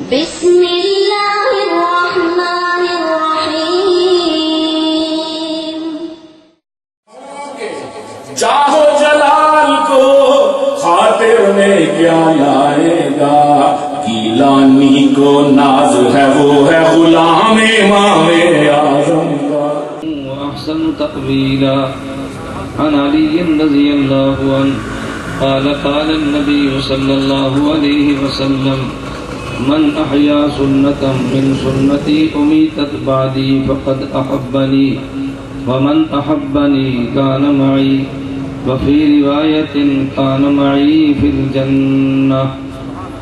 بسم اللہ الرحمن الرحیم۔ چاہو جلال کو خاطر میں کیا لائے گا، گیلانی کو ناز ہے وہ ہے غلام امام اعظم کا۔ وأحسن تأويلا عن علي رضي الله عنه قال قال النبي صلى الله عليه وسلم من أحيا سنة من سنتي أميتت بعدي فقد أحبني ومن أحبني كان معي وفي رواية كان معي في الجنة۔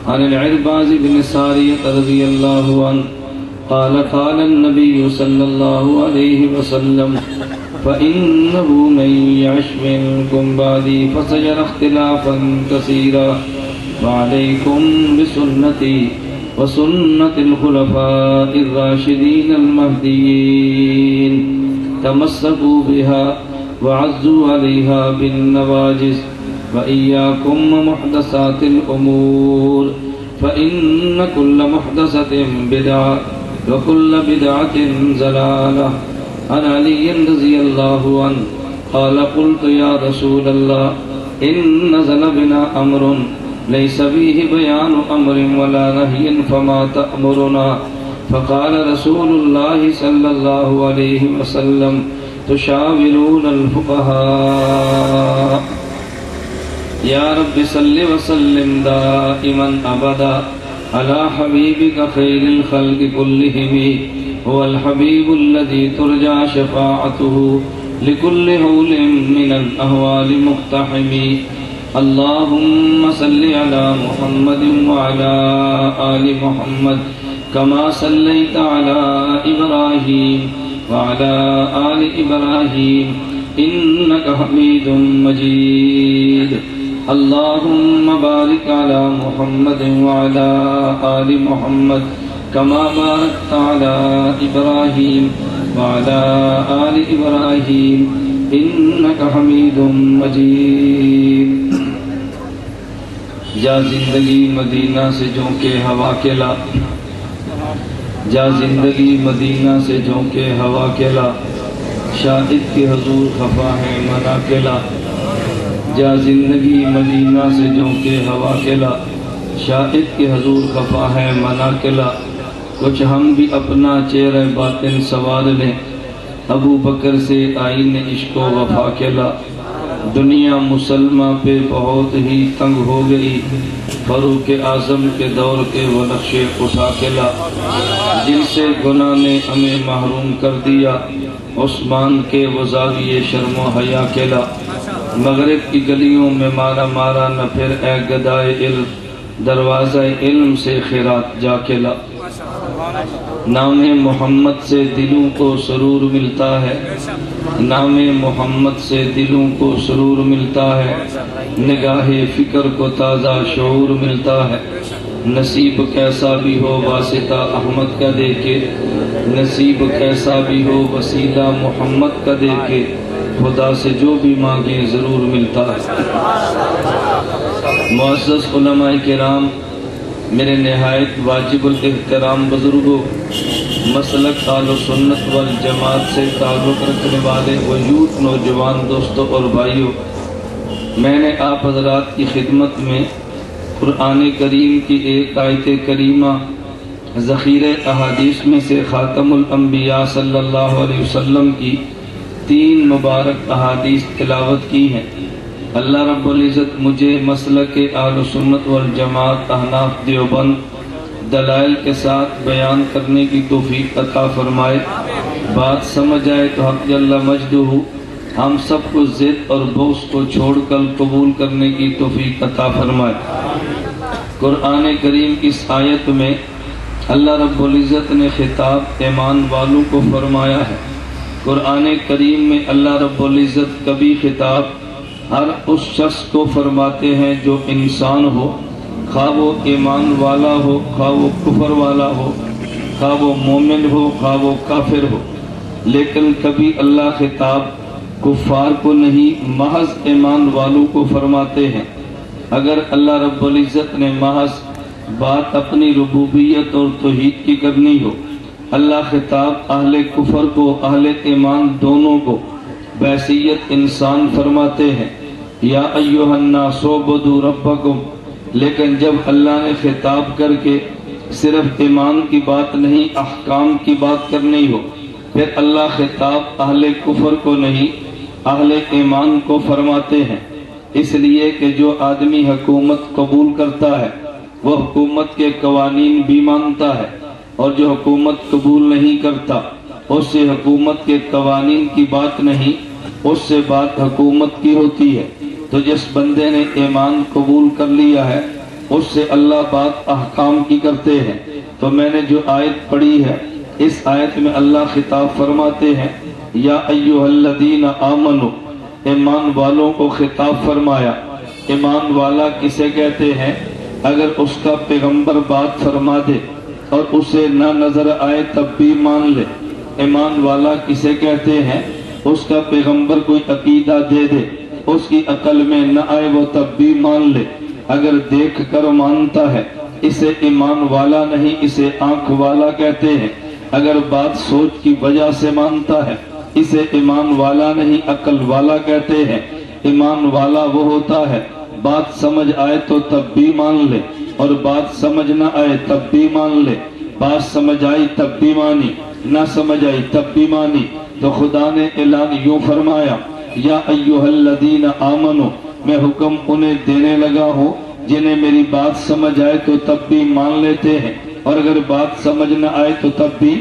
عن العرباض بن سارية رضي الله عنه قال قال النبي صلى الله عليه وسلم فإنه من يعش منكم بعدي فسيرى اختلافا كثيرا وعليكم بسنتي وسنة الخلفاء الراشدين المهديين تمسكوا بها وعزوا عليها بالنواجذ وإياكم ومحدثات الأمور فإن كل محدثة بدعة وكل بدعة ضلالة۔ عن علي رضي الله عنه قال قلت يا رسول الله إن نزل بنا أمر ليس فيه بيان أمر ولا نهي فما تأمرنا؟ فقال رسول الله صلى الله عليه وسلم تشاورون الفقهاء۔ يا رب صل وسلم دائما أبدا على حبيبك خير الخلق كلهم، هو الحبيب الذي ترجى شفاعته لكل هول من الأهوال مقتحم۔ اللهم صل على محمد وعلى آل محمد كما صليت على إبراهيم وعلى آل إبراهيم إنك حميد مجيد۔ اللهم بارك على محمد وعلى آل محمد كما باركت على إبراهيم وعلى آل إبراهيم إنك حميد مجيد۔ جا زندگی مدینہ سے جھونکے ہوا کے لا، جا زندگی مدینہ سے جھونکے ہوا کے لا، شاہد کے حضور خفا ہے منا کے لا۔ جا زندگی مدینہ سے جھونکے ہوا کے لا، شاہد کے حضور خفا ہے منا کے لا۔ کچھ ہم بھی اپنا چہرہ باطن سوار لیں، ابو بکر سے آئین عشق و وفا کے لا۔ دنیا مسلمہ پہ بہت ہی تنگ ہو گئی، فاروق اعظم کے دور کے وہ نقشے اٹھا کے لا۔ جن سے گناہ نے ہمیں محروم کر دیا، عثمان کے وہ زاویے شرم و حیا کے لا۔ مغرب کی گلیوں میں مارا مارا نہ پھر اے گدائے علم، دروازہ علم سے خیرات جا کے لا۔ نام محمد سے دلوں کو سرور ملتا ہے، نام محمد سے دلوں کو سرور ملتا ہے، نگاہ فکر کو تازہ شعور ملتا ہے۔ نصیب کیسا بھی ہو واسطہ احمد کا دیکھے، نصیب کیسا بھی ہو وسیلہ محمد کا دیکھے، خدا سے جو بھی مانگے ضرور ملتا ہے۔ معزز علماء کرام، میرے نہایت واجب الاحترام بزرگوں، مسلک اہل سنت والجماعت سے تعلق رکھنے والے وجود نوجوان دوستوں اور بھائیوں، میں نے آپ حضرات کی خدمت میں قرآن کریم کی ایک آیت کریمہ ذخیرہ احادیث میں سے خاتم الانبیاء صلی اللہ علیہ وسلم کی 3 مبارک احادیث تلاوت کی ہیں۔ اللہ رب العزت مجھے مسلک اہل سنت والجماعت احناف دیوبند دلائل کے ساتھ بیان کرنے کی توفیق عطا فرمائے، بات سمجھ آئے تو حق جل مجدہ ہم سب کو ضد اور بغض کو چھوڑ کر قبول کرنے کی توفیق عطا فرمائے۔ قرآن کریم کی اس آیت میں اللہ رب العزت نے خطاب ایمان والوں کو فرمایا ہے۔ قرآن کریم میں اللہ رب العزت کبھی خطاب ہر اس شخص کو فرماتے ہیں جو انسان ہو، خواہ وہ ایمان والا ہو، خواہ وہ کفر والا ہو، خواہ وہ مومن ہو، خواہ وہ کافر ہو، لیکن کبھی اللہ خطاب کفار کو نہیں، محض ایمان والوں کو فرماتے ہیں۔ اگر اللہ رب العزت نے محض بات اپنی ربوبیت اور توحید کی کرنی ہو، اللہ خطاب اہل کفر کو اہل ایمان دونوں کو بحیثیت انسان فرماتے ہیں، یا ایھا الناس اعبدوا ربکم، لیکن جب اللہ نے خطاب کر کے صرف ایمان کی بات نہیں احکام کی بات کرنی ہو، پھر اللہ خطاب اہل کفر کو نہیں اہل ایمان کو فرماتے ہیں، اس لیے کہ جو آدمی حکومت قبول کرتا ہے وہ حکومت کے قوانین بھی مانتا ہے، اور جو حکومت قبول نہیں کرتا اس سے حکومت کے قوانین کی بات نہیں، اس سے بات حکومت کی ہوتی ہے۔ تو جس بندے نے ایمان قبول کر لیا ہے اس سے اللہ بات احکام کی کرتے ہیں۔ تو میں نے جو آیت پڑھی ہے اس آیت میں اللہ خطاب فرماتے ہیں، یا ایھا الذین آمنوا، ایمان والوں کو خطاب فرمایا۔ ایمان والا کسے کہتے ہیں؟ اگر اس کا پیغمبر بات فرما دے اور اسے نہ نظر آئے تب بھی مان لے۔ ایمان والا کسے کہتے ہیں؟ اس کا پیغمبر کوئی عقیدہ دے دے، اس کی عقل میں نہ آئے وہ تب بھی مان لے، اگر دیکھ کر مانتا ہے اسے ایمان والا نہیں، اسے آنکھ والا کہتے ہیں۔ اگر بات سوچ کی وجہ سے مانتا ہے اسے ایمان والا نہیں، عقل والا کہتے ہیں۔ ایمان والا وہ ہوتا ہے بات سمجھ آئے تو تب بھی مان لے، اور بات سمجھ نہ آئے تب بھی مان لے، بات سمجھ آئی تب بھی مانی، نہ سمجھ آئی تب بھی مانی۔ تو خدا نے اعلان یوں فرمایا، یا ایھا الذین آمنوا، میں حکم انہیں دینے لگا ہوں جنہیں میری بات سمجھ آئے تو تب بھی مان لیتے ہیں، اور اگر بات سمجھ نہ آئے تو تب بھی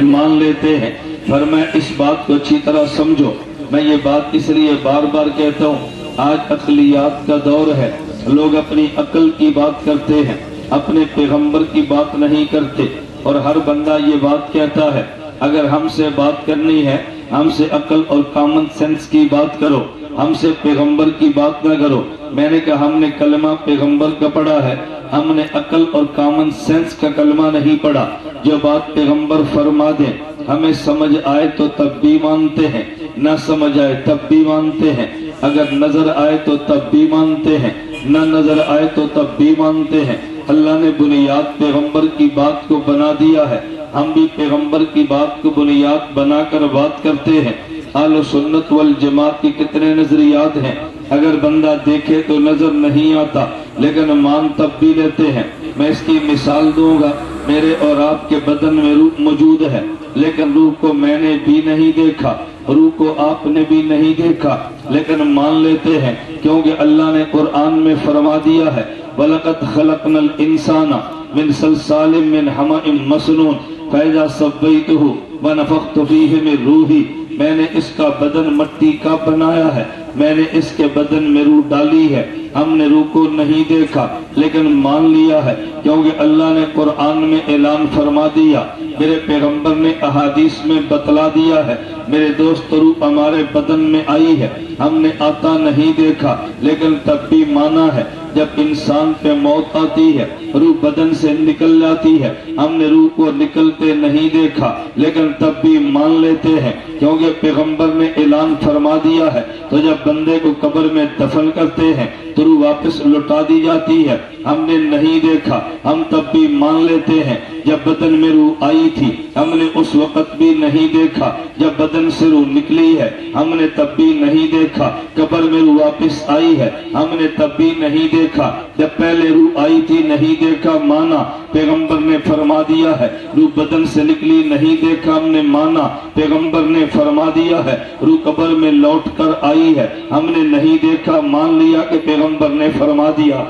مان لیتے ہیں۔ فرمایا اس بات کو اچھی طرح سمجھو۔ میں یہ بات اس لیے بار بار کہتا ہوں، آج عقلیات کا دور ہے، لوگ اپنی عقل کی بات کرتے ہیں، اپنے پیغمبر کی بات نہیں کرتے، اور ہر بندہ یہ بات کہتا ہے اگر ہم سے بات کرنی ہے ہم سے عقل اور کامن سینس کی بات کرو، ہم سے پیغمبر کی بات نہ کرو۔ میں نے کہا ہم نے کلمہ پیغمبر کا پڑھا ہے، ہم نے عقل اور کامن سینس کا کلمہ نہیں پڑھا۔ جو بات پیغمبر فرما دیں ہمیں سمجھ آئے تو تب بھی مانتے ہیں، نہ سمجھ آئے تب بھی مانتے ہیں، اگر نظر آئے تو تب بھی مانتے ہیں، نہ نظر آئے تو تب بھی مانتے ہیں۔ اللہ نے بنیاد پیغمبر کی بات کو بنا دیا ہے، ہم بھی پیغمبر کی بات کو بنیاد بنا کر بات کرتے ہیں۔ اہل سنت والجماعت کی کتنے نظریات ہیں، اگر بندہ دیکھے تو نظر نہیں آتا لیکن مان تب بھی لیتے ہیں۔ میں اس کی مثال دوں گا، میرے اور آپ کے بدن میں روح موجود ہے لیکن روح کو میں نے بھی نہیں دیکھا، روح کو آپ نے بھی نہیں دیکھا، لیکن مان لیتے ہیں کیونکہ اللہ نے قرآن میں فرما دیا ہے، وَلَقَدْ خَلَقْنَا الْإِنسَانَ مِنْ صَلْصَالٍ مِّنْ حَمَإٍ مَّسْنُونٍ فَإِذَا سَوَّيْتُهُ وَنَفَخْتُ فِيهِ مِن رُوحِي، میں نے اس کا بدن مٹی کا بنایا ہے، میں نے اس کے بدن میں روح ڈالی ہے۔ ہم نے روح کو نہیں دیکھا لیکن مان لیا ہے کیونکہ اللہ نے قرآن میں اعلان فرما دیا، میرے پیغمبر نے احادیث میں بتلا دیا ہے، میرے دوست روح ہمارے بدن میں آئی ہے، ہم نے آتا نہیں دیکھا لیکن تب بھی مانا ہے۔ جب انسان پہ موت آتی ہے روح بدن سے نکل جاتی ہے، ہم نے روح کو نکلتے نہیں دیکھا لیکن تب بھی مان لیتے ہیں کیونکہ پیغمبر نے اعلان فرما دیا ہے۔ تو جب بندے کو قبر میں دفن کرتے ہیں تو روح واپس لوٹا دی جاتی ہے، ہم نے نہیں دیکھا ہم تب بھی مان لیتے ہیں۔ جب بدن میں روح آئی تھی ہم نے اس وقت بھی نہیں دیکھا، جب بدن سے روح نکلی ہے ہم نے تب بھی نہیں دیکھا، قبر میں روح واپس آئی ہے ہم نے تب بھی نہیں دیکھا، جب پہلے روح آئی تھی نہیں دیکھا مانا، پیغمبر نے فرما دیا ہے۔ روح بدن سے نکلی نہیں دیکھا ہم نے مانا، پیغمبر نے فرما دیا ہے۔ روح قبر میں لوٹ کر آئی ہے ہم نے نہیں دیکھا، مان لیا کہ پیغمبر نے فرما دیا۔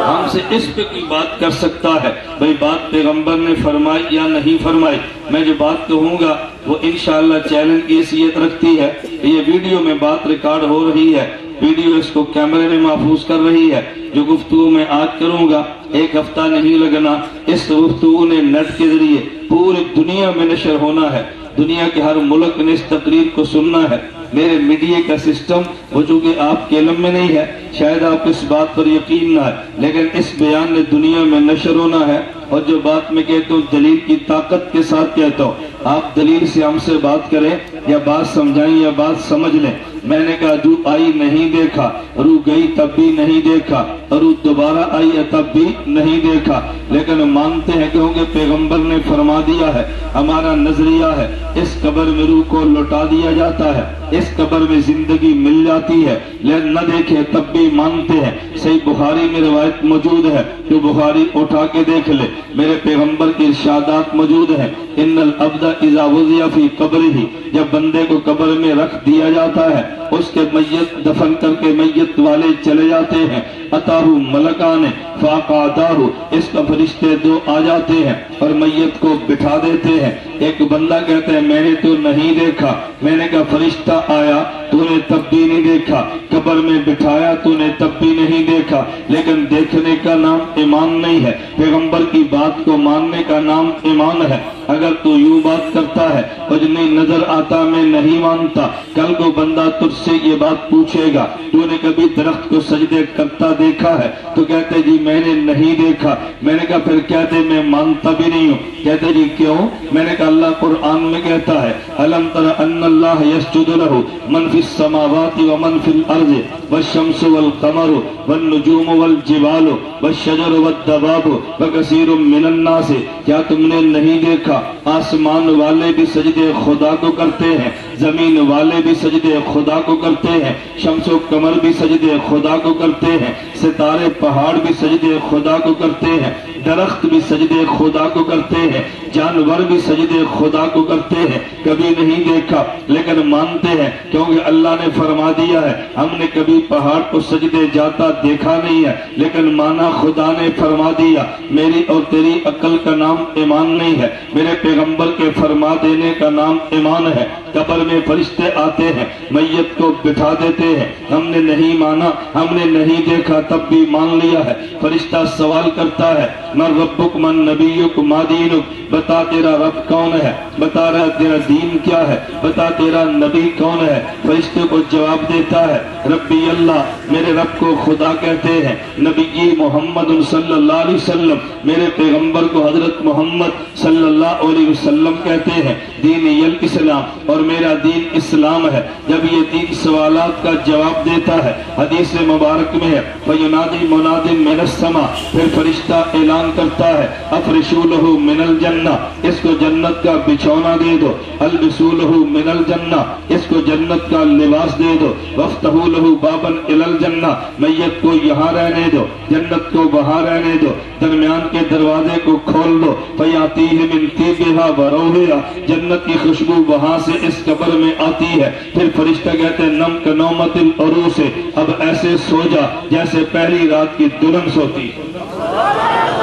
ہم سے اس پہ کوئی بات کر سکتا ہے بھئی بات پیغمبر نے فرمائی یا نہیں فرمائی؟ میں جو بات کہوں گا وہ انشاءاللہ چینل کی حیثیت رکھتی ہے، یہ ویڈیو میں بات ریکارڈ ہو رہی ہے، ویڈیو اس کو کیمرے میں محفوظ کر رہی ہے۔ جو گفتگو میں آج کروں گا ایک ہفتہ نہیں لگنا، اس گفتگو نے نیٹ کے ذریعے پوری دنیا میں نشر ہونا ہے، دنیا کے ہر ملک نے اس تقریر کو سننا ہے۔ میرے میڈیا کا سسٹم وہ چونکہ آپ کے علم میں نہیں ہے، شاید آپ اس بات پر یقین نہ ہے، لیکن اس بیان نے دنیا میں نشر ہونا ہے۔ اور جو بات میں کہتا ہوں دلیل کی طاقت کے ساتھ کہتا ہوں، آپ دلیل سے ہم سے بات کریں یا بات سمجھائیں یا بات سمجھ لیں۔ میں نے کہا جو آئی نہیں دیکھا روح گئی تب بھی نہیں دیکھا، روح دوبارہ آئی ہے تب بھی نہیں دیکھا، لیکن مانتے ہیں کیونکہ پیغمبر نے فرما دیا ہے، ہمارا نظریہ ہے اس قبر میں روح کو لوٹا دیا جاتا ہے، اس قبر میں زندگی مل جاتی ہے، لیکن نہ دیکھے تب بھی مانتے ہیں۔ صحیح بخاری میں روایت موجود ہے، جو بخاری اٹھا کے دیکھ لے، میرے پیغمبر کی ارشادات موجود ہیں، ان العبد اذا وضع فی قبرہ، جب بندے کو قبر میں رکھ دیا جاتا ہے، اس کے میت دفن کر کے میت والے چلے جاتے ہیں، اتاہ ملکان فاقعداہ، اس کا فرشتے دو آ جاتے ہیں اور میت کو بٹھا دیتے ہیں۔ ایک بندہ کہتا ہے میں نے تو نہیں دیکھا، میں نے کہا فرشتہ آیا تو نے تب بھی نہیں دیکھا، قبر میں بٹھایا تو نے تب بھی نہیں دیکھا، لیکن دیکھنے کا نام ایمان نہیں ہے، پیغمبر کی بات کو ماننے کا نام ایمان ہے۔ اگر تو یوں بات کرتا ہے کچھ نہیں نظر آتا میں نہیں مانتا، کل کو بندہ تجھ سے یہ بات پوچھے گا تو نے کبھی درخت کو سجدے کرتا دیکھا ہے، تو کہتے جی میں نے نہیں دیکھا، میں نے کہا پھر کہتے میں مانتا بھی نہیں ہوں، کہتے جی کیوں؟ میں نے کہا اللہ قرآن میں کہتا ہے الم تر ان اللہ یسجد لہ من فی السماوات ومن فی الارض والشمس والقمر والنجوم والجبال والشجر والدواب وکثیر من الناس، کیا تم نے نہیں دیکھا آسمان والے بھی سجدے خدا کو کرتے ہیں، زمین والے بھی سجدے خدا کو کرتے ہیں، شمس و قمر بھی سجدے خدا کو کرتے ہیں، ستارے پہاڑ بھی سجدے خدا کو کرتے ہیں، درخت بھی سجدے خدا کو کرتے ہیں، جانور بھی سجدے خدا کو کرتے ہیں، کبھی نہیں دیکھا لیکن مانتے ہیں کیونکہ اللہ نے فرما دیا ہے۔ ہم نے کبھی پہاڑ کو سجدے جاتا دیکھا نہیں ہے لیکن مانا خدا نے فرما دیا۔ میری اور تیری عقل کا نام ایمان نہیں ہے، میرے پیغمبر کے فرما دینے کا نام ایمان ہے۔ قبر میں فرشتے آتے ہیں، میت کو بٹھا دیتے ہیں، ہم نے نہیں مانا، ہم نے نہیں دیکھا تب بھی مان لیا ہے۔ فرشتہ سوال کرتا ہے من ربک من نبیک ما دینک، بتا تیرا رب کون ہے، بتا رہا تیرا دین کیا ہے، بتا تیرا نبی کون ہے۔ فرشتے کو جواب دیتا ہے ربی اللہ، میرے رب کو خدا کہتے ہیں، نبی محمد صلی اللہ علیہ وسلم، میرے پیغمبر کو حضرت محمد صلی اللہ علیہ وسلم کہتے ہیں، دین الاسلام، اور میرا دین اسلام ہے۔ جب یہ دین سوالات کا جواب دیتا ہے، حدیث مبارک میں ہے فَيُنَادِي مُنَادٍ مِّنَ السَّمَاءِ، پھر فرشتہ اعلان کرتا ہے افرشوا لہ من الجنہ، اس کو جنت کا بچھونا دے دو، البسوا لہ من الجنہ، اس کو جنت کا لباس دے دو، وَافْتَحُوا لَهُ بَابًا إِلَى الْجَنَّةِ، میت کو یہاں رہنے دو، جنت کو وہاں رہنے دو، درمیان کے دروازے کو کھول دو، فَيَأْتِيهِ مِن طِيبِهَا وَرَوْحِهَا، جنت کی خوشبو وہاں سے اس قبر میں آتی ہے۔ پھر فرشتہ کہتے ہیں نم کنومت العروس، اب ایسے سو جا جیسے پہلی رات کی دلہن سوتی ہے،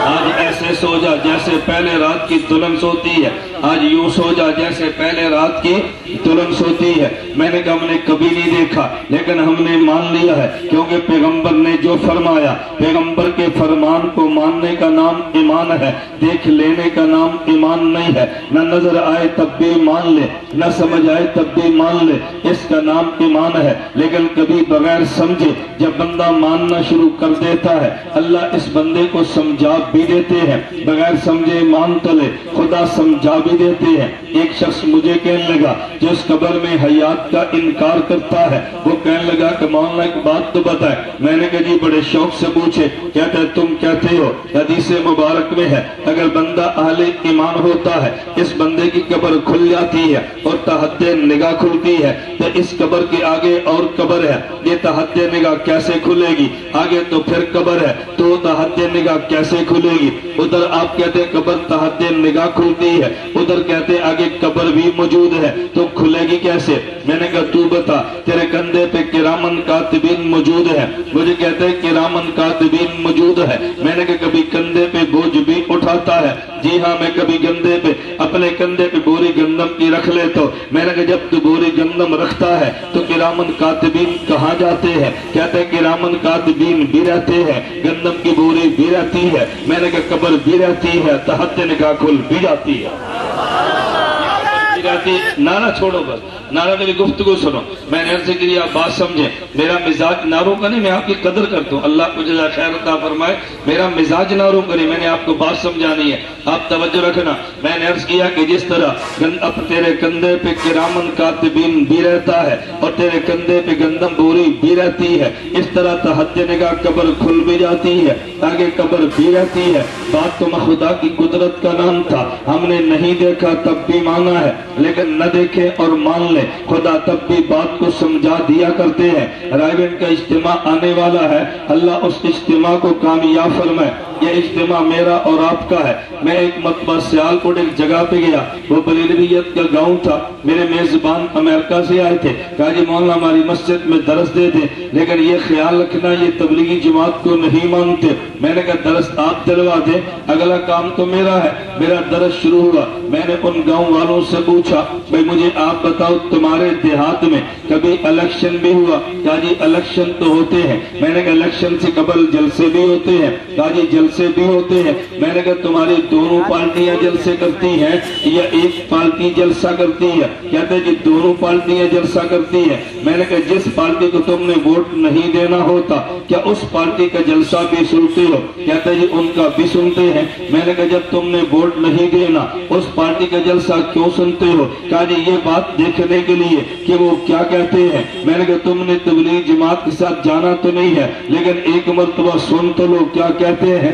آج ایسے سو جا جیسے پہلے رات کی دلہن سوتی ہے، آج یوں سو جا جیسے پہلے رات کی دلہن سوتی ہے۔ میں نے کہا ہم نے کبھی نہیں دیکھا لیکن ہم نے مان لیا ہے کیونکہ پیغمبر نے جو فرمایا، پیغمبر کے فرمان کو ماننے کا نام ایمان ہے، دیکھ لینے کا نام ایمان نہیں ہے۔ نہ نظر آئے تب بھی مان لے، نہ سمجھ آئے تب بھی مان لے، اس کا نام ایمان ہے۔ لیکن کبھی بغیر سمجھے جب بندہ ماننا شروع کر دیتا ہے، اللہ اس بندے کو سمجھا بھی دیتے ہیں، بغیر سمجھے مان تو لے، خدا سمجھا بھی دیتے ہیں۔ ایک شخص مجھے کہنے لگا جو اس قبر میں حیات کا انکار کرتا ہے، وہ کہنے لگا کہ مولانا ایک بات تو بتائے۔ میں نے کہا جی بڑے شوق سے پوچھے، کہتے ہیں تم کہتے ہو حدیث مبارک میں ہے اگر بندہ اہل ایمان ہوتا ہے اس بندے کی قبر کھل جاتی ہے اور تحت نگاہ کھلتی ہے، تو اس قبر کے آگے اور قبر ہے، یہ تحت نگاہ کیسے کھلے گی؟ آگے تو پھر قبر ہے تو تحت نگاہ کیسے کھلے گی؟ ادھر آپ کہتے ہیں قبر تحت نگاہ کھلتی ہے، ادھر کہتے ہیں آگے قبر بھی موجود ہے تو کھلے گی کیسے؟ میں نے کہا تو بتا، تیرے کندھے پہ کرامن کاتبین موجود ہے، مجھے کہتے ہیں کرامن کاتبین موجود ہے۔ میں نے کہا کبھی کندھے پہ بوجھ بھی اٹھاتا ہے؟ جی ہاں، میں کبھی کندھے پہ اپنے کندھے پہ بوری گندم کی رکھ لیتا ہوں۔ میں نے کہا جب تو بوری گندم رکھتا ہے تو کرامن کاتبین کہاں جاتے ہیں؟ کہتے ہیں کرامن کاتبین بھی رہتے ہیں، گندم کی بوری بھی رہتی ہے۔ میں نے کہا قبر بھی رہتی ہے، تحت نگاہ کھل بھی جاتی ہے۔ کہتی نعرہ چھوڑو بس, نعرہ میری گفتگو سنو. میں نے عرض کی آپ بات سمجھیں, میرا مزاج نعروں کا نہیں, میں آپ کی قدر کرتا ہوں, اللہ کو جزا خیر عطا فرمائے. میرا مزاج نعروں کا نہیں, میں نے آپ کو بات سمجھانی ہے, آپ توجہ رکھنا. میں نے عرض کیا کہ جس طرح اب تیرے کندھے پہ کرامن کاتبین بھی رہتا ہے اور تیرے کندھے پہ گندم بوری بھی رہتی ہے, اس طرح تحت نگاہ قبر کھل بھی جاتی ہے, آگے قبر بھی رہتی ہے. بات تو خدا کی قدرت کا نام تھا, ہم نے نہیں دیکھا تب بھی مانا ہے, لیکن نہ دیکھے اور مان لے خدا تب بھی بات کو سمجھا دیا کرتے ہیں. رائبن کا اجتماع آنے والا ہے, اللہ اس اجتماع کو کامیاب فرمائے. یہ اجتماع میرا اور آپ کا ہے. میں ایک مرتبہ سیالکوٹ ایک جگہ پہ گیا, وہ بریلویت کا گاؤں تھا. میرے میزبان امریکہ سے آئے تھے, کہا جی مولانا ہماری مسجد میں درس دے دیں, لیکن یہ خیال رکھنا یہ تبلیغی جماعت کو نہیں مانتے. میں نے کہا درس آپ دلوا دیں, اگلا کام تو میرا ہے. میرا درس شروع ہوا. میں نے ان گاؤں والوں سے پوچھا بھئی مجھے آپ بتاؤ تمہارے دیہات میں کبھی الیکشن بھی ہوا؟ کہا جی الیکشن تو ہوتے ہیں. میں نے کہا الیکشن سے قبل جلسے بھی ہوتے ہیں؟ کہا جی جلسے بھی ہوتے ہیں. میں نے کہا تمہاری دونوں پارٹیاں جلسے کرتی ہیں یا ایک پارٹی جلسہ کرتی ہے؟ کہتے جی دونوں پارٹیاں جلسہ کرتی ہیں. میں نے کہا جس پارٹی کو تم نے ووٹ نہیں دینا ہوتا کیا اس پارٹی کا جلسہ بھی سنتے ہو؟ کہتے جی ان کا بھی سنتے ہیں. میں نے کہا جب تم نے ووٹ نہیں دینا اس پارٹی کا جلسہ کیوں سنتے ہو؟ کہا جی یہ بات دیکھنے کے لیے کہ وہ کیا کہتے ہیں. میں نے کہا تم نے تبلیغ جماعت کے ساتھ جانا تو نہیں ہے, لیکن ایک مرتبہ سن تو لو کیا کہتے ہیں,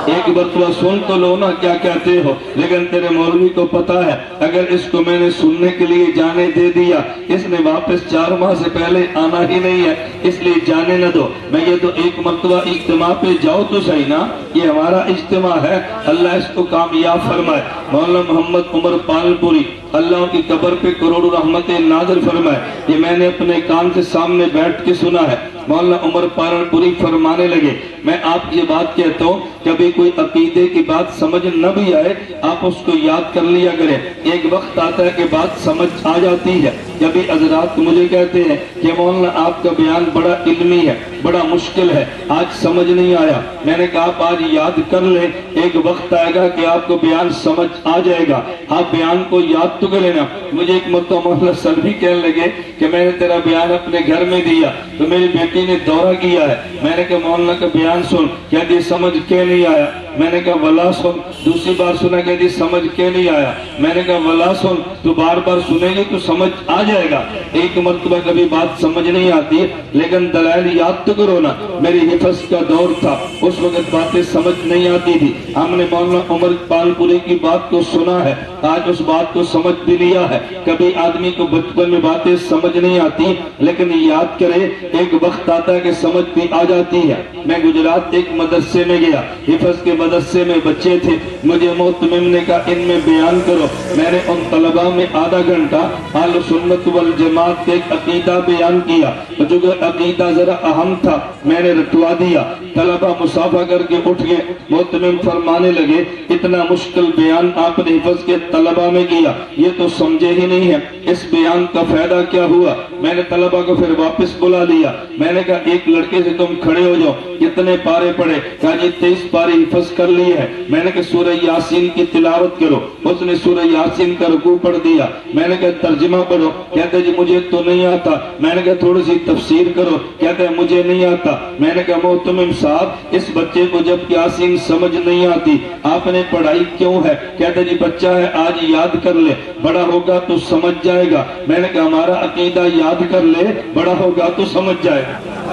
ایک مرتبہ سن تو لو نا کیا کہتے ہو. لیکن تیرے مولوی کو پتا ہے اگر اس کو میں نے سننے کے لیے جانے دے دیا, اس نے واپس 4 ماہ سے پہلے آنا ہی نہیں ہے, اس لیے جانے نہ دو. میں یہ تو ایک مرتبہ اجتماع پہ جاؤ تو صحیح نا, یہ ہمارا اجتماع ہے, اللہ اس کو کامیاب فرمائے. مولانا محمد عمر پالپوری اللہ کی قبر پہ کروڑوں رحمت نازل فرمائے. یہ میں نے اپنے کان سے سامنے بیٹھ کے سنا ہے. مولانا عمر پالپوری فرمانے لگے میں آپ یہ بات کہتا ہوں کبھی کوئی عقیدے کی بات سمجھ نہ بھی آئے آپ اس کو یاد کر لیا کریں. ایک وقت آتا ہے کہ بات سمجھ آ جاتی ہے. کبھی حضرات مجھے کہتے ہیں کہ مولانا آپ کا بیان بڑا علمی ہے, بڑا مشکل ہے, آج سمجھ نہیں آیا. میں نے کہا آپ آج یاد کر لیں, ایک وقت آئے گا کہ آپ کو بیان سمجھ آ جائے گا, آپ بیان کو یاد تو کر لینا. مجھے ایک مرتبہ مولانا سر بھی کہنے لگے کہ میں نے تیرا بیان اپنے گھر میں دیا تو میری بیٹی نے دورہ کیا ہے. میں نے کہا مولانا کا بیان سن, کیا جی سمجھ کے نہیں آیا؟ میں نے کہا ولا سن. دوسری بار سنا کہ جی سمجھ کے نہیں آیا. میں نے کہا ولا سن, تو بار بار سنیں گے تو سمجھ آ جائے گا. ایک مرتبہ کبھی بات سمجھ نہیں آتی لیکن دلائل یاد تو کرو نا. میری حفظ کا دور تھا, اس وقت باتیں سمجھ نہیں آتی تھی. ہم نے مولانا عمر پالپوری کی بات کو سنا ہے, آج اس بات کو سمجھ بھی لیا ہے. کبھی آدمی کو بچپن میں باتیں سمجھ نہیں آتی لیکن یاد کرے ایک وقت آتا ہے کہ سمجھ بھی آ جاتی ہے. میں گجرات ایک مدرسے میں گیا, حفظ کے مدرسے میں بچے تھے. مجھے محتمم نے کہا ان میں بیان کرو. میں نے ان طلباء میں آدھا گھنٹہ اہل سنت والجماعت کے ایک عقیدہ بیان کیا. جو کہ عقیدہ ذرا اہم تھا میں نے رٹوا دیا. طلباء مسافہ کر کے اٹھ گئے. محتمم فرمانے لگے اتنا مشکل بیان آپ نے حفظ کے طلباء میں کیا, یہ تو سمجھے ہی نہیں ہے, اس بیان کا فائدہ کیا ہوا؟ میں نے طلباء کو پھر واپس بلا لیا. میں نے کہا ایک لڑکے سے تم کھڑے ہو جاؤ, کتنے پارے پڑھے؟ کہا جی 23 پارے حفظ کر لیے ہیں. میں نے کہا سورہ یاسین کی تلاوت کرو. اس نے سورہ یاسین کا رکوع پڑھ دیا. میں نے کہا ترجمہ پڑھو. کہتے جی مجھے تو نہیں آتا. میں نے کہا تھوڑی سی تفسیر کرو. کہتے ہیں مجھے نہیں آتا. میں نے کہا محتمم صاحب اس بچے کو جب یاسین سمجھ نہیں آتی آپ نے پڑھائی کیوں ہے؟ کہتے جی بچہ ہے آج یاد کر لے, بڑا ہوگا تو سمجھ جائے گا. میں نے کہا ہمارا عقیدہ یاد کر لے, بڑا ہوگا تو سمجھ جائے گا.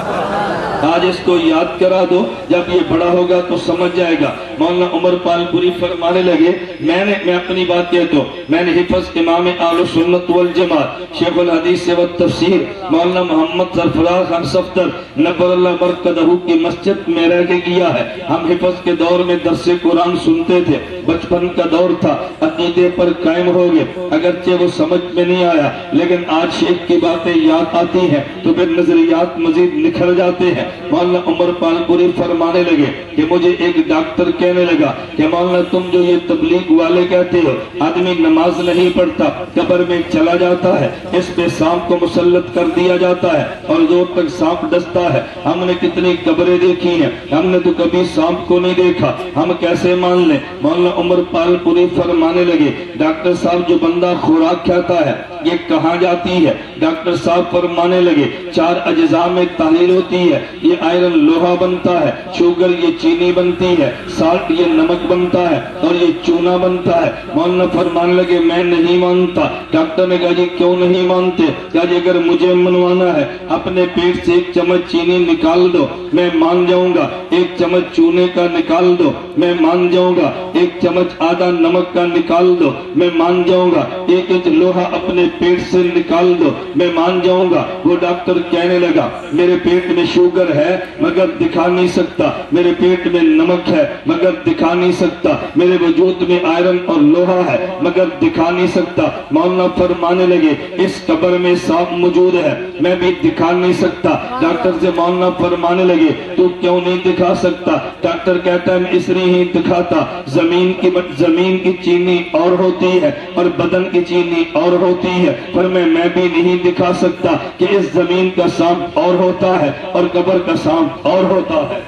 آج اس کو یاد کرا دو, جب یہ بڑا ہوگا تو سمجھ جائے گا. مولانا عمر پالپوری فرمانے لگے میں اپنی بات کہتا ہوں, میں نے حفظ امام اہل سنت والجماعت شیخ الحدیث و تفسیر مولانا محمد سرفراز خان صفدر نبر اللہ مرکزہ کی مسجد میں رہ کے کیا ہے. ہم حفظ کے دور میں درس قرآن سنتے تھے, بچپن کا دور تھا, عقیدے پر قائم ہو گئے. اگرچہ وہ سمجھ میں نہیں آیا لیکن آج شیخ کی باتیں یاد آتی ہیں تو پھر نظریات مزید نکھر جاتے ہیں. مولانا عمر پالپوری فرمانے لگے کہ مجھے ایک ڈاکٹر کہنے لگا کہ مولانا تم جو یہ تبلیغ والے کہتے ہو آدمی نماز نہیں پڑھتا قبر میں چلا جاتا ہے اس پہ سانپ کو مسلط کر دیا جاتا ہے اور زور تک سانپ ڈستا ہے، ہم نے کتنی قبریں دیکھی ہیں، ہم نے تو کبھی سانپ کو نہیں دیکھا، ہم کیسے مان لیں؟ مولانا عمر پال پوری فرمانے لگے ڈاکٹر صاحب جو بندہ خوراک کھاتا ہے یہ کہاں جاتی ہے؟ ڈاکٹر صاحب فرمانے لگے 4 اجزاء میں تحلیل ہوتی ہے، یہ آئرن لوہا بنتا ہے، شوگر یہ چینی بنتی ہے، سالٹ یہ نمک بنتا ہے اور یہ چونا بنتا ہے۔ مولانا فرمانے لگے میں نہیں مانتا۔ ڈاکٹر نے کہا جی کیوں نہیں مانتے؟ کہا جی اگر مجھے منوانا ہے اپنے پیٹ سے 1 چمچ چینی نکال دو میں مان جاؤں گا، 1 چمچ چونے کا نکال دو میں مان جاؤں گا، 1 چمچ آدھا نمک کا نکال دو میں مان جاؤں گا، 1 انچ لوہا اپنے پیٹ سے نکال دو میں مان جاؤں گا۔ وہ ڈاکٹر کہنے لگا میرے پیٹ میں شوگر ہے مگر دکھا نہیں سکتا، میرے پیٹ میں نمک ہے مگر دکھا نہیں سکتا، میرے وجود میں آئرن اور لوہا ہے مگر دکھا نہیں سکتا۔ مولانا فرمانے لگے اس قبر میں سانپ موجود ہے میں بھی دکھا نہیں سکتا۔ ڈاکٹر سے مولانا فرمانے لگے تو کیوں نہیں دکھا سکتا؟ ڈاکٹر کہتا ہے میں اس لیے ہی دکھاتا، زمین کی چینی اور ہوتی ہے اور بدن کی چینی اور ہوتی ہے، پر میں بھی نہیں دکھا سکتا کہ اس زمین کا سانپ اور ہوتا ہے اور قبر کا سانپ اور ہوتا ہے۔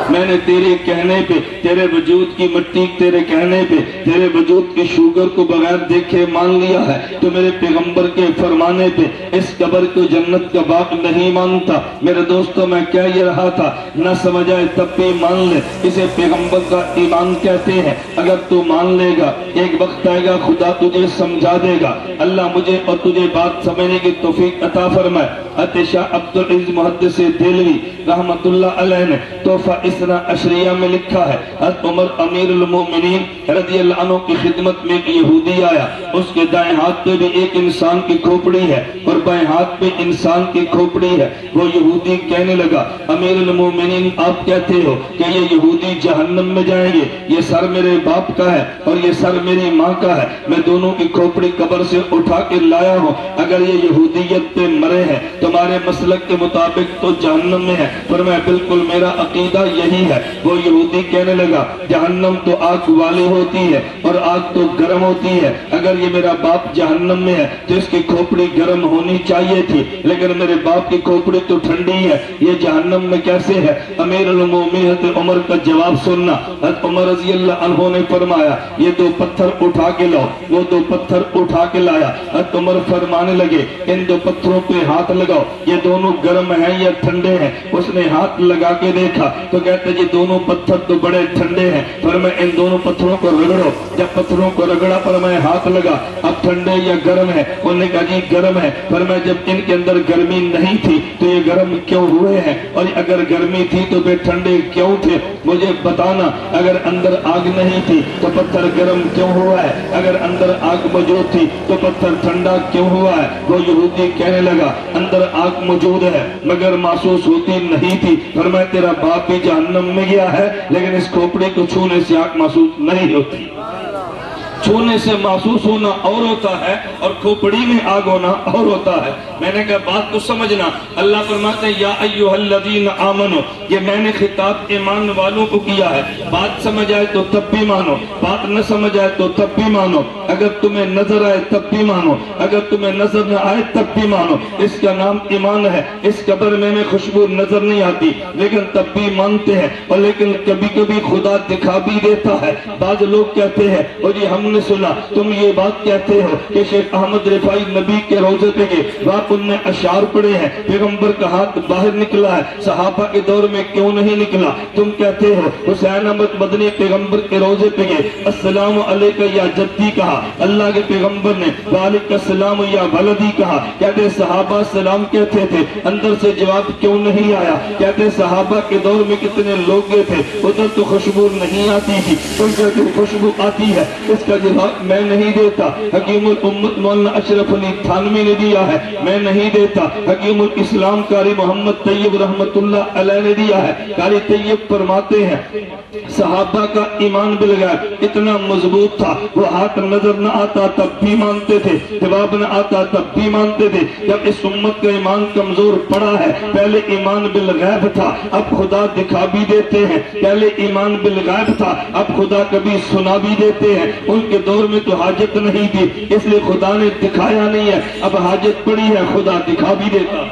میں نے تیرے کہنے پہ، تیرے وجود کی مٹی تیرے کہنے پہ، تیرے وجود کی شوگر کو بغیر دیکھے مان لیا ہے، تو میرے پیغمبر کے فرمانے پہ اس قبر کو جنت کا باغ نہیں مانتا۔ میرے دوستوں میں کہہ یہ رہا تھا نہ سمجھ آئے تب بھی مان لے، اسے پیغمبر کا ایمان کہتے ہیں۔ اگر تو مان لے گا ایک وقت آئے گا خدا تجھے سمجھا دے گا۔ اللہ مجھے اور تجھے بات سمجھنے کی توفیق عطا فرمائے۔ شاہ عبدالعزیز محدث دہلوی رحمت اللہ علیہ نے تحفہ اسنا عشریہ میں لکھا ہے حضرت عمر امیر المومنین رضی اللہ عنہ کی خدمت میں ایک یہودی آیا، اس کے دائیں ہاتھ پہ بھی ایک انسان کی کھوپڑی ہے اور بائیں ہاتھ پہ انسان کی کھوپڑی ہے۔ وہ یہودی کہنے لگا امیر المومنین آپ کہتے ہو کہ یہ یہودی جہنم میں جائیں گے، یہ سر میرے باپ کا ہے اور یہ سر میری ماں کا ہے، میں دونوں کی کھوپڑی قبر سے اٹھا کے لایا ہوں، اگر یہ یہودیت پہ مرے ہیں تمہارے مسلک کے مطابق تو جہنم میں ہے، پر میں بالکل میرا عقیدہ یہی ہے۔ وہ یہودی کہنے لگا جہنم تو آگ والی ہوتی ہے اور آگ تو گرم ہوتی ہے، اگر یہ میرا باپ جہنم میں ہے تو اس کی کھوپڑی گرم ہونی چاہیے تھی، لیکن میرے باپ کی کھوپڑی تو ٹھنڈی ہے، یہ جہنم میں کیسے ہے؟ امیر المومنین حضرت عمر کا جواب سننا۔ حضرت عمر رضی اللہ عنہ نے فرمایا یہ 2 پتھر اٹھا کے لاؤ۔ وہ 2 پتھر اٹھا کے لایا۔ حضرت عمر فرمانے لگے ان 2 پتھروں پہ ہاتھ لگاؤ، یہ دونوں گرم ہیں یا ٹھنڈے ہیں؟ اس نے ہاتھ لگا کے دیکھا تو کہتے جی دونوں پتھر تو بڑے ٹھنڈے ہیں، پر میں ان دونوں پتھروں کو رگڑو۔ جب پتھروں کو رگڑا پر میں ہاتھ لگا اب ٹھنڈے یا گرم ہے؟ انہوں نے کہا جی گرم ہے، پر میں جب ان کے اندر گرمی نہیں تھی تو یہ گرم کیوں ہوئے ہیں، اور اگر گرمی تھی تو پھر ٹھنڈے کیوں تھے؟ مجھے بتانا، اگر اندر آگ نہیں تھی تو پتھر گرم کیوں ہوا ہے، اگر اندر آگ موجود تھی تو پتھر ٹھنڈا کیوں ہوا ہے؟ وہ یہودی کہنے لگا اندر آگ موجود ہے مگر محسوس ہوتی نہیں تھی، فرمایا تیرا باپ بھی جہنم میں گیا ہے لیکن اس کھوپڑی کو چھونے سے آگ محسوس نہیں ہوتی۔ چھونے سے محسوس ہونا اور ہوتا ہے اور کھوپڑی میں آگ ہونا اور ہوتا ہے۔ میں نے کہا بات کو سمجھنا، اللہ فرماتے ہیں یا ایھا الذین آمنو، یہ میں نے خطاب ایمان والوں کو کیا ہے، بات سمجھ آئے تو تب بھی مانو، بات نہ سمجھ آئے تو تب بھی مانو، اگر تمہیں نظر آئے تب بھی مانو، اگر تمہیں نظر نہ آئے تب بھی مانو، اس کا نام ایمان ہے۔ اس قبر میں خوشبو نظر نہیں آتی لیکن تب بھی مانتے ہیں، اور لیکن کبھی کبھی خدا دکھا بھی دیتا ہے۔ بعض لوگ کہتے ہیں اور یہ ہم نے سنا تم یہ بات کہتے ہو کہ شیخ احمد رفاعی نبی کے روزے پہ گئے، وہاں ان نے اشعار پڑھے ہیں، پیغمبر کا ہاتھ باہر نکلا ہے، صحابہ کے دور میں کیوں نہیں نکلا؟ تم کہتے ہو حسین احمد مدنی پیغمبر کے روزے پہ گئے، السلام علیکہ یا جدی کہا، اللہ کے پیغمبر نے وعلیکم السلام یا ولدی کہا، کہتے صحابہ سلام کہتے تھے، اندر سے جواب کیوں نہیں آیا؟ کہتے صحابہ کے دور میں کتنے لوگ گئے تھے، ادھر تو خوشبو نہیں آتی تھی، ادھر تو خوشبو آتی ہے۔ اس کا جواب میں نہیں دیتا، حکیم الامت مولانا اشرف علی تھانوی نے دیا ہے، میں میں نہیں دیتا. حکیم الاسلام قاری محمد طیب رحمتullah علیہ نے دیا ہے. قاری طیب فرماتے ہیں صحابہ کا ایمان بالغیب اتنا مضبوط تھا، وہ ہاتھ نظر نہ آتا تب بھی مانتے تھے، جواب نہ آتا تب بھی مانتے تھے. جب اس امت کا ایمان کمزور پڑا ہے، پہلے ایمان بالغیب تھا اب خدا دکھا بھی دیتے ہیں، پہلے ایمان بالغیب تھا اب خدا کبھی سنا بھی دیتے ہیں. ان کے دور میں تو حاجت نہیں تھی اس لیے خدا نے دکھایا نہیں ہے، اب حاجت پڑی ہے خدا دکھا بھی دیتا،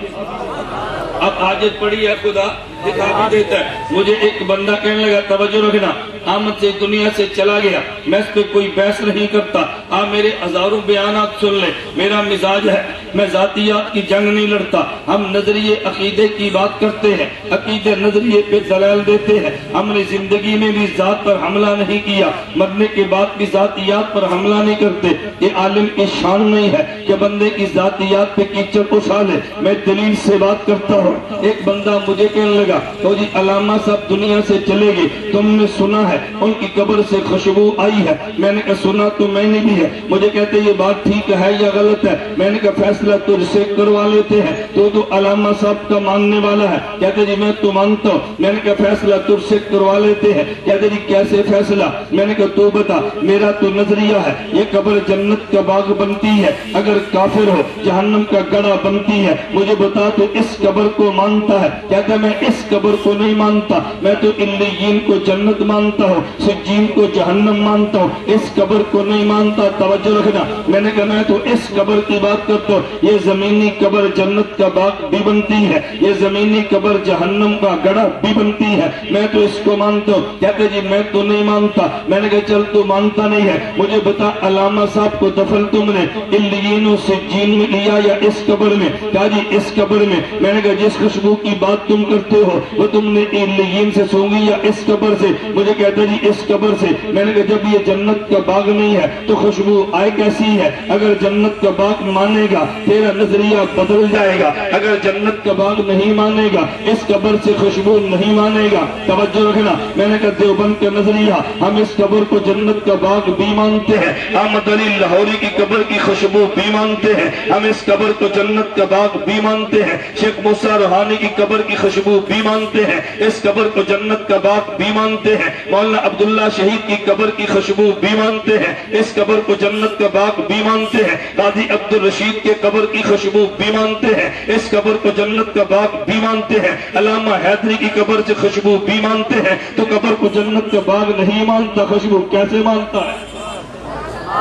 اب حاجت پڑی ہے خدا دکھا بھی دیتا ہے. مجھے ایک بندہ کہنے لگا توجہ رکھنا، آمد سے دنیا سے چلا گیا، میں اس پہ کوئی بحث نہیں کرتا، آپ میرے ہزاروں بیانات سن لیں. میرا مزاج ہے میں ذاتیات کی جنگ نہیں لڑتا، ہم نظریے عقیدے کی بات کرتے ہیں، عقیدے نظریے پہ دلائل دیتے ہیں. ہم نے زندگی میں بھی ذات پر حملہ نہیں کیا، مرنے کے بعد بھی ذاتیات پر حملہ نہیں کرتے. یہ عالم کی شان نہیں ہے کہ بندے کی ذاتیات پہ کیچڑ اچھالے. میں دلیل سے بات کرتا ہوں. ایک بندہ مجھے کہنے لگا تو جی علامہ صاحب دنیا سے چلے گئے، تم نے سنا ہے ان کی قبر سے خوشبو آئی ہے؟ میں نے کہا سنا تو میں نے بھی ہے. مجھے کہتے یہ بات ٹھیک ہے یا غلط ہے؟ میں نے کہا فیصلہ تجھ سے کروا لیتے ہیں، تو علامہ صاحب کا ماننے والا ہے. کہتے جی میں تو مانتا ہوں. میں نے کہا فیصلہ تجھ سے کروا لیتے ہیں. کہتے جی کیسے فیصلہ؟ میں نے کہا تو بتا. میرا تو نظریہ ہے یہ قبر جنت کا باغ بنتی ہے، اگر کافر ہو جہنم کا گڑھا بنتی ہے. مجھے بتا تو اس قبر کو مانتا ہے؟ کہتا میں اس قبر کو نہیں مانتا، میں تو علیین کو جنت مانتا ہوں، سجین کو جہنم مانتا ہوں، اس قبر کو نہیں مانتا. توجہ رکھنا، میں نے کہا میں تو اس قبر کی بات کرتا ہوں. یہ زمینی قبر جنت کا باغ بھی بنتی ہے، یہ زمینی قبر جہنم کا گڑھا بھی بنتی ہے، میں تو اس کو مانتا ہوں. کہتے جی میں تو نہیں مانتا. میں نے کہا چل تو مانتا نہیں ہے، مجھے بتا علامہ صاحب کو دفن تم نے علیین و سجین میں لیا یا اس قبر میں؟ کہا جی اس قبر میں. میں نے کہا جس خوشبو کی بات تم کرتے ہو وہ تم نے علیین سے سونگی یا اس قبر سے؟ مجھے کہتا جی اس قبر سے. میں نے کہا جب یہ جنت کا باغ نہیں ہے تو خوشبو آئے کیسی ہے؟ اگر جنت کا باغ مانے گا تیرا نظریہ بدل جائے گا، اگر جنت کا باغ نہیں مانے گا اس قبر سے خوشبو نہیں مانے گا. توجہ رکھنا، میں نے کہا دیوبند کا نظریہ ہم اس قبر کو جنت کا باغ بھی مانتے ہیں، احمد علی لاہوری کی قبر کی خوشبو بھی مانتے ہیں، ہم اس قبر کو جنت کا باغ بھی مانتے ہیں، شیخ موسیٰ روحانی کی قبر کی خوشبو بھی مانتے ہیں، اس قبر کو جنت کا باغ بھی مانتے ہیں، مولانا عبداللہ شہید کی قبر کی خوشبو بھی مانتے ہیں، اس قبر کو جنت کا باغ بھی مانتے ہیں، قاضی عبدالرشید کے قبر کی خوشبو بھی مانتے ہیں، اس قبر کو جنت کا باغ بھی مانتے ہیں، علامہ حیدری کی قبر سے خوشبو بھی مانتے ہیں. تو قبر کو جنت کا باغ نہیں مانتا، خوشبو کیسے مانتا ہے؟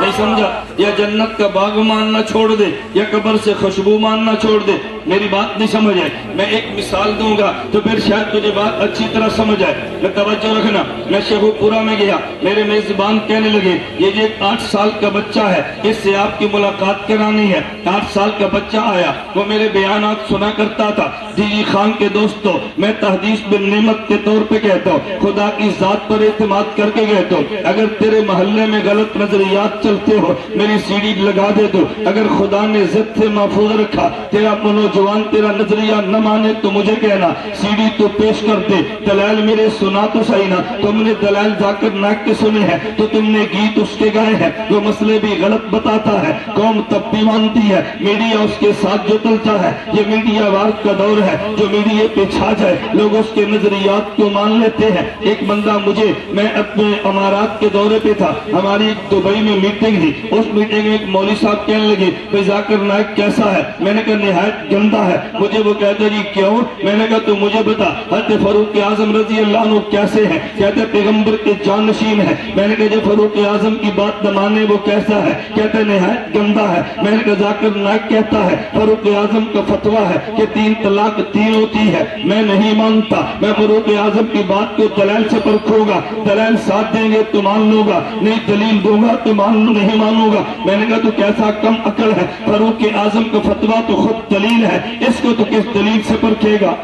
نہیں سمجھا؟ یا جنت کا باغ ماننا چھوڑ دے یا قبر سے خوشبو ماننا چھوڑ دے. میری بات نہیں سمجھ آئے، میں ایک مثال دوں گا تو پھر شاید تجھے بات اچھی طرح سمجھ آئے. میں توجہ رکھنا، میں شیخو پورا میں گیا، میرے میزبان کہنے لگے یہ 8 سال کا بچہ ہے، اس سے آپ کی ملاقات کرانی ہے. 8 سال کا بچہ آیا، وہ میرے بیانات سنا کرتا تھا. جی خان کے دوستو، میں تحدیث بالنعمت کے طور پہ کہتا ہوں، خدا کی ذات پر اعتماد کر کے کہتا ہوں، اگر تیرے محلے میں غلط نظریات چلتے ہو میری سیڑھی لگا دے دو. اگر خدا نے ضد سے محفوظ رکھا تیرا نوجوان تیرا نظریہ نہ مانے تو مجھے کہنا، سیڑھی تو پیش کر دے، دلائل میرے سنا تو صحیح نا. تم نے دلائل ذاکر نائک کے سنے ہیں تو تم نے گیت اس کے گائے ہیں، وہ مسئلے بھی غلط بتاتا ہے، قوم تب بھی مانتی ہے، میڈیا اس کے ساتھ جو چلتا ہے. یہ میڈیا وار کا دور ہے، جو میڈیا پہ چھا جائے لوگ اس کے نظریات کو مان لیتے ہیں. ایک بندہ مجھے، میں اپنے امارات کے دورے پہ تھا، ہماری ایک دبئی میں میٹنگ تھی، اس میٹنگ میں ایک مولوی صاحب کہنے لگے بھئی ذاکر نائک کیسا ہے؟ میں نے کہا نہایت گندا ہے. مجھے وہ کہتا جی کیوں؟ میں نے کہا تو مجھے بتا حضرت فاروق اعظم رضی اللہ عنہ کیسے ہیں؟ کہتے پیغمبر کے جانشین ہے. میں نے کہا جو فاروق اعظم کی بات نہ مانے وہ کیسا ہے؟ کہتے نہایت گندا ہے. میں نے کہا ذاکر نائک کہتا ہے فاروق اعظم کا فتویٰ ہے کہ 3 طلاق 3 ہوتی ہے. میں نہیں مانتا، میں فاروق اعظم کی بات کو دلائل سے پرکھوں گا، دلائل ساتھ دیں گے تو مان لوں گا، نہیں دلیل دوں گا تو نہیں مانوں گا. میں نے کہا تو کیسا کم عقل ہے، فاروق اعظم کا فتویٰ تو خود دلیل ہے، اس کو تو کس دلیل سے پرکھے گا؟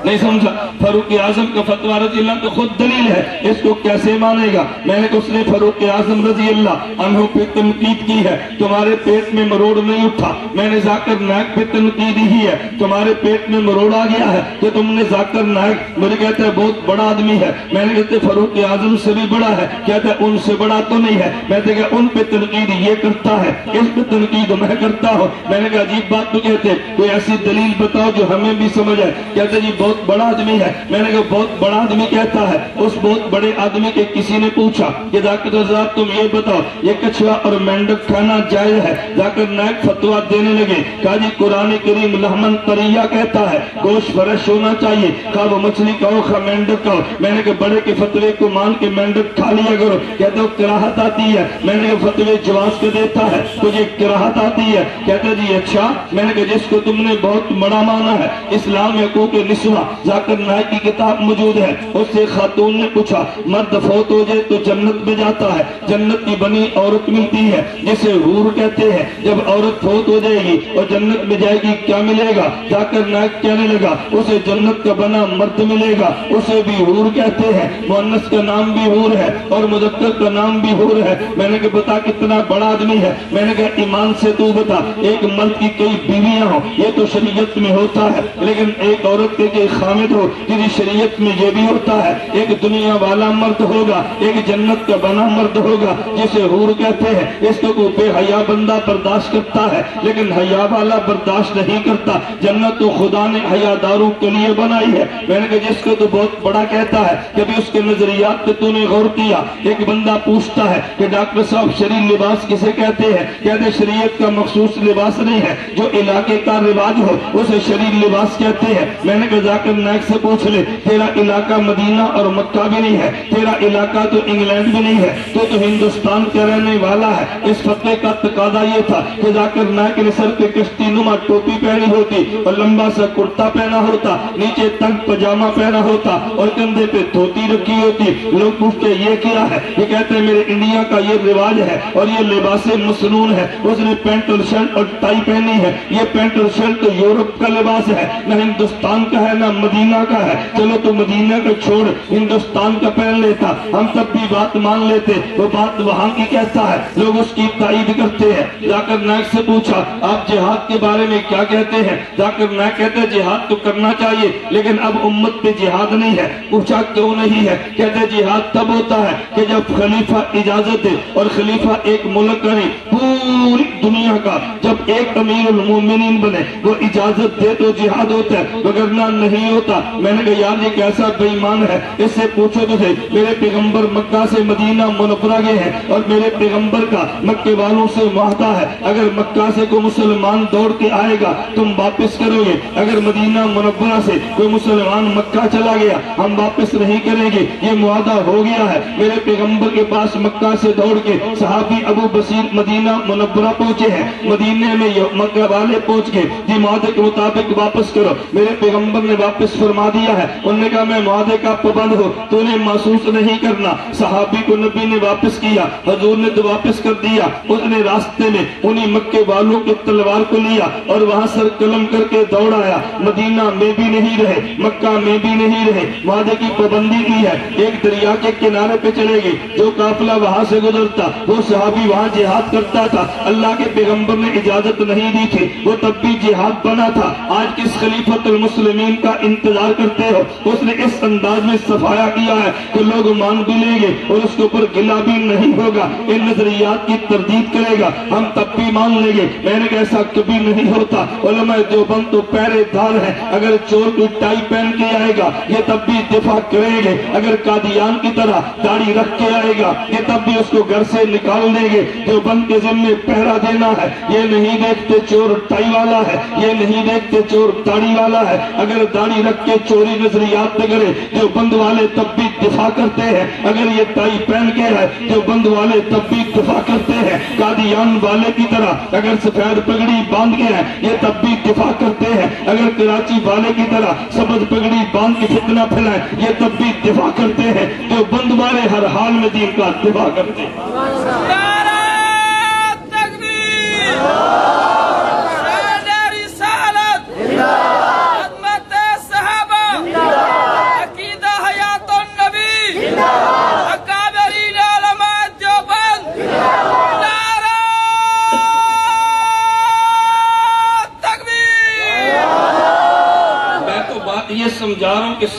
نہیں سمجھا؟ فاروق اعظم کا فتویٰ رضی اللہ تو خود دلیل ہے، اس کو کیسے مانے گا؟ میں نے کہا اس نے فاروق اعظم رضی اللہ عنہ پہ تنقید کی ہے، تمہارے پیٹ میں مروڑ نہیں اٹھا، میں نے ذاکر نائک پہ تنقید ہی ہے، تمہارے پیٹ میں مروڑ آ گیا ہے کہ تم نے ذاکر نائک، مجھے کہتا ہے بہت بڑا آدمی ہے، میں نے کہتے فاروق اعظم سے بھی بڑا ہے، کہتا ہے ان سے بڑا تو نہیں ہے، میں نے کہا ان پہ تنقید یہ کرتا ہے، اس پہ تنقید میں کرتا ہوں، میں نے کہا عجیب بات تو کہتے کوئی ایسی دلیل بتاؤ جو ہمیں بھی سمجھ آئے، کہتے جی بہت بڑا آدمی ہے، میں نے کہا بہت بڑا آدمی کہتا ہے، اس بہت بڑے آدمی کے کسی نے پوچھا کہ ذاکر رضا تم یہ بتاؤ یہ کچھوا اور مینڈک کھانا جائز ہے؟ ذاکر نائک فتویٰ دینے لگے، کہا جی قرآن کریم لحمن طریہ کہتا ہے گوشت فریش ہونا چاہیے، کہا وہ مچھلی کھاؤ کھا مینڈک کھاؤ، میں نے کہا بڑے کے فتوے کو مان کے مینڈک کھا لیا کرو، کہتے وہ کراہت آتی ہے، میں نے کہا فتوے جواز کے دیتا ہے تجھے کراہت آتی ہے، کہتے جی اچھا، میں نے کہا جس کو تم نے بہت بڑا مانا ہے اسلام حقوق نسواں ذاکر نائک کی کتاب موجود ہے، اس سے خاتون نے پوچھا مرد فوت ہو جائے تو جنت میں جاتا ہے، جنت کی بنی عورت ملتی ہے جسے حور کہتے ہیں، جب عورت فوت ہو جائے گی اور جنت میں جائے گی کیا ملے گا؟ ذاکر نائک کہنے لگا اسے جنت کا بنا مرد ملے گا، اسے بھی حور کہتے ہیں، مؤنث کا نام بھی حور ہے اور مذکر کا نام بھی حور ہے، میں نے کہا بتا کتنا بڑا آدمی ہے، میں نے کہا ایمان سے تو بتا ایک مرد کی کئی بیویاں ہوں یہ تو شریعت میں ہوتا ہے، لیکن ایک عورت کے خامد ہو کسی شریعت میں یہ بھی ہوتا ہے، ایک دنیا والا مرد ہوگا ایک جنت کا بنا مرد ہوگا جسے حور کہتے ہیں، اس کو بے حیا بندہ برداشت کرتا ہے لیکن حیا والا برداشت نہیں کرتا، جنت تو خدا نے حیا داروں کے لیے بنائی ہے، میں نے کہا جس کو تو بہت بڑا کہتا ہے کبھی اس کے نظریات پہ تو نے غور کیا؟ ایک بندہ پوچھتا ہے کہ ڈاکٹر صاحب شرعی لباس کسے کہتے ہیں؟ کہتے شریعت کا مخصوص لباس نہیں ہے، جو علاقے کا رواج ہو اسے شرعی لباس کہتے ہیں، میں نے کہا ذاکر نائک سے پوچھ لے تیرا علاقہ مدینہ اور مکہ بھی نہیں ہے، تیرا علاقہ تو انگلینڈ بھی نہیں ہے، تو ہندوستان کا رہنے والا ہے، اس فتوے کا تقاضا یہ تھا کہ ذاکر نائک نے سر پہ کشتی نما ٹوپی پہنی ہوتی اور لمبا سا کرتا پہنا ہوتا، نیچے تنگ پجامہ پہنا ہوتا اور کندھے پہ دھوتی رکھی ہوتی، لوگ پوچھتے یہ کیا ہے؟ یہ کہتے ہیں میرے انڈیا کا یہ رواج ہے اور یہ لباس مسنون ہے، اس نے پینٹ اور شرٹ اور ٹائی پہنی ہے، یہ پینٹ اور شرٹ تو یورپ کا لباس ہے، نہ ہندوستان کا ہے نہ مدینہ کا ہے، چلو تو مدینہ کا چھوڑ ہندوستان کا پہن لیتا، ہم تب بھی بات مان لیتے، وہ بات وہاں کی کہتا ہے، لوگ اس کی تائید کرتے ہیں۔ ذاکر نائک سے پوچھا آپ جہاد کے بارے میں کیا کہتے ہیں؟ ذاکر نائک کہتے ہیں جہاد تو کرنا چاہیے لیکن اب امت پہ جہاد نہیں ہے، پوچھا کیوں نہیں ہے؟ کہتے ہیں جہاد تب ہوتا ہے کہ جب خلیفہ اجازت دے، اور خلیفہ ایک ملک کا نہیں پوری دنیا کا جب ایک امیر المومنین بنے وہ اجازت دے تو جہاد ہوتا ہے، وگرنہ نہیں ہوتا۔ میں نے کہا یار یہ کیسا بے ایمان ہے، اس سے پوچھو تو صحیح، میرے پیغمبر مکہ سے مدینہ منورہ گئے ہیں اور میرے پیغمبر کا مکے والوں سے وعدہ ہے اگر مکہ سے کوئی مسلمان دوڑ کے آئے گا تم واپس کرو گے، اگر مدینہ منورہ سے کوئی مسلمان مکہ چلا گیا ہم واپس نہیں کریں گے، یہ معاہدہ ہو گیا ہے۔ میرے پیغمبر کے پاس مکہ سے دوڑ کے صحابی ابو بصیر مدینہ منورہ پہنچے ہیں، مدینہ میں مکہ والے پہنچ کے جی معاہدے کے مطابق واپس کرو، میرے پیغمبر نے واپس فرما دیا ہے، انہوں نے کہا میں معاہدے کا پابند ہوں تو انہیں محسوس نہیں کرنا، صحابی کو نبی نے واپس کیا، حضور نے تو واپس کر دیا، اس نے راستے میں انہی مکے والوں کے تلوار کو لیا اور وہاں سر قلم کر کے دوڑ آیا، مدینہ میں بھی نہیں رہے مکہ میں بھی نہیں رہے، معاہدے کی پابندی کی ہے، ایک دریا کے کنارے پہ چلے گئے، جو قافلہ وہاں سے گزرتا وہ صحابی وہاں جہاد کرتا تھا، اللہ کے پیغمبر نے اجازت نہیں دی تھی، وہ تب بھی جہاد بنا تھا۔ آج کس خلیفۃ المسلمین کا انتظار کرتے ہو؟ اس نے اس انداز میں صفایا کیا ہے کہ لوگ مان بھی لیں گے اور اس کے اوپر گلہ بھی نہیں ہوگا، ان نظریات کی تردید کرے گا ہم تب بھی مان لیں گے۔ میں نے کہا ایسا کبھی نہیں ہوتا، علماء دیوبند تو پہرے دار ہیں، اگر چور کی ٹائی پہن کے آئے گا یہ تب بھی دفاع کریں گے، اگر قادیان کی طرح داڑھی رکھ کے آئے گا یہ تب بھی اس کو گھر سے نکال دیں گے۔ دیوبند کے ذمے پہرا دینا ہے، یہ نہیں دیکھتے چور ٹائی والا ہے، یہ نہیں دیکھتے چور داڑھی والا ہے، اگر داڑھی رکھ کے چوری نظریات نہ کرے دیوبند والے تب بھی دفاع کرتے ہیں، اگر یہ ٹائی پہن کے ہے دیوبند والے تب بھی دفاع کرتے ہیں، قادیان والے کی طرح اگر سفید پگڑی باندھ کے ہے یہ تب بھی دفاع کرتے ہیں، اگر کراچی والے کی طرح سبز پگڑی باندھ کے فتنہ پھیلائے یہ تب بھی دفاع کرتے ہیں، دیوبند والے ہر حال میں دین کا دفاع کرتے ہیں۔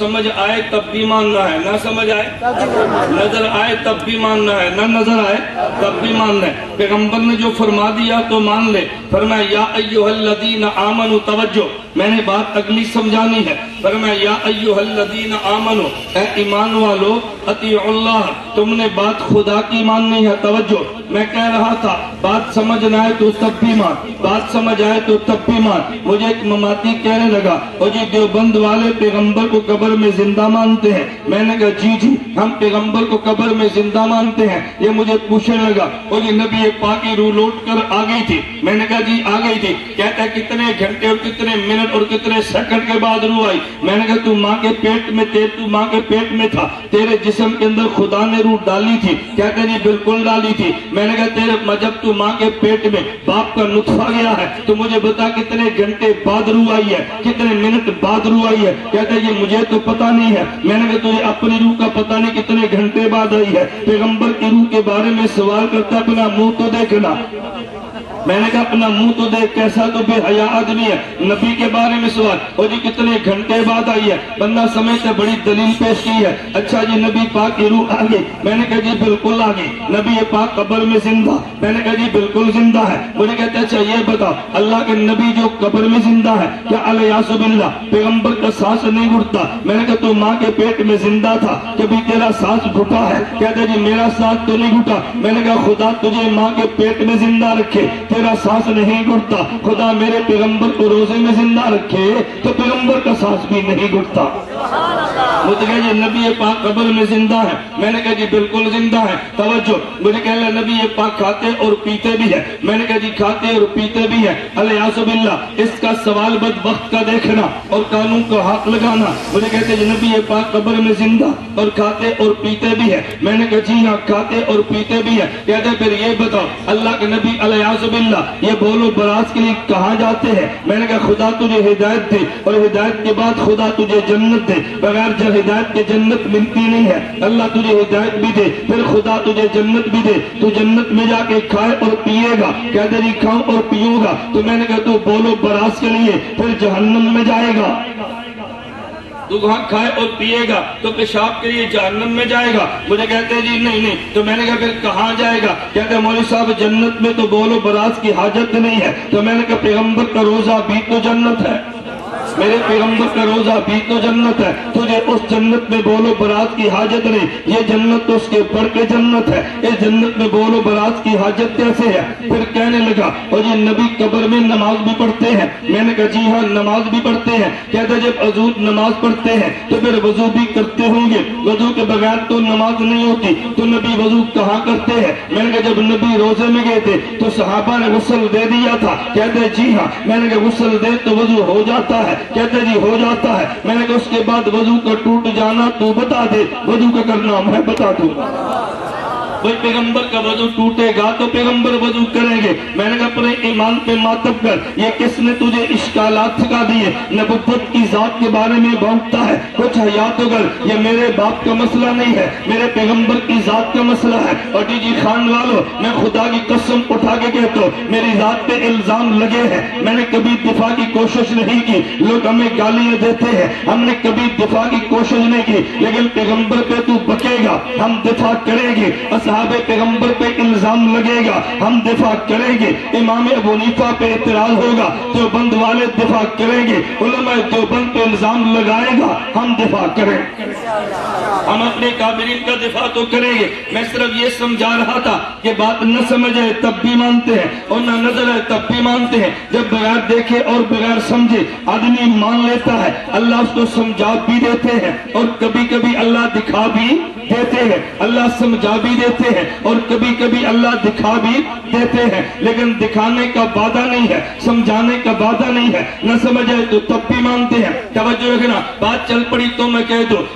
سمجھ آئے تب بھی ماننا ہے، نہ سمجھ آئے نظر آئے تب بھی ماننا ہے، نہ نظر آئے تب بھی ماننا ہے۔ پیغمبر نے جو فرما دیا تو مان لے۔ فرمایا یا ایھا الذین آمنوا، توجہ میں نے بات اگلی سمجھانی ہے۔ فرمایا یا ایھا الذین آمنوا، اے ایمان والو، اطیعوا اللہ، تم نے بات خدا کی ماننی ہے۔ توجہ میں کہہ رہا تھا بات سمجھ نہ آئے تو تب بھی مان، بات سمجھ آئے تو تب بھی مان۔ مجھے ایک مماتی کہنے لگا او جی دیوبند والے پیغمبر کو قبر میں زندہ مانتے ہیں۔ میں نے کہا جی ہم پیغمبر کو قبر میں زندہ مانتے ہیں۔ یہ مجھے پوچھنے لگا او جی نبی پاک کی روح لوٹ کر آ گئی تھی؟ میں نے کہا جی آ گئی تھی۔ کہتا ہے کتنے گھنٹے اور کتنے منٹ اور کتنے سیکنڈ کے بعد روح آئی؟ میں نے کہا تو ماں کے پیٹ میں تو ماں کے پیٹ میں تھا، تیرے جسم کے اندر خدا نے روح ڈالی تھی؟ کہتے ہیں جی بالکل ڈالی تھی۔ میں نے کہا تیرے جب تو ماں کے پیٹ میں باپ کا نطفہ گیا ہے تو مجھے بتا کتنے گھنٹے بعد روح آئی ہے، کتنے منٹ بعد روح آئی ہے؟ کہتے ہیں یہ مجھے تو پتا نہیں ہے۔ میں نے کہا تجھے اپنی روح کا پتا نہیں کتنے گھنٹے بعد آئی ہے؟ پیغمبر کی روح کے بارے میں سوال کرتا اپنا منہ تو دیکھنا۔ میں نے کہا اپنا منہ تو دیکھ، کیسا تو بے حیا آدمی ہے۔ نبی کے بارے میں سوال اور جی کتنے گھنٹے بعد آئی ہے؟ بندہ سمجھتے بڑی دلیل پیش کی ہے۔ اچھا جی نبی پاک کی روح آ گئی؟ میں نے کہا جی بالکل آ گئی۔ نبی پاک قبر میں زندہ؟ میں نے کہا جی بالکل زندہ ہے۔ مجھے کہتے اچھا یہ بتاؤ اللہ کے نبی جو قبر میں زندہ ہے کیا الیاذ باللہ پیغمبر کا سانس نہیں گھٹتا؟ میں نے کہا تو ماں کے پیٹ میں زندہ تھا، کبھی تیرا سانس گھٹا ہے؟ کہتے جی میرا سانس تو نہیں گھٹا۔ میں نے کہا خدا تجھے ماں کے پیٹ میں زندہ رکھے، تیرا سانس نہیں گھٹتا۔ خدا میرے پیغمبر کو روزے میں زندہ رکھے تو پیغمبر کا سانس بھی نہیں گھٹتا۔ مجھے کہا جی نبی پاک قبر میں زندہ ہے؟ میں نے کہا جی بالکل زندہ ہے۔ توجہ مجھے کہہ لیا نبی پاک کھاتے اور پیتے بھی ہے؟ میں نے کہا جی کھاتے اور پیتے بھی ہے۔ الیاذ باللہ اس کا سوال بدبخت کا دیکھنا اور قانون کو ہاتھ لگانا۔ مجھے کہتے جی نبی پاک قبر میں زندہ اور کھاتے اور پیتے بھی ہے؟ میں نے کہا جی ہاں کھاتے اور پیتے بھی ہے۔ کہتے پھر یہ بتاؤ اللہ کے نبی الیاذ باللہ یہ بولو براز کے لیے کہاں جاتے ہیں؟ میں نے کہا خدا تجھے ہدایت دے اور ہدایت کے بعد خدا تجھے جنت دے، بغیر ہدایت کے جنت ملتی نہیں ہے۔ اللہ تجھے ہدایت بھی دے پھر خدا تجھے جنت بھی دے، تو جنت میں جا کے کھائے اور پیے گا؟ کہتے جی کھاؤں اور پیوں گا۔ تو میں نے کہا تو بولو براز کے لیے پھر جہنم میں جائے گا، تو وہاں کھائے اور پیے گا تو پیشاب کے لیے جہنم میں جائے گا؟ مجھے کہتے ہیں جی نہیں۔ تو میں نے کہا پھر کہاں جائے گا؟ کہتے ہیں مولوی صاحب جنت میں تو بولو براز کی حاجت نہیں ہے۔ تو میں نے کہا پیغمبر کا روزہ بھی تو جنت ہے، میرے پیغمبر کا روزہ بھی تو جنت ہے، تجھے اس جنت میں بولو برات کی حاجت نہیں، یہ جنت تو اس کے بڑھ کے جنت ہے، اس جنت میں بولو برات کی حاجت کیسے ہے؟ پھر کہنے لگا اور یہ نبی قبر میں نماز بھی پڑھتے ہیں؟ میں نے کہا جی ہاں نماز بھی پڑھتے ہیں۔ کہتا جب حضور نماز پڑھتے ہیں تو پھر وضو بھی کرتے ہوں گے، وضو کے بغیر تو نماز نہیں ہوتی، تو نبی وضو کہاں کرتے ہیں؟ میں نے کہا جب نبی روزے میں گئے تھے تو صحابہ نے غسل دے دیا تھا؟ کہتے جی ہاں۔ میں نے کہا غسل دے تو وضو ہو جاتا ہے؟ کہتے جی ہو جاتا ہے۔ میں نے کہا اس کے بعد وضو کا ٹوٹ جانا تو بتا دے، وضو کا کرنا میں بتا دوں گا۔ بھئی پیغمبر کا وضو ٹوٹے گا تو پیغمبر وضو کریں گے۔ میں نے کہا اپنے ایمان پہ ماتب کر، یہ کس نے تجھے اشکالات سکھا دیے؟ نبوت کی ذات کے بارے میں بھونکتا ہے، کچھ حیات اگر یہ میرے باپ کا مسئلہ نہیں ہے، میرے پیغمبر کی ذات کا مسئلہ ہے۔ اور جی خان والو میں خدا کی قسم اٹھا کے کہتا ہوں میری ذات پہ الزام لگے ہیں، میں نے کبھی دفاع کی کوشش نہیں کی، لوگ ہمیں گالیاں دیتے ہیں، ہم نے کبھی دفاع کی کوشش نہیں کی، لیکن پیغمبر پہ تو بکے گا ہم دفاع کریں گے، اصحاب پیغمبر پہ الزام لگے گا ہم دفاع کریں گے، امام ابو حنیفہ پہ اعتراض ہوگا دیوبند والے دفاع کریں گے، علماء دیوبند پہ الزام لگائے گا ہم دفاع کریں گے، ہم اپنے کابرین کا دفاع تو کریں گے۔ میں صرف یہ سمجھا رہا تھا کہ بات نہ سمجھ آئے تب بھی مانتے ہیں اور نہ نظر آئے تب بھی مانتے ہیں، جب بغیر دیکھے اور بغیر سمجھے آدمی مان لیتا ہے اللہ اس کو سمجھا بھی دیتے ہیں اور کبھی کبھی اللہ دکھا بھی دیتے ہیں، اللہ سمجھا بھی دیتے ہیں اور کبھی کبھی اللہ دکھا بھی دیتے ہیں، لیکن دکھانے کا وعدہ نہیں ہے، سمجھانے کا وعدہ نہیں ہے، نہ سمجھ آئے تو تب بھی مانتے ہیں۔ توجہ رکھنا، بات چل پڑی تو میں کہہ دوں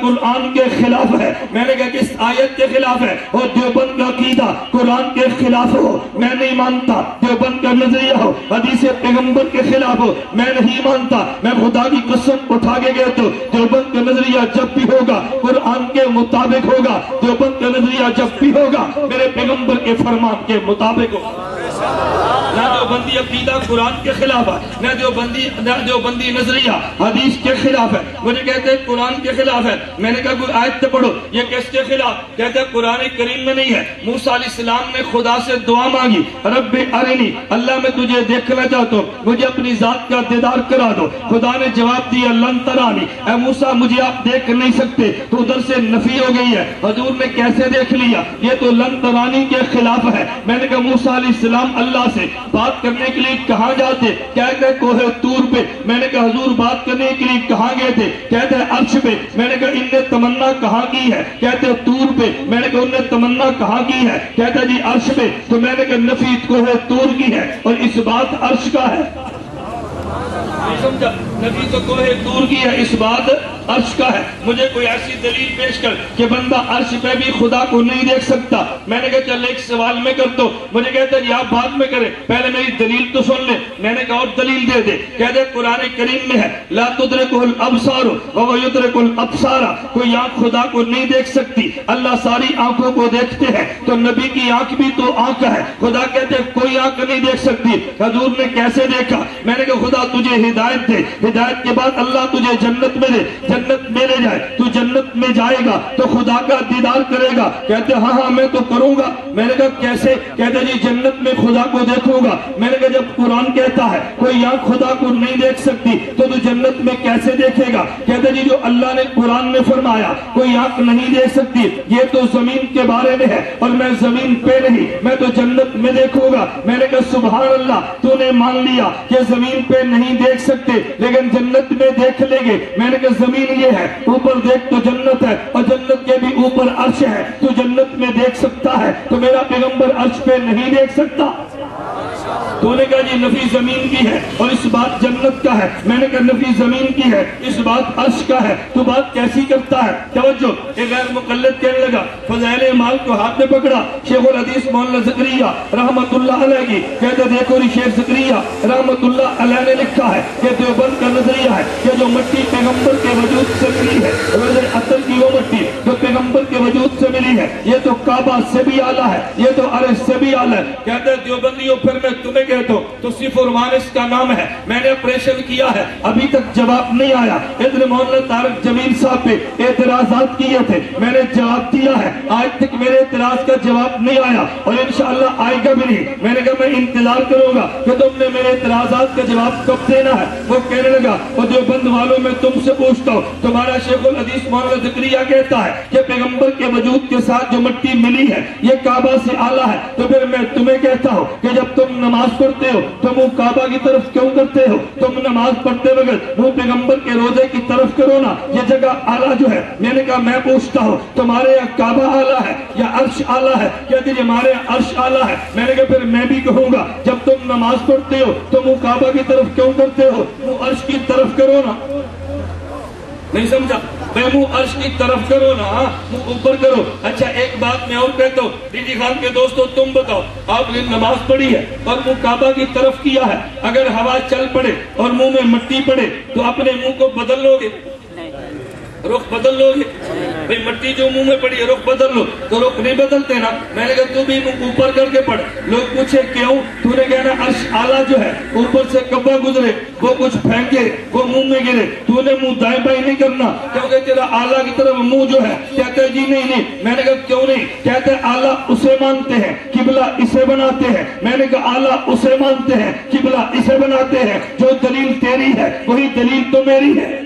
قرآن کے خلاف ہے. میں نے کہا کس آیت کے خلاف ہے؟ اور دیوبند کا عقیدہ قرآن کے خلاف ہو میں نہیں مانتا. دیوبند کا نظریہ ہو حدیث پیغمبر کے خلاف ہو میں نہیں مانتا. میں خدا کی قسم اٹھا کے گیا تو دیوبند کا نظریہ جب بھی ہوگا قرآن کے مطابق ہوگا. دیوبند کا نظریہ جب بھی ہوگا میرے پیغمبر کے فرمان کے مطابق ہوگا. نہ دیوبندی عقیدہ قرآن کے خلاف ہے, نہ دیوبندی نظریہ حدیث کے خلاف ہے. مجھے کہتے ہیں قرآن کے خلاف ہے. میں نے کہا کوئی آیت تو پڑھو. یہ کس کے خلاف؟ کہتے ہیں قرآن کریم میں نہیں ہے. موسیٰ علیہ السلام نے خدا سے دعا مانگی رب ارنی, اللہ میں تجھے دیکھنا چاہتا ہوں, مجھے اپنی ذات کا دیدار کرا دو. خدا نے جواب دیا لن ترانی, اے موسیٰ مجھے آپ دیکھ نہیں سکتے. تو ادھر سے نفی ہو گئی ہے. حضور نے کیسے دیکھ لیا؟ یہ تو لن ترانی کے خلاف ہے. میں نے کہا موسیٰ علیہ السلام اللہ سے بات کرنے کے لیے کہاں جاتے؟ کہتے ہیں کوہ طور پہ. میں نے کہا حضور بات کرنے کے لیے کہاں گئے تھے؟ کہتے ہیں عرش پہ. میں نے کہا ان نے تمنا کہاں کی ہے؟ کہتے ہیں طور پہ. میں نے کہا ان نے تمنا کہاں کی ہے؟ کہتے ہیں جی عرش پہ. تو میں نے کہا نفی کوہ طور کی ہے اور اس بات عرش کا ہے. سمجھا؟ نبی تو کوہ طور کی ہے, اس بات عرش کا ہے. مجھے کوئی ایسی دلیل پیش کر کہ بندہ عرش پہ بھی خدا کو نہیں دیکھ سکتا. میں نے کہا چل ایک سوال میں کرتا ہوں. مجھے کہتا ہے جی آپ بعد میں کریں, پہلے میری دلیل تو سن لیں. میں نے کہا اور دلیل دے دے. کہتے ہیں قرآن کریم میں ہے لا تدرکہ الابصار وهو یدرک الابصار. کوئی آنکھ خدا کو نہیں دیکھ سکتی, اللہ ساری آنکھوں کو دیکھتے ہیں. تو نبی کی آنکھ بھی تو آنکھ ہے. خدا کہتے ہیں کوئی آنکھ نہیں دیکھ سکتی. حضور نے کیسے دیکھا؟ میں نے کہا خدا تجھے ہدایت دے, ہدایت کے بعد اللہ تجھے جنت میں دے, جنت میں لے جائے, تو جنت میں جائے گا تو خدا کا دیدار کرے گا. کہتے ہاں ہاں میں تو کروں گا. میں نے کہا کیسے؟ کہتے جی جنت میں خدا کو دیکھوں گا. میں نے کہا جب قرآن کہتا ہے کوئی آنکھ خدا کو نہیں دیکھ سکتی تو جنت میں کیسے دیکھے گا؟ کہتے جی جو اللہ نے قرآن میں فرمایا کوئی آنکھ نہیں دیکھ سکتی یہ تو زمین کے بارے میں ہے اور میں زمین پہ نہیں, میں تو جنت میں دیکھوں گا. میں نے کہا سبحان اللہ, تو نے مان لیا کہ زمین پہ نہیں دیکھ سکتے لیکن جنت میں دیکھ لیں گے. میں نے کہا زمین یہ ہے, اوپر دیکھ تو جنت ہے اور جنت کے بھی اوپر عرش ہے, تو جنت میں دیکھ سکتا ہے تو میرا پیغمبر عرش پہ نہیں دیکھ سکتا. تو نے کہا جی نفی زمین کی ہے اور اس بات جنت کا ہے. میں نے کہا نفی زمین کی ہے اس بات عرش کا ہے, تو بات کیسی کرتا ہے؟ توجہ, ایک غیر مقلد کہنے لگا فضائل اعمال کو ہاتھ میں پکڑا شیخ الحدیث مولانا زکریا رحمت اللہ علیہ کی. کہتے دیکھو شیخ زکریا رحمت اللہ علیہ نے لکھا ہے کہ دیوبند کا نظریہ ہے کہ جو مٹی پیغمبر کے وجود سے ملی ہے, اصل کی وہ مٹی جو پیغمبر کے وجود سے ملی ہے یہ تو کعبہ سے بھی اعلیٰ ہے, یہ تو عرش سے بھی اعلیٰ ہے. کہتے دیوبندیوں پھر میں تمہیں کہتا ہوں تو صرف اور وارث کا نام ہے. میں نے آپریشن کیا ہے ابھی تک جواب نہیں آیا. ادھر مولانا طارق جمیل صاحب پہ اعتراضات کیے تھے, میں نے جواب دیا ہے, آج تک میرے اعتراض کا جواب نہیں آیا اور انشاءاللہ آئے گا بھی نہیں. میں نے کہا میں انتظار کروں گا کہ تم نے میرے اعتراضات کا جواب کب دینا ہے. وہ کہنے لگا اور دیوبند والوں میں تم سے پوچھتا ہوں, تمہارا شیخ الحدیث مولانا زکریا کہتا ہے کہ پیغمبر کے وجود کے ساتھ جو مٹی ملی ہے یہ کعبہ سے اعلیٰ ہے, تو پھر میں تمہیں کہتا ہوں کہ جب تم نماز پڑھتے ہو تو منہ کعبہ کی طرف کیوں کرتے ہو؟ تم نماز پڑھتے وقت منہ پیغمبر کے روزے کی طرف کرو نا, یہ جگہ اعلیٰ جو ہے. میں نے کہا میں پوچھتا ہوں تمہارے یہاں کعبہ اعلیٰ ہے یا عرش اعلیٰ ہے؟ کہتے ہیں ہمارے یہاں عرش اعلیٰ ہے. میں نے کہا پھر میں بھی کہوں گا جب تم نماز پڑھتے ہو تو منہ کعبہ کی طرف کیوں کرتے ہو؟ منہ عرش کی طرف کرو نا. نہیں سمجھا؟ میں منہ عرش کی طرف کرو نا, منہ اوپر کرو. اچھا ایک بات میں اور کہتا ہوں, ڈیجی خان کے دوستو تم بتاؤ, آپ نے نماز پڑھی ہے اور منہ کعبہ کی طرف کیا ہے, اگر ہوا چل پڑے اور منہ میں مٹی پڑے تو اپنے منہ کو بدل لو گے؟ رخ بدل لو گے؟ بھئی مٹی جو منہ میں پڑی ہے رخ بدل لو, تو رخ نہیں بدلتے نا. میں نے کہا تو بھی منہ اوپر کر کے پڑھ. لوگ پوچھے کیوں؟ تو نے کہنا عرش اعلیٰ جو ہے اوپر سے کعبہ گزرے, وہ کچھ پھینکے وہ منہ میں گرے, تو نے منہ دائیں بائیں نہیں کرنا کیونکہ تیرا اعلیٰ کی طرف منہ جو ہے. کہتے ہیں جی نہیں. میں نے کہا کیوں نہیں؟ کہتے ہیں اعلیٰ اسے مانتے ہیں قبلہ اسے بناتے ہیں. میں نے کہا اعلیٰ اسے مانتے ہیں قبلہ اسے بناتے ہیں, جو دلیل تیری ہے وہی دلیل تو میری ہے,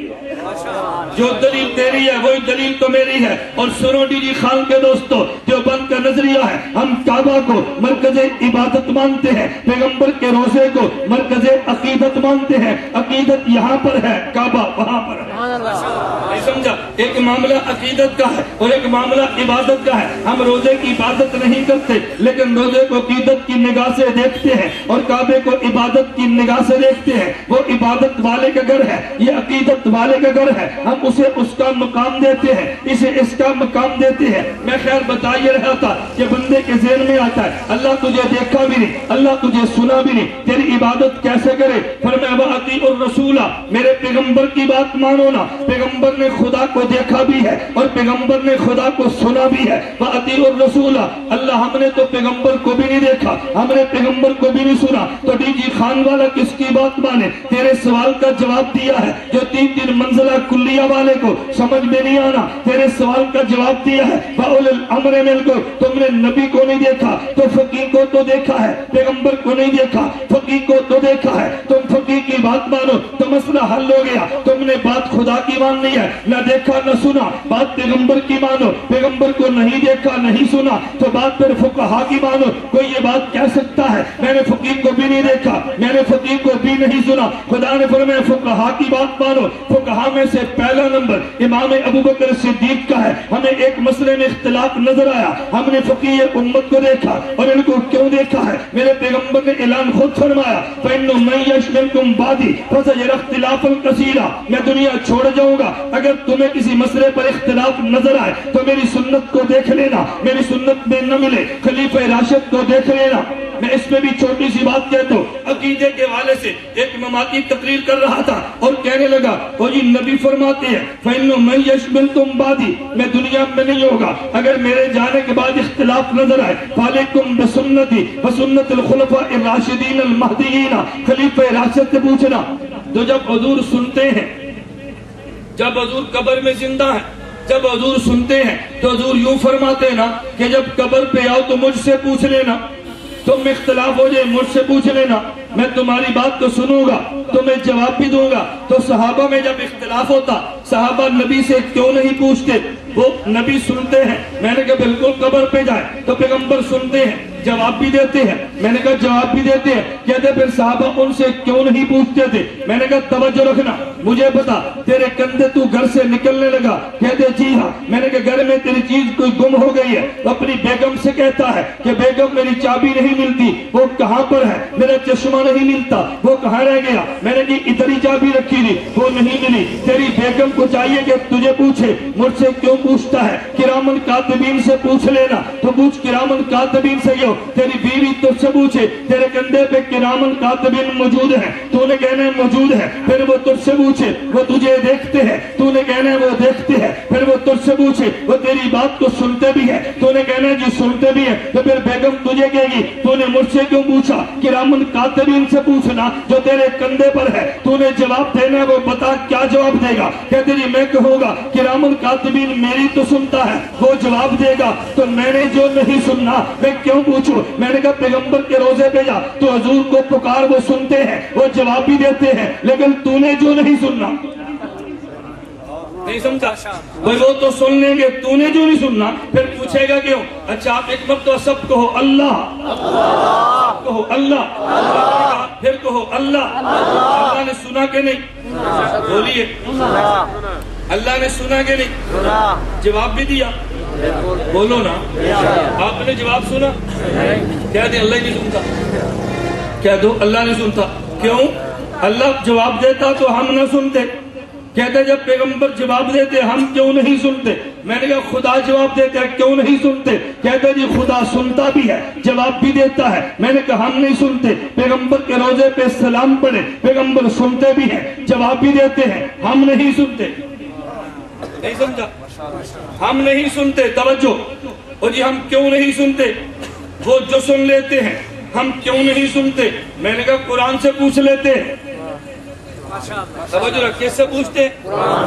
جو دلیل تیری ہے وہی دلیل تو میری ہے. اور سنو ڈی جی خان کے دوستو, دیوبند کا نظریہ ہے ہم کعبہ کو مرکز عبادت مانتے ہیں, پیغمبر کے روزے کو مرکز عقیدت مانتے ہیں. عقیدت یہاں پر ہے, کعبہ وہاں پر ہے. نہیں سمجھا؟ ایک معاملہ عقیدت کا ہے اور ایک معاملہ عبادت کا ہے. ہم روزے کی عبادت نہیں کرتے لیکن روزے کو عقیدت کی نگاہ سے دیکھتے ہیں اور کعبے کو عبادت کی نگاہ سے دیکھتے ہیں. وہ عبادت والے کا گھر ہے, یہ عقیدت والے کا گھر ہے. ہم اسے اس کا مقام دیتے ہیں, اسے اس کا مقام دیتے ہیں. میں خیر بتا یہ رہا تھا کہ بندے کے ذہن میں آتا ہے اللہ تجھے دیکھا بھی نہیں, اللہ تجھے سنا بھی نہیں, تیری عبادت کیسے کرے؟ فرمایا وَأَطِیعُوا الرَّسُولَ, میرے پیغمبر کی بات مانو نا. پیغمبر نے خدا کو دیکھا بھی ہے اور پیغمبر نے خدا کو سنا بھی ہے. وَأَطِیعُوا الرَّسُولَ, اللہ ہم نے تو پیغمبر کو بھی نہیں دیکھا, ہم نے پیغمبر کو بھی نہیں سنا, تو ڈی جی خان والا کس کی بات مانے؟ تیرے سوال کا جواب دیا ہے جو 3 منزلہ کلیہ والے کو سمجھ میں نہیں آنا, تیرے سوال کا جواب دیا ہے. وَأُولِي الْأَمْرِ مِنْکُمْ, تم نے نبی کو نہیں دیکھا تو فقیہ کو تو دیکھا ہے, پیغمبر کو نہیں دیکھا فقیہ کو تو دیکھا ہے. تم فقیہ کی بات مانو تو مسئلہ حل ہو گیا. تم نے بات خدا کی ماننی ہے, نہ دیکھا نہ سنا, بات پیغمبر کی مانو. پیغمبر کو نہیں دیکھا نہیں سنا تو بات پھر فقہا کی مانو. کوئی یہ بات کہہ سکتا ہے میں نے فقیہ کو بھی نہیں دیکھا, میں نے فقیہ کو بھی نہیں سنا؟ خدا نے فرمایا فقہا کی بات مانو. فقہا میں سے پہلا نمبر امام ابوبکر صدیق کا ہے. ہمیں ایک مسئلے میں اختلاف نظر آیا, ہم نے فقیہ امت کو دیکھا اور ان کو کیوں دیکھا ہے؟ میرے پیغمبر نے اعلان خود فرمایا فَإِنُّ مَن يَعِشْ مِنْكُمْ بَعْدِي فَسَيَرَى اخْتِلَافًا كَثِيرًا, میں دنیا چھوڑ جاؤں گا, اگر تمہیں کسی مسئلے پر اختلاف نظر آئے تو میری سنت کو دیکھ لینا, میری سنت میں نہ ملے خلیفہ راشد کو دیکھ لینا. میں اس میں بھی چھوٹی سی بات کہتا ہوں, عقیدے کے حوالے سے ایک مماتی تقریر کر رہا تھا اور کہنے لگا وہ جی نبی فرماتے ہیں فَإِنُّ مَن يَعِشْ مِنْكُمْ بَعْدِي, میں دنیا میں نہیں ہوگا, اگر میرے جانے کے بعد اختلاف نظر آئے فَعَلَيْكُمْ بِسُنَّتِي وَسُنَّتِ الْخُلَفَاءِ الرَّاشِدِينَ الْمَهْدِيِّينَ, خلیفہ راشد سے پوچھنا. تو جب حضور سنتے ہیں, جب حضور قبر میں زندہ ہیں, جب حضور سنتے ہیں تو حضور یوں فرماتے ہیں نا کہ جب قبر پہ آؤ تو مجھ سے پوچھ لینا, تم اختلاف ہو جائے مجھ سے پوچھ لینا, میں تمہاری بات کو سنوں گا, تمہیں جواب بھی دوں گا. تو صحابہ میں جب اختلاف ہوتا صحابہ نبی سے کیوں نہیں پوچھتے؟ وہ نبی سنتے ہیں, میں نے کہا بالکل قبر پہ جائے, تو پیغمبر سنتے ہیں جواب بھی دیتے ہیں, میں نے کہا جواب بھی دیتے ہیں. کہتے پھر صحابہ ان سے کیوں نہیں پوچھتے تھے؟ میں نے کہا توجہ رکھنا, مجھے بتا تیرے کندھے تو گھر سے نکلنے لگا. کہتے جی ہاں. میں نے کہا گھر میں تیری چیز کوئی گم ہو گئی ہے, اپنی بیگم سے کہتا ہے کہ بیگم میری چابی نہیں ملتی, وہ کہاں پر ہے؟ میرا چشمہ نہیں ملتا, وہ کہاں رہ گیا؟ میں نے کہا ادھر ہی چابی رکھی تھی, وہ نہیں ملی. تیری بیگم کو چاہیے کہ تجھے پوچھے, مجھ سے کیوں پوچھتا ہے؟ کرامن کاتبین سے پوچھ لینا. تو پوچھ کرامن کاتبین سے کیوں؟ تیری بیوی تجھ سے پوچھے, تیرے کندھے پہ کرامن کاتبین موجود ہیں, تو نے کہنا ہے موجود ہے, پھر وہ تجھ سے پوچھے, وہ تجھے دیکھتے ہیں, تو نے کہنا ہے وہ دیکھتے ہیں, پھر وہ تجھ سے پوچھے, وہ تیری بات کو سنتے بھی ہیں, تو نے کہنا ہے جی سنتے بھی ہیں, تو پھر بیگم تجھے کہے گی تو نے مجھ سے کیوں پوچھا؟ کرامن کاتبین سے پوچھنا جو تیرے کندھے پر ہے, تو نے جواب دینا ہے, وہ بتا کیا جواب دے گا؟ کہتے جی میں کہوں گا کرامن کاتبین میری تو سنتا ہے, وہ جواب دے گا, تو میں نے جو نہیں سننا میں کیوں پوچھوں؟ میں نے کہا پیغمبر کے روزے پہ جا, تو حضور کو پکار, وہ سنتے ہیں, وہ جواب بھی دیتے ہیں, لیکن تو نے جو نہیں سننا. نہیں سمجھا بھائی, وہ تو سن لیں گے, تو نے جو نہیں سننا پھر پوچھے گا کیوں؟ اچھا آپ ایک مرتبہ سب کہو اللہ, کہو اللہ, پھر کہو اللہ. اللہ نے سنا کہ نہیں؟ بولیے اللہ نے سنا کہ نہیں؟ جواب بھی دیا, بولو نا, آپ نے جواب سنا؟ کہہ دیں اللہ ہی نہیں سنتا, کہہ دو اللہ نہیں سنتا. کیوں؟ اللہ جواب دیتا تو ہم نہ سنتے. کہتے جب پیغمبر جواب دیتے ہم کیوں نہیں سنتے؟ میں نے کہا خدا جواب دیتا ہے کیوں نہیں سنتے؟ کہتے جی خدا سنتا بھی ہے, جواب بھی دیتا ہے. میں نے کہا ہم نہیں سنتے. پیغمبر کے روزے پہ سلام پڑھے, پیغمبر سنتے بھی ہیں, جواب بھی دیتے ہیں, ہم نہیں سنتے. نہیں سمجھا؟ ہم نہیں سنتے. توجہ, اور جی ہم کیوں نہیں سنتے؟ وہ جو سن لیتے ہیں, ہم کیوں نہیں سنتے؟ میں نے کہا قرآن سے پوچھ لیتے ہیں. توجہ رکھ, کس سے پوچھتے ہیں؟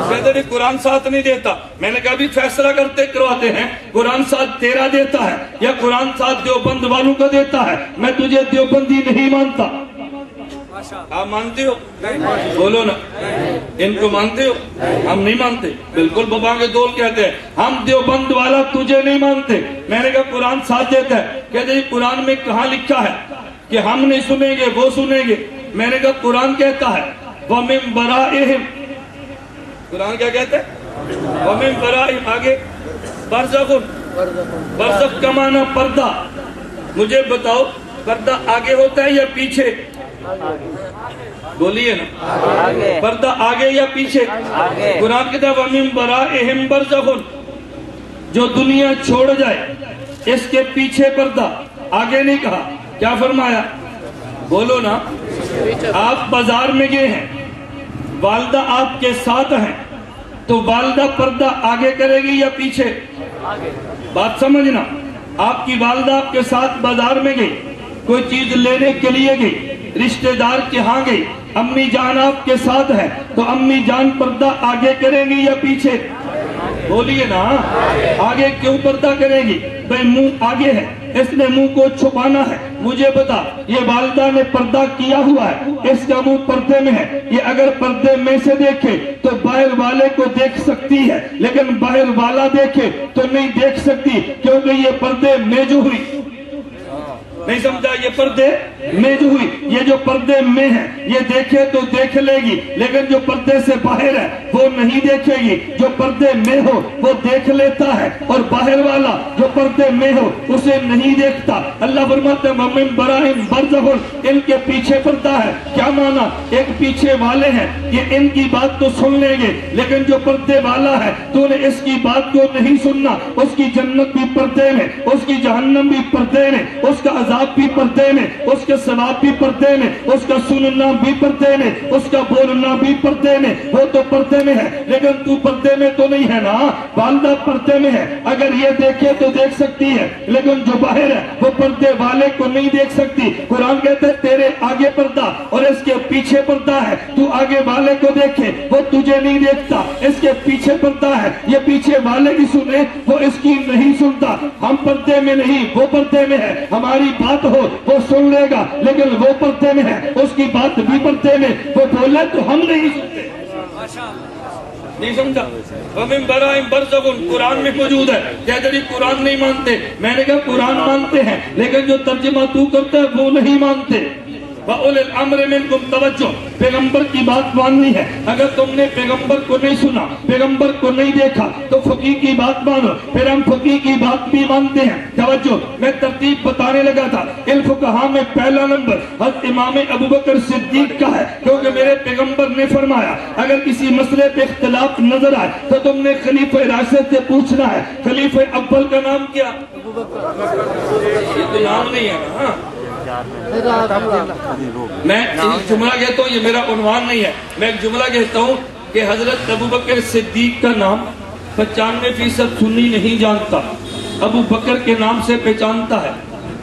کہتے ہیں قرآن ساتھ نہیں دیتا. میں نے کہا بھی فیصلہ کرتے کرواتے ہیں, قرآن ساتھ تیرا دیتا ہے یا قرآن ساتھ دیوبند والوں کا دیتا ہے؟ میں تجھے دیوبندی نہیں مانتا. آپ مانتے ہو؟ بولو نا, ان کو مانتے ہو؟ ہم نہیں مانتے. بالکل بابا کے دول کہتے ہیں ہم دیوبند والا تجھے نہیں مانتے. میں نے کہا قرآن ساتھ دیتا ہے. کہتے ہیں قرآن میں کہاں لکھا ہے کہ ہم نہیں سنیں گے وہ سنیں گے؟ میں نے کہا قرآن کہتا ہے وَمِن بَرَائِهِمْ, قرآن کیا کہتا ہے؟ ومن ورائہم آگے برزخن، برزخ کا معنی پردہ. مجھے بتاؤ پردہ آگے ہوتا ہے یا پیچھے؟ بولیے نا، پردہ آگے یا پیچھے؟ قرآن کہتا ہے وَمِن وَرَائِهِمْ بَرْزَخٌ، جو دنیا چھوڑ جائے اس کے پیچھے پردہ. آگے نہیں کہا. کیا فرمایا؟ بولو نا. آپ بازار میں گئے ہیں، والدہ آپ کے ساتھ ہیں، تو والدہ پردہ آگے کرے گی یا پیچھے؟ بات سمجھنا. آپ کی والدہ آپ کے ساتھ بازار میں گئی، کوئی چیز لینے کے لیے گئی، رشتہ دار کے ہاں گئی، امی جان آپ کے ساتھ ہے، تو امی جان پردہ آگے کریں گی یا پیچھے؟ بولیے نا. آگے کیوں پردہ کرے گی؟ بھئی منہ آگے ہے، اس نے منہ کو چھپانا ہے. مجھے بتا، یہ والدہ نے پردہ کیا ہوا ہے، اس کا منہ پردے میں ہے. یہ اگر پردے میں سے دیکھے تو باہر والے کو دیکھ سکتی ہے، لیکن باہر والا دیکھے تو نہیں دیکھ سکتی، کیونکہ یہ پردے میں جو ہوئی. نہیں سمجھا؟ یہ پردے میں جو ہوئی، یہ جو پردے میں ہے یہ دیکھے تو دیکھ لے گی، لیکن جو پردے سے باہر ہے وہ نہیں دیکھے گی. جو پردے میں ہو وہ دیکھ لیتا ہے، اور باہر والا جو پردے میں ہو اسے نہیں دیکھتا. اللہ فرماتے ہیں وَمِن وَرَائِهِمْ بَرْزَخٌ، ان کے پیچھے پردہ ہے. کیا معنی؟ ایک پیچھے والے ہیں، یہ ان کی بات تو سن لیں گے، لیکن جو پردے والا ہے تو نے اس کی بات کو نہیں سننا. اس کی جنت بھی پردے میں، اس کی جہنم بھی پردے میں، اس کا عذاب بھی پردے میں، اس کے ثواب بھی پردے میں، اس کا سننا بھی پردے میں، اس کا بولنا بھی پردے میں. وہ تو پردے میں ہے، لیکن تو پردے میں تو نہیں ہے نا. والدہ پردے میں ہے، اگر یہ دیکھے تو دیکھ سکتی ہے، لیکن جو باہر ہے وہ پردے والے کو نہیں دیکھ سکتی. قرآن کہتے ہیں تیرے آگے پردہ اور اس کے پیچھے پردہ ہے. تو آگے والے کو دیکھے وہ تجھے نہیں دیکھتا، اس کے پیچھے پردہ ہے. یہ پیچھے والے کی سنے، وہ اس کی نہیں سنتا. ہم پردے میں نہیں، وہ پردے میں ہے. ہماری بات ہو وہ سن لے گا، لیکن وہ پردے میں ہے، اس کی بات بھی پردے میں. وہ بولے تو ہم نہیں سنتے. نہیں سمجھا؟ وَمِن وَرَائِهِمْ بَرْزَخٌ قرآن میں موجود ہے. کہتے ہیں قرآن نہیں مانتے. میں نے کہا قرآن مانتے ہیں، لیکن جو ترجمہ تو کرتا ہے وہ نہیں مانتے. وَأُولِي الْأَمْرِ مِنْكُمْ توجہ، پیغمبر کی بات ماننی ہے. اگر تم نے پیغمبر کو نہیں سنا، پیغمبر کو نہیں دیکھا، تو فقیہ کی بات مانو. پھر ہم فقیہ کی بات بھی مانتے ہیں. توجہ، میں ترتیب بتانے لگا تھا. ان فقہاء میں پہلا نمبر حضرت امام ابوبکر صدیق کا ہے، کیونکہ میرے پیغمبر نے فرمایا اگر کسی مسئلے پہ اختلاف نظر آئے تو تم نے خلیفہ راشد سے پوچھنا ہے. خلیفہ اول کا نام کیا؟ یہ تو نام نہیں ہے نا. میں ایک جملہ کہتا ہوں، یہ میرا عنوان نہیں ہے. میں ایک جملہ کہتا ہوں کہ حضرت ابوبکر صدیق کا نام 95% سنی نہیں جانتا، ابو بکر کے نام سے پہچانتا ہے.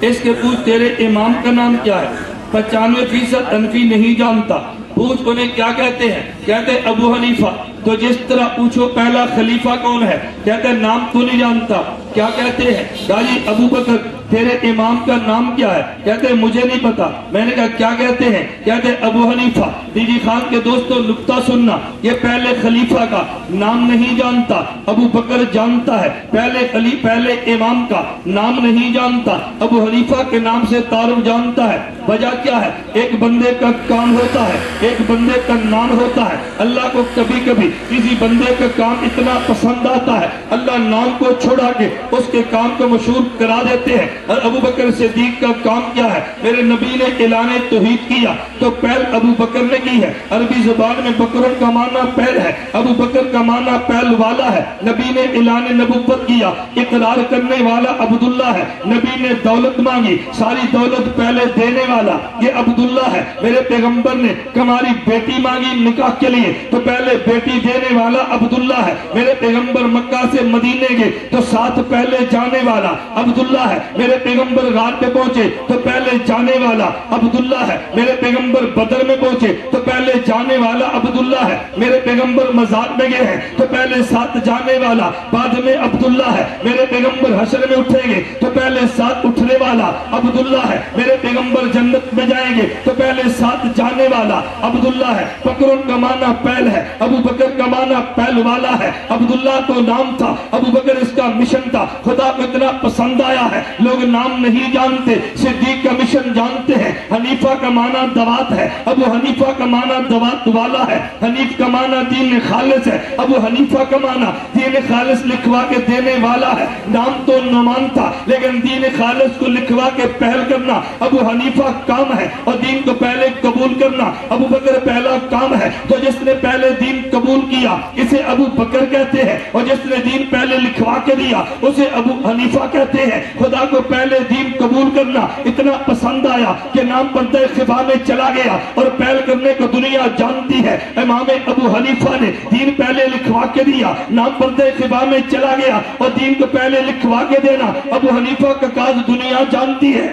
اس کے پوچھ تیرے امام کا نام کیا ہے؟ 95% حنفی نہیں جانتا. پوچھ انہیں کیا کہتے ہیں؟ کہتے ہیں ابو حنیفہ. تو جس طرح پوچھو پہلا خلیفہ کون ہے؟ کہتے ہیں نام تو نہیں جانتا. کیا کہتے ہیں؟ جی ابو بکر تیرے امام کا نام کیا ہے؟ کہتے ہیں مجھے نہیں پتا. میں نے کہا کیا کہتے ہیں؟ کہتے ہیں ابو حنیفہ. دیجی خان کے دوستو نکتہ سننا، یہ پہلے خلیفہ کا نام نہیں جانتا، ابو بکر جانتا ہے. پہلے امام کا نام نہیں جانتا، ابو حنیفہ کے نام سے تعارف جانتا ہے. وجہ کیا ہے؟ ایک بندے کا کام ہوتا ہے، ایک بندے کا نام ہوتا ہے. اللہ کو کبھی کبھی کسی بندے کا کام اتنا پسند آتا ہے، اللہ نام کو چھوڑا کے اس کے کام کو مشہور کرا دیتے ہیں. اور ابو بکر صدیق کا کام کیا ہے؟ میرے نبی نے اعلان توحید کیا تو پہل ابو بکر نے کی ہے. عربی زبان میں بکرن کا معنی پہل ہے، ابو بکر کا معنی پہل والا ہے. نبی نے اعلان نبوت کیا، اقرار کرنے والا عبداللہ ہے. نبی نے دولت مانگی، ساری دولت پہلے دینے والا یہ عبداللہ ہے. میرے پیغمبر نے ہماری بیٹی مانگی نکاح کے لیے تو پہلے بیٹی دینے والا عبداللہ ہے. میرے پیغمبر مکہ سے مدینے گئے تو ساتھ پہلے جانے والا عبداللہ ہے. میرے پیغمبر غار پہ پہنچے تو پہلے جانے والا عبداللہ ہے. میرے پیغمبر بدر میں پہنچے تو پہلے جانے والا عبداللہ ہے. میرے پیغمبر مزار میں گئے ہیں تو پہلے ساتھ جانے والا بعد میں عبداللہ ہے. میرے پیغمبر حشر میں اٹھیں گے تو پہلے ساتھ اٹھنے والا عبداللہ ہے. میرے پیغمبر جنت میں جائیں گے تو پہلے ساتھ جانے والا عبداللہ ہے. بکرن کا معنی پہل ہے، ابو بکر کا معنی پہل والا ہے. عبداللہ تو نام تھا، ابو بکر اس کا مشن تھا. خدا کو اتنا پسند آیا ہے، لوگ نام نہیں جانتے، صدیق کا مشن جانتے ہیں. حنیفہ کا معنی دوات ہے، ابو حنیفہ کا معنی دوات والا ہے، حنیف کا معنی دین خالص ہے، ابو حنیفہ کا معنی دین خالص لکھوا کے دینے والا ہے۔ نام تو نعمان تھا لیکن دین خالص کو لکھوا کے پہل کرنا ابو حنیفہ کام ہے، اور دین کو پہلے قبول کرنا ابو بکر پہلا کام ہے۔ تو جس نے پہلے دین قبول کیا اسے ابو بکر کہتے ہیں، اور جس نے دین پہلے لکھوا کے دیا اسے ابو حنیفہ کہتے ہیں۔ خدا کو پہلے دین قبول کرنا اتنا پسند آیا کہ نام پردہ خفا میں چلا گیا، اور پہل کرنے کو دنیا جانتی ہے۔ امام ابو حنیفہ نے دین پہلے لکھوا کے دیا، نام پردہ خفا میں چلا گیا، اور دین کو پہلے لکھوا کے دینا ابو حنیفہ کا کاج دنیا جانتی ہے۔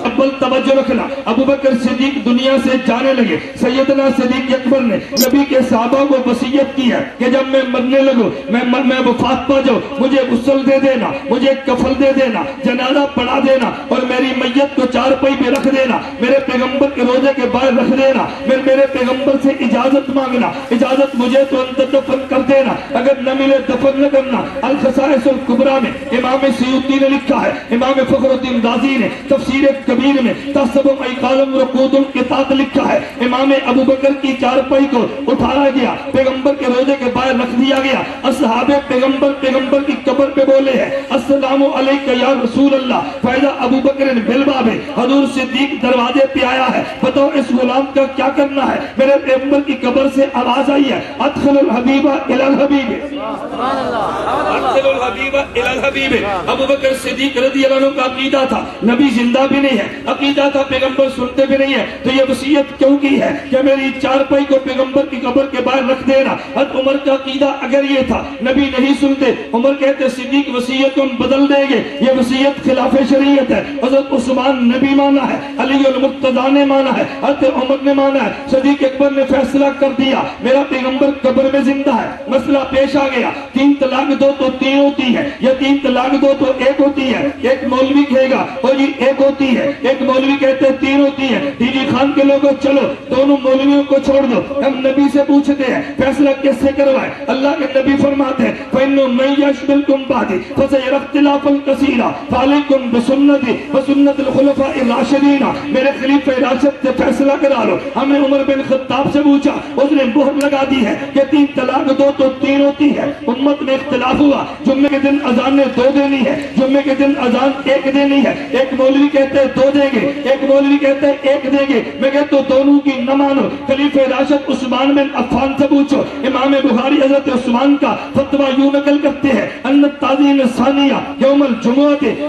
اول توجہ رکھنا، ابو بکر صدیق دنیا سے جانے لگے۔ سیدنا صدیق اکبر نے نبی کے صحابہ کو وصیت کی ہے کہ جب میں مرنے لگوں، میں وفات پا جاؤں، مجھے غسل دے دینا، مجھے کفن دے دینا، جنازہ پڑھا دینا، اور میری میت کو چارپائی پہ رکھ دینا، میرے پیغمبر کے روضے کے باہر رکھ دینا، میرے پیغمبر سے اجازت مانگنا، اجازت مجھے تو اندر دفن کر دینا، اگر نہ ملے دفن نہ کرنا۔ الخصائص الکبریٰ میں امام سیوطی نے لکھا ہے، امام فخر الدین رازی نے تفسیر کبیر میں تصوف ایقالم رکود القطاط لکھا ہے، امام ابو بکر کی چارپائی کو اٹھایا گیا، پیغمبر کے روضے کے باہر رکھ دیا گیا، اصحاب پیغمبر کی قبر پہ بولے ہیں السلام علیکہ یا رسول اللہ، فیضا ابو بکر بالباب، حضور صدیق دروازے پہ آیا ہے، بتاؤ اس غلام کا کیا کرنا ہے؟ میرے پیغمبر کی قبر سے آواز آئی ہے ادخل الحبیب الی الحبیب، ادخل الحبیب الی الحبیب۔ ابو بکر صدیق رضی اللہ عنہ کا عقیدہ تھا نبی زندہ بھی نہیں ہے، عقیدہ تھا پیغمبر سنتے بھی نہیں ہے، تو یہ وصیت کیوں کی ہے کہ میری چارپائی کو پیغمبر کی قبر کے باہر رکھ دینا۔ حضرت عمر کا عقیدہ اگر یہ تھا نبی نہیں سنتے، عمر کہتے صدیق وصیت کو ہم بدل دیں گے، یہ وصیت خلاف شریعت ہے۔ حضرت عثمان نبی مانا ہے، علی المرتضیٰ نے مانا ہے، حضرت عمر نے مانا ہے، صدیق اکبر نے فیصلہ کر دیا میرا پیغمبر قبر میں زندہ ہے۔ مسئلہ پیش آ گیا، 3 طلاق دو تو 3 ہوتی ہے، یا 3 طلاق دو تو 1 ہوتی ہے۔ ایک مولوی کہے گا اور یہ 1 ہوتی ہے، ایک مولوی کہتے ہیں 3 ہوتی ہے۔ ڈی جی خان کے لوگوں چلو دونوں مولویوں کو چھوڑ دو، ہم نبی سے پوچھتے ہیں فیصلہ کس سے کروائے؟ اللہ کے نبی فرماتے ہیں فَإِنَّهُ مَن يَعِشْ مِنكُم بَعْدِي فَسَيَرَى اخْتِلَافًا كَثِيرًا فَعَلَيْكُم بِسُنَّتِي وَسُنَّتِ الْخُلَفَاءِ الرَّاشِدِينَ، میرے خلیفہ راشد سے فیصلہ کرا لو۔ ہم نے عمر بن خطاب سے پوچھا، اس نے مہر لگا دی ہے کہ 3 طلاق دو تو 3 ہوتی ہے۔ امت میں اختلاف ہوا، جمعے کے دن اذان نے 2 دینی ہے، جمعے کے دن اذان 1 دینی ہے۔ ایک مولوی کہتے ہیں 2 دیں گے، ایک مولوی کہتے ہیں 1 دیں گے۔ میں کہتا ہوں دونوں کی نہ مانو، خلیفہ راشد عثمان بن عفان سے پوچھو۔ امام بخاری حضرت عثمان کا فتویٰ یوں نقل کرتے ہیں ان التعظیم الثانیہ یوم الجمعہ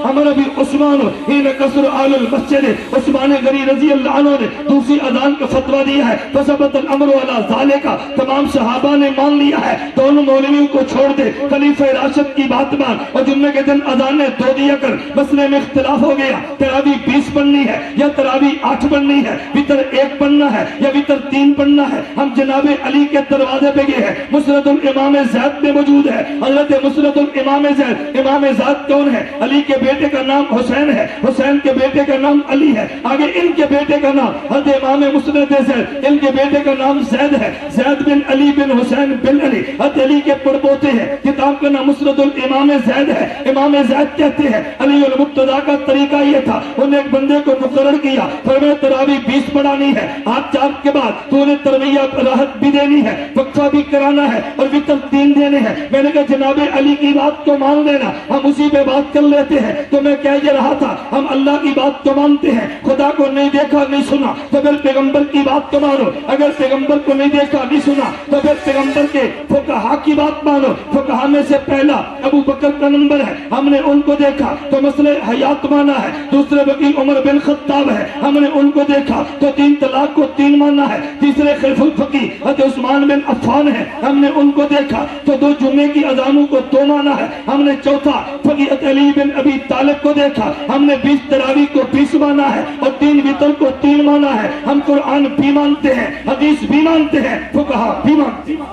امر بی عثمان حین کسر آل المسجد، عثمان غنی رضی اللہ عنہ نے دوسری اذان کا فتویٰ دیا ہے، فثبت الامر علی ذالک، تمام صحابہ نے مان لیا ہے۔ دونوں مولویوں کو چھوڑ دے، خلیفہ راشد کی بات مان، اور جمعے کے دن اذان نے 2 دیا کر۔ مسئلے میں اختلاف ہو گیا، تراویح 20 پڑھنی ہے یا تراویح 8 پڑھنی ہے، وتر 1 پڑھنا ہے یا وتر 3 پڑھنا ہے۔ ہم جناب علی کے دروازے پہ گئے ہیں، مسند الامام زید میں موجود ہے، حضرت مسند الامام زید۔ امام زید کون ہے؟ علی کے بیٹے کا نام حسین ہے، حسین کے بیٹے کا نام علی ہے، آگے ان کے بیٹے کا نام حضرت امام مسند زید، ان کے بیٹے کا نام زید ہے، زید بن علی بن حسین بن علی، حضرت علی کے پڑپوتے ہیں۔ کتاب کا نام مسند الامام زید ہے۔ امام زید کہتے ہیں علی المرتضیٰ کا طریقہ یہ تھا، انہیں ایک بندے کو مقرر کیا، فرمایا تراویح 20 پڑھانی ہے، آپ 4 کے بعد تو نے ترویہ راحت بھی دینی ہے، وقفہ بھی کرانا ہے، اور وتر 3 دینے ہیں۔ میں نے کہا جناب علی کی بات کو مان لینا، ہم اسی پہ بات کر لیتے ہیں۔ تو میں کہہ یہ رہا تھا ہم اللہ کی بات کو مانتے ہیں، خدا کو نہیں دیکھا نہیں سنا تو پھر پیغمبر کی بات کو مانو، اگر پیغمبر کو نہیں دیکھا نہیں سنا تو پھر پیغمبر کے فقہا کی بات مانو۔ فقہا میں سے پہلا ابو بکر کا نمبر ہے، ہم نے ان کو دیکھا تو مسئلہ حیات مانا ہے، دوسرے وکیل عمر بن خطاب ہے، ہم نے ان کو دیکھا تو 3 طلاق کو 3 مانا ہے، تیسرے خلیفہ الفقی حضرت عثمان بن عفان ہے، ہم نے ان کو دیکھا تو 2 جمعے کی اذانوں کو 2 مانا ہے، ہم نے چوتھا فقی علی بن ابی طالب کو دیکھا، ہم نے 20 تراویح کو 20 مانا ہے اور 3 وتر کو 3 مانا ہے۔ ہم قرآن بھی مانتے ہیں، حدیث بھی مانتے ہیں، فقہا بھی مانتے ہیں،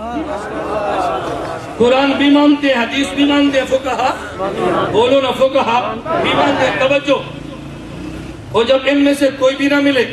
قرآن بھی مانتے ہیں، حدیث بھی مانتے ہیں، فقہا بولو نا، فقہا بھی مانتے ہیں۔ توجہ، اور جب ان میں سے کوئی بھی نہ ملے،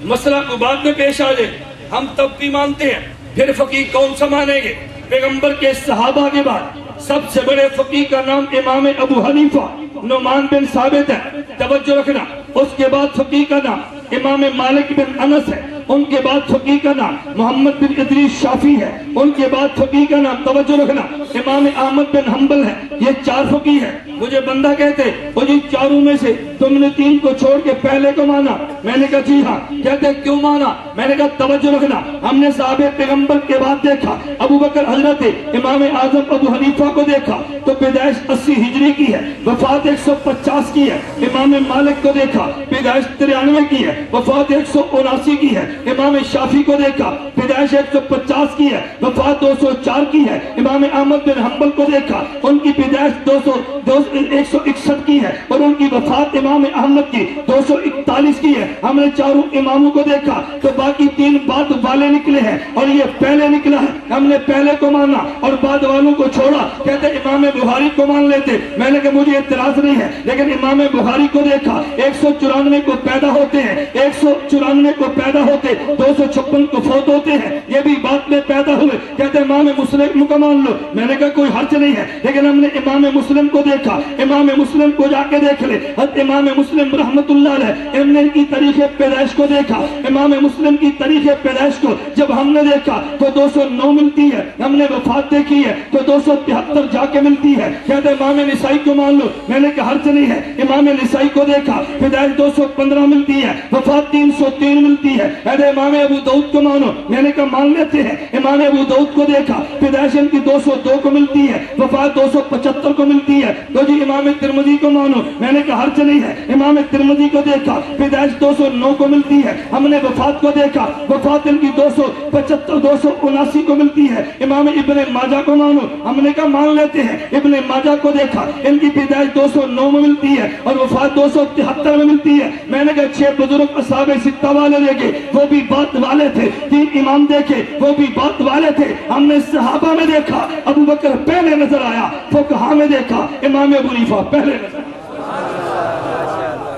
مسئلہ کو بعد میں پیش آ جائے، ہم تب بھی مانتے ہیں۔ پھر فقیہ کون سا مانیں گے؟ پیغمبر کے صحابہ کے بعد سب سے بڑے فقیہ کا نام امام ابو حنیفہ نعمان بن ثابت ہے، توجہ رکھنا۔ اس کے بعد فقیہ کا نام امام مالک بن انس ہے، ان کے بعد فقیہ کا نام محمد بن ادریس شافعی ہے، ان کے بعد فقیہ کا نام توجہ رکھنا امام احمد بن حنبل ہے۔ یہ 4 فقیہ ہے۔ مجھے بندہ کہتے وہ جی چاروں میں سے تم نے 3 کو چھوڑ کے پہلے کو مانا؟ میں نے کہا جی ہاں۔ کہتے کیوں مانا؟ میں نے کہا توجہ رکھنا، ہم نے صحابہ پیغمبر کے بعد دیکھا ابو بکر حضرت امام اعظم ابو حنیفہ کو دیکھا تو پیدائش 80 ہجری کی ہے، وفات 150 کی ہے۔ امام مالک کو دیکھا پیدائش 93 کی ہے، وفات 179 کی ہے۔ امام شافعی کو دیکھا پیدائش 150 کی ہے، وفات 204 کی ہے۔ امام احمد بن حنبل کو دیکھا ان کی پیدائش 161 کی ہے اور ان کی وفات امام احمد کی 241 کی ہے۔ ہم نے چاروں اماموں کو دیکھا تو باقی 3 بعد والے نکلے ہیں اور یہ پہلے نکلا ہے۔ ہم نے پہلے کو مانا اور بعد والوں کو چھوڑا۔ کہتے امام بخاری کو مان لیتے، میں نے کہا مجھے اعتراض نہیں ہے، لیکن امام بخاری کو دیکھا 194 کو پیدا ہوتے ہیں، 194 کو پیدا ہوتے 256 کو فوت ہوتے ہیں، یہ بھی بعد میں پیدا ہوئے۔ کہتے امام مسلم کو مان لو، میں نے کہا کوئی حرج نہیں ہے، لیکن ہم نے امام مسلم کو دیکھا، امام مسلم کو جا کے دیکھ لے، حضرت امام مسلم رحمت اللہ علیہ ہم نے ان کی تاریخ پیدائش کو دیکھا۔ امام مسلم کی تاریخ پیدائش کو جب ہم نے دیکھا تو 209 ملتی ہے، ہم نے وفات دیکھی ہے تو 273 جا کے ملتی ہے۔ کہتے امام نسائی کو مان لو، میں نے کہا حرج نہیں ہے، امام نسائی کو دیکھا پیدائش 215 ملتی ہے، وفات 303 ملتی ہے۔ کہتے امام ابو داؤد کو مانو، میں نے کہا مان لیتے ہیں، امام ابو داؤد کو دیکھا پیدائش ان کی 202 کو ملتی ہے، وفات 275 کو ملتی ہے۔ تو جی امام ترمذی کو مانو، میں نے کہا حرج نہیں ہے، امام ترمذی کو دیکھا پیدائش 209 کو ملتی ہے، ہم نے وفات کو دیکھا وفات ان کی 275 279 کو ملتی ہے۔ امام ابن ماجہ کو مانو، ہم نے کہا مان لیتے ہیں، ابن ماجہ کو دیکھا ان کی پیدائش 209 میں ملتی ہے اور وفات 273 میں ملتی ہے۔ میں نے کہا 6 بزرگ اصحاب ستہ والے دیکھے وہ بھی بات والے تھے، 3 امام دیکھے وہ بھی بات والے تھے۔ ہم نے صحابہ میں دیکھا ابو بکر پہلے نظر آیا، فقہا میں دیکھا امام ابو حنیفہ پہلے نظر آیا۔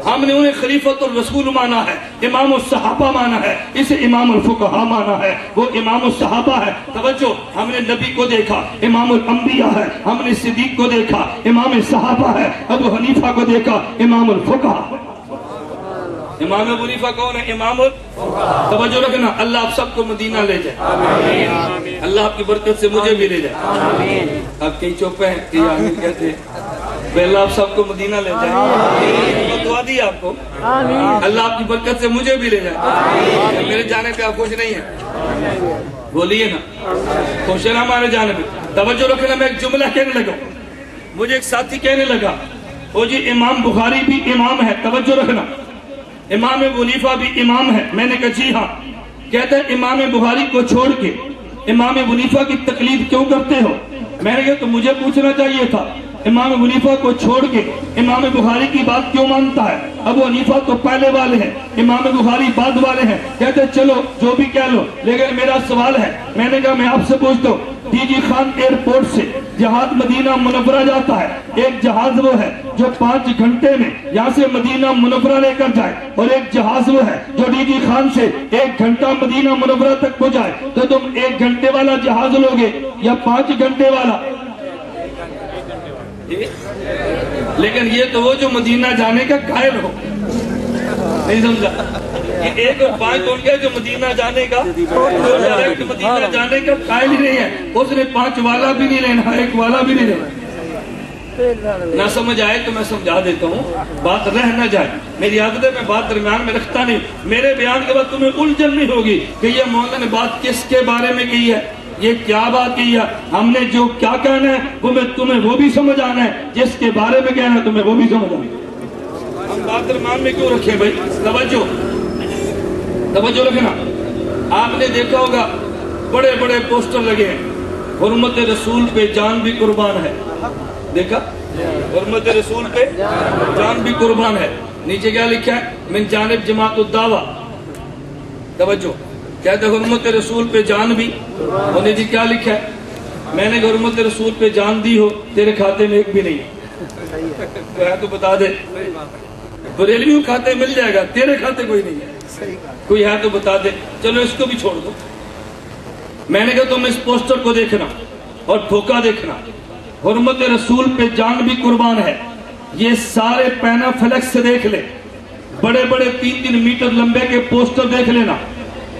ہم نے انہیں خلیفۃ الرسول مانا ہے، امام الصحابہ مانا ہے، اسے امام الفقہا مانا ہے، وہ امام الصحابہ ہے۔ توجہ، ہم نے نبی کو دیکھا امام الانبیاء ہے، ہم نے صدیق کو دیکھا امام صحابہ ہے، ابو حنیفہ کو دیکھا امام الفقہا۔ امام ابو حنیفہ کون ہے؟ امام الفقہا۔ توجہ رکھنا، اللہ آپ سب کو مدینہ لے جائے، اللہ آپ کی برکت سے مجھے بھی لے جائے۔ آپ کئی چوپے ہیں کہ آمین کہتے ہیں، اللہ آپ سب کو مدینہ لے جائے، دعا دی آپ کو، اللہ آپ کی برکت سے مجھے بھی لے جائے۔ میرے جانے پہ آپ خوش نہیں ہیں؟ بولیے نا، خوش ہے نا ہمارے جانے پہ؟ توجہ رکھنا، میں ایک جملہ کہنے لگا، مجھے ایک ساتھی کہنے لگا وہ جی امام بخاری بھی امام ہے، توجہ رکھنا، امام ابو حنیفہ بھی امام ہے۔ میں نے کہا جی ہاں۔ کہتا ہے امام بخاری کو چھوڑ کے امام ابو حنیفہ کی تقلید کیوں کرتے ہو؟ میں نے کہا تو مجھے پوچھنا چاہیے تھا، امام ابو حنیفہ کو چھوڑ کے امام بخاری کی بات کیوں مانتا ہے؟ ابو حنیفہ تو پہلے والے ہیں، امام بخاری بعد والے ہیں۔ کہتے چلو جو بھی کہہ لو، لیکن میرا سوال ہے، میں نے کہا میں آپ سے پوچھتا ہوں، ڈی جی خان ایئرپورٹ سے جہاز مدینہ منورہ جاتا ہے، ایک جہاز وہ ہے جو 5 گھنٹے میں یہاں سے مدینہ منورہ لے کر جائے، اور ایک جہاز وہ ہے جو ڈی جی خان سے 1 گھنٹہ مدینہ منورہ تک پہنچائے، تو تم 1 گھنٹے والا جہاز لوگے یا 5 گھنٹے والا؟ لیکن یہ تو وہ جو مدینہ جانے کا قائل ہو، نہیں سمجھا؟ یہ 1 اور 5 کون گیا جو مدینہ جانے کا، جو ڈائریکٹ مدینہ جانے کا قائل ہی نہیں ہے، اس نے 5 والا بھی نہیں لینا، 1 والا بھی نہیں لینا۔ نہ سمجھ آئے تو میں سمجھا دیتا ہوں، بات رہ نہ جائے، میری عادت ہے میں بات درمیان میں رکھتا نہیں، میرے بیان کے بعد تمہیں الجھن نہیں ہوگی کہ یہ مولانا نے بات کس کے بارے میں کی ہے، یہ کیا بات کی ہے۔ ہم نے جو کیا کہنا ہے وہ میں تمہیں وہ بھی سمجھ آنا ہے، جس کے بارے میں کہنا ہے تمہیں وہ بھی سمجھ آنا ہے۔ ہم بات درمیان میں کیوں رکھیں بھائی؟ توجہ رکھنا۔ آپ نے دیکھا ہوگا بڑے بڑے پوسٹر لگے ہیں، حرمت رسول پہ جان بھی قربان ہے، دیکھا؟ حرمت رسول پہ جان بھی قربان ہے۔ نیچے کیا لکھا ہے؟ من جانب جماعت الدعوہ۔ توجہ، کہتے حرمت رسول پہ جان بھی، اور نے جی کیا لکھا ہے؟ میں نے حرمت رسول پہ جان دی ہو، تیرے کھاتے میں 1 بھی نہیں کوئی ہے تو بتا دے، بریلویوں کھاتے مل جائے گا، تیرے کھاتے کوئی نہیں ہے، کوئی ہے تو بتا دے، چلو اس کو بھی چھوڑ دو۔ میں نے کہا تم اس پوسٹر کو دیکھنا اور دھوکہ دیکھنا، حرمت رسول پہ جان بھی قربان ہے، یہ سارے پینا فلیکس سے دیکھ لے، بڑے بڑے 3-3 میٹر لمبے کے پوسٹر دیکھ لینا،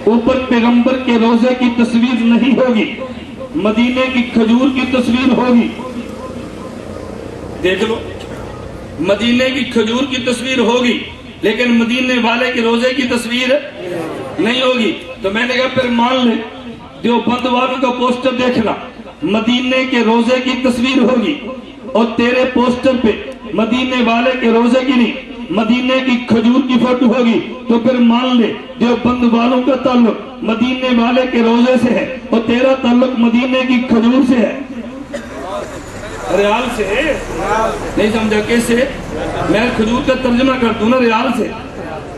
اوپر پیغمبر کے روزے کی تصویر نہیں ہوگی، مدینے کی کھجور کی تصویر ہوگی. دیکھ لو، مدینے کی کھجور کی تصویر ہوگی لیکن مدینے والے کے روزے کی تصویر نہیں ہوگی. تو میں نے کہا پھر مان لے، دیوبند والوں کا پوسٹر دیکھنا، مدینے کے روزے کی تصویر ہوگی اور تیرے پوسٹر پہ مدینے والے کے روزے کی نہیں، مدینے کی کھجور کی فوٹو ہوگی. تو پھر مان لے دیوبند والوں کا تعلق مدینے والے کے روزے سے ہے اور تیرا تعلق مدینے کی کھجور سے ہے. ریال سے نہیں سمجھا؟ کیسے؟ میں کھجور کا ترجمہ کرتا ہوں نا ریال سے.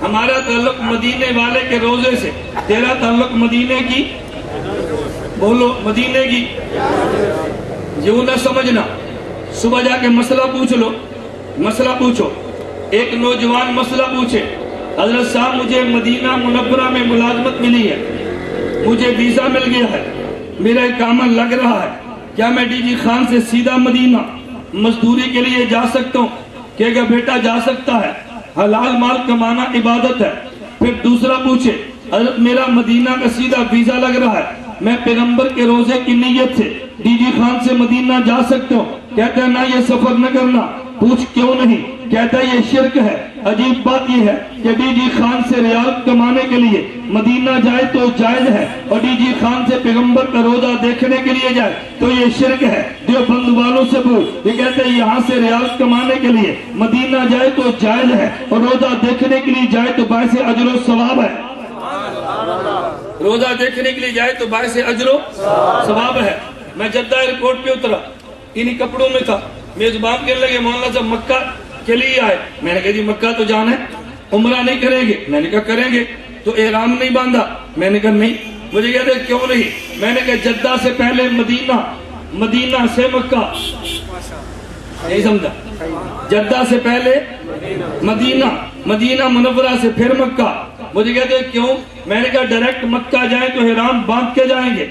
ہمارا تعلق مدینے والے کے روزے سے، تیرا تعلق مدینے کی، بولو مدینے کی. یوں نہ سمجھنا، صبح جا کے مسئلہ پوچھ لو، مسئلہ پوچھو. ایک نوجوان مسئلہ پوچھے، حضرت صاحب مجھے مدینہ منورہ میں ملازمت ملی ہے، مجھے ویزا مل گیا ہے، میرا اقامہ لگ رہا ہے، کیا میں ڈی جی خان سے سیدھا مدینہ مزدوری کے لیے جا سکتا ہوں؟ کہ گا بیٹا جا سکتا ہے، حلال مال کمانا عبادت ہے. پھر دوسرا پوچھے، حضرت میرا مدینہ کا سیدھا ویزا لگ رہا ہے، میں پیغمبر کے روزے کی نیت سے ڈی جی خان سے مدینہ جا سکتا ہوں؟ کہتا ہے نہ، یہ سفر نہ کرنا. پوچھ کیوں نہیں؟ کہتا ہے یہ شرک ہے. عجیب بات یہ ہے کہ ڈی جی خان سے ریال کمانے کے لیے مدینہ جائے تو جائز ہے اور ڈی جی خان سے پیغمبر کا روزہ دیکھنے کے لیے جائے تو یہ شرک ہے. دیوبند والوں سے پوچھ، یہ کہتے ہیں یہاں سے ریال کمانے کے لیے مدینہ جائے تو جائز ہے اور روزہ دیکھنے کے لیے جائے تو باعث اجر و ثواب ہے. روزہ دیکھنے کے لیے جائے تو باعث اجر و ثواب ہے. میں جدہ ایئرپورٹ پہ اترا، انہی کپڑوں میں تھا، میزبان کہنے لگے مولانا صاحب مکہ کے لیے آئے. میں نے کہا جی مکہ تو جانا ہے، عمرہ نہیں کریں گے؟ میں نے کہا کریں گے. تو احرام نہیں باندھا؟ میں نے کہا نہیں. مجھے کہتے ہیں کیوں نہیں؟ میں نے کہا جدہ سے پہلے مدینہ، مدینہ سے مکہ. نہیں سمجھا؟ جدہ سے پہلے مدینہ، مدینہ منورہ سے پھر مکہ. مجھے کہتے ہیں کیوں؟ میں نے کہا ڈائریکٹ مکہ جائیں تو احرام باندھ کے جائیں گے،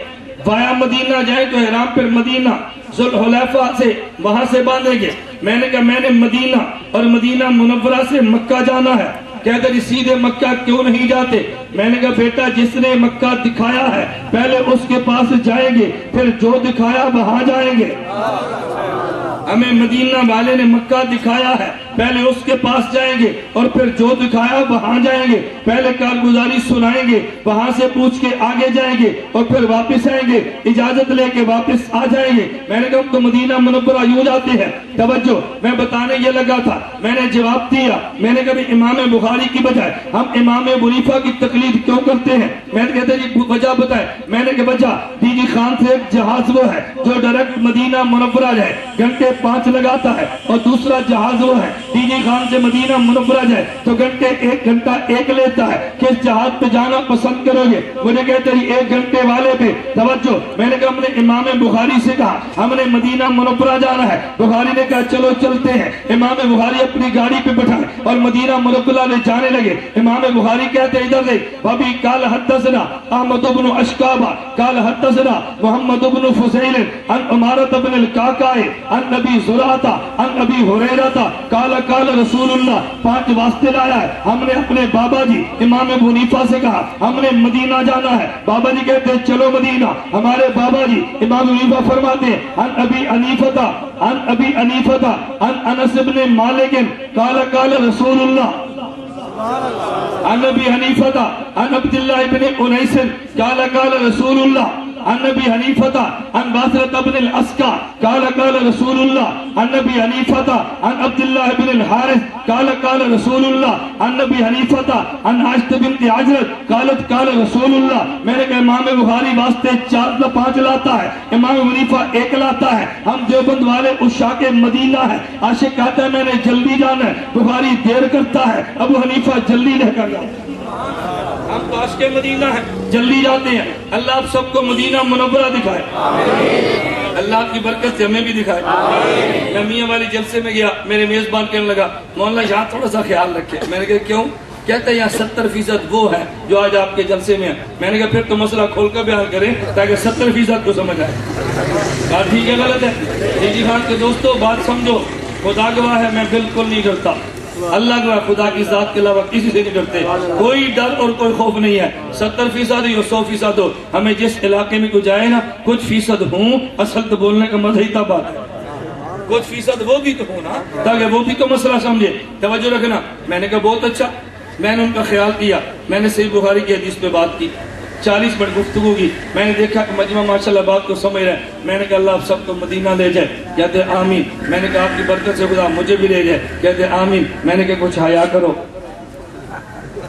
وایا مدینہ جائیں تو احرام پھر مدینہ ذوالحلیفہ سے وہاں سے باندھیں گے. میں نے کہا میں نے مدینہ اور مدینہ منورہ سے مکہ جانا ہے. کہتے جی سیدھے مکہ کیوں نہیں جاتے؟ میں نے کہا بیٹا جس نے مکہ دکھایا ہے پہلے اس کے پاس جائیں گے، پھر جو دکھایا وہاں جائیں گے. ہمیں مدینہ والے نے مکہ دکھایا ہے، پہلے اس کے پاس جائیں گے اور پھر جو دکھایا وہاں جائیں گے. پہلے کارگزاری سنائیں گے، وہاں سے پوچھ کے آگے جائیں گے اور پھر واپس آئیں گے، اجازت لے کے واپس آ جائیں گے. میں نے کہا ہم تو مدینہ منورہ یوں جاتے ہیں. توجہ، میں بتانے یہ لگا تھا، میں نے جواب دیا. میں نے کہا امام بخاری کی بجائے ہم امام ابو حنیفہ کی تقلید کیوں کرتے ہیں؟ میں نے کہتے جی وجہ بتائے. میں نے کہا وجہ ڈی جی خان سے ایک جہاز وہ ہے جو ڈائریکٹ مدینہ منورہ جائے، گھنٹے 5 لگاتا ہے، اور دوسرا جہاز وہ ہے ڈی جی خان سے مدینہ منورہ جائے تو گھنٹے 1 گھنٹہ 1 لیتا ہے. کس جہاز پہ جانا پسند کرو گے؟ مجھے کہتے ہیں 1 گھنٹے والے پہ. توجہ، میں نے کہا ہم نے امام بخاری سے کہا ہم نے مدینہ منورہ جانا ہے. بخاری نے کہا چلو چلتے ہیں. امام بخاری اپنی گاڑی پہ بٹھائے اور مدینہ منورہ میں جانے لگے. امام بخاری کہتے ادھر دیکھ بھابی قال حدثنا احمد بن اشکابہ قال حدثنا محمد بن فضیل عن عمارت بن القعقاع عن نبی زرعہ عن ابی ہریرہ قال قال رسول اللہ. 5 واسطے لایا ہے. ہم نے اپنے بابا جی امام ابو حنیفہ سے کہا ہم نے مدینہ جانا ہے. بابا جی کہتے ہیں چلو مدینہ. ہمارے بابا جی امام ابو حنیفہ فرماتے ہیں عن ابی حنیفہ عن انس بن مالک قال قال رسول اللہ. عن ابی حنیفہ عن عبداللہ بن انیس قال قال رسول اللہ. عن ابی حنیفہ عن باسرة بن الاسقع قال قال رسول اللہ. عن ابی حنیفہ عن عبداللہ بن الحارث قال قال رسول اللہ. عن ابی حنیفہ عن عائشہ بنت حجرۃ قالت قال رسول اللہ. میں نے کہا امام بخاری واسطے 4-5 لاتا ہے، امام حنیفہ 1 لاتا ہے. ہم دیوبند والے عشاق مدینہ ہیں. عاشق کہتا ہے میں نے جلدی جانا ہے، بخاری دیر کرتا ہے، ابو حنیفہ جلدی لے کر جاتا ہے. ہم تو عاشق مدینہ ہیں، جلدی جاتے ہیں. اللہ آپ سب کو مدینہ منورہ دکھائے. اللہ کی برکت سے ہمیں بھی دکھائے. میں میاں والی جلسے میں گیا، میرے میزبان کہنے لگا مولانا یہاں تھوڑا سا خیال رکھے. میں نے کہا کیوں؟ کہتا ہے یہاں 70% وہ ہے جو آج آپ کے جلسے میں ہیں. میں نے کہا پھر تو مسئلہ کھول کر بیان کریں تاکہ 70% کو سمجھ آئے. بات ٹھیک ہے غلط ہے؟ ڈی جی خان کے دوستو بات سمجھو، خدا گواہ ہے میں بالکل نہیں ڈرتا. اللہ کا خدا کی ذات کے علاوہ کسی سے نہیں ڈرتے. کوئی ڈر اور کوئی خوف نہیں ہے. 70% یا 100% ہو, ہمیں جس علاقے میں کو جائے نا, کچھ فیصد ہوں, اصل تو بولنے کا مزہ ہی تھا بات ہے. کچھ فیصد وہ بھی تو ہوں نا, تاکہ وہ بھی تو مسئلہ سمجھے. توجہ رکھنا. میں نے کہا بہت اچھا. میں نے ان کا خیال کیا. میں نے صحیح بخاری کی حدیث پہ بات کی, 40 منٹ گفتگو کی. میں نے دیکھا کہ مجمع ماشاءاللہ بات کو سمجھ رہا ہے. میں نے کہا اللہ آپ سب کو مدینہ لے جائے. کہتے آمین. میں نے کہا آپ کی برکت سے خدا مجھے بھی لے جائے. کہتے آمین. میں نے کہا کچھ حیا کرو,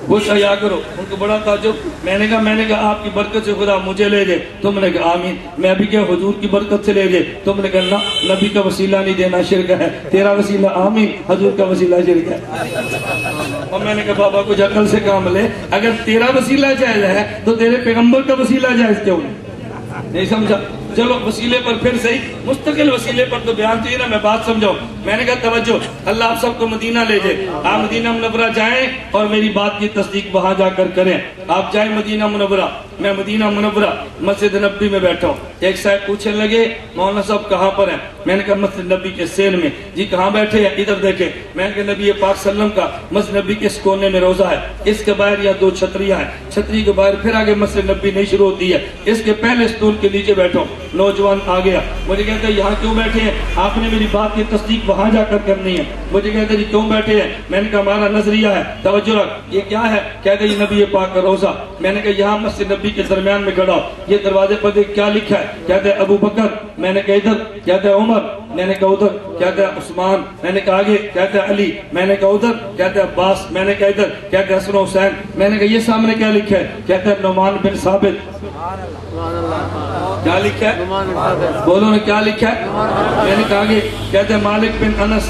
کچھ حیا کرو. ان کو بڑا تعجب. میں نے کہا آپ کی برکت سے خدا مجھے لے جائے. تم نے کہا آمین. میں بھی کیا حضور کی برکت سے لے جائے. تم نے کہا نبی کا وسیلہ نہیں دینا شرک ہے, تیرا وسیلہ آمین, حضور کا وسیلہ شرک ہے. اور میں نے کہا بابا کچھ عقل سے کام لے. اگر تیرا وسیلہ جائز ہے تو تیرے پیغمبر کا وسیلہ جائز کیوں نہیں سمجھا. چلو وسیلے پر پھر صحیح, مستقل وسیلے پر تو بیان چاہیے نا, میں بات سمجھاؤں. میں نے کہا توجہ, اللہ آپ سب کو مدینہ لے جائے. آپ مدینہ منورہ جائیں اور میری بات کی تصدیق وہاں جا کر کریں. آپ جائیں مدینہ منورہ. میں مدینہ منورہ مسجد نبی میں بیٹھا ہوں. ایک صاحب پوچھنے لگے مولانا صاحب کہاں پر ہیں. میں نے کہا مسجد نبی کے سین میں. جی کہاں بیٹھے ہیں, ادھر دیکھیں. میں نے کہا نبی پاک صلی اللہ علیہ وسلم کا مسجد نبی کے اس کونے میں روزہ ہے, اس کے باہر یا 2 چھتریاں ہیں, چھتری کے باہر پھر آگے مسجد نبی نہیں شروع ہوتی ہے. اس کے پہلے سٹول کے نیچے بیٹھا ہوں. نوجوان آ گیا, مجھے کہتا ہے یہاں کیوں بیٹھے ہیں, آپ نے میری بات کی تصدیق وہاں جا کر کرنی ہے. مجھے کہتا ہے جی کیوں بیٹھے ہیں. میں نے کہا ہمارا نظریہ ہے. توجہ رکھ, یہ کیا ہے. کہتا ہے یہ نبی پاک کا روزہ. میں نے کہا یہاں مسجد نبی کے درمیان میں کھڑا, یہ دروازے پر دیکھ کیا لکھا ہے. کہتا ہے ابو بکر. میں نے کہا ادھر. کہتا ہے عمر. میں نے کہا ادھر. کہتا ہے عثمان. میں نے کہا آگے. کہتا ہے علی. میں نے کہا ادھر. کہتا ہے عباس. میں نے کہا ادھر. کہتا ہے حسن و حسین. میں نے کہا یہ سامنے کیا لکھا ہے. کہتا ہے نعمان بن ثابت. کیا لکھا ہے, بولو نے کیا لکھا ہے. میں نے کہا آگے. کہتے ہیں مالک بن انس.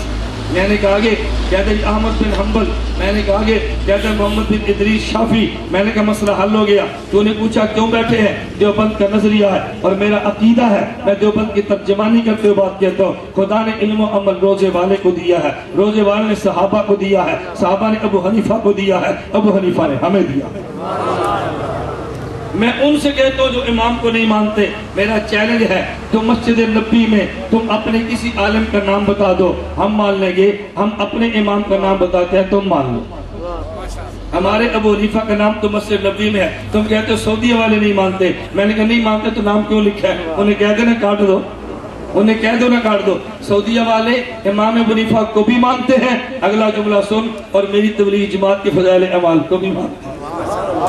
میں نے کہا آگے. کہتے ہیں احمد بن حنبل. میں نے کہا آگے. کہتے ہیں محمد بن ادریس شافی. میں نے کہا مسئلہ حل ہو گیا. تو نے پوچھا کیوں بیٹھے ہیں. دیوبند کا نظریہ ہے اور میرا عقیدہ ہے. میں دیوبند کی ترجمانی کرتے ہوئے بات کہتا ہوں. خدا نے علم و عمل روزے والے کو دیا ہے, روزے والے نے صحابہ کو دیا ہے, صحابہ نے ابو حنیفہ کو دیا ہے, ابو حنیفہ نے ہمیں دیا ہے. میں ان سے کہتا ہوں جو امام کو نہیں مانتے. میرا چیلنج ہے, تم مسجد نبی میں تم اپنے کسی عالم کا نام بتا دو, ہم مان لیں گے. ہم اپنے امام کا نام بتاتے ہیں, تم مان لو. ہمارے ابو حنیفہ کا نام تو مسجد نبی میں ہے. تم کہتے ہو سعودی والے نہیں مانتے. میں نے کہا نہیں مانتے تو نام کیوں لکھا ہے. انہیں کہہ دینا کاٹ دو, انہیں کہہ دو نہ کاٹ دو. سعودیہ والے امام ابو حنیفہ کو بھی مانتے ہیں. اگلا جملہ سن, اور میری تبلیغ جماعت کے فضائل اعمال کو بھی مانتے ہیں.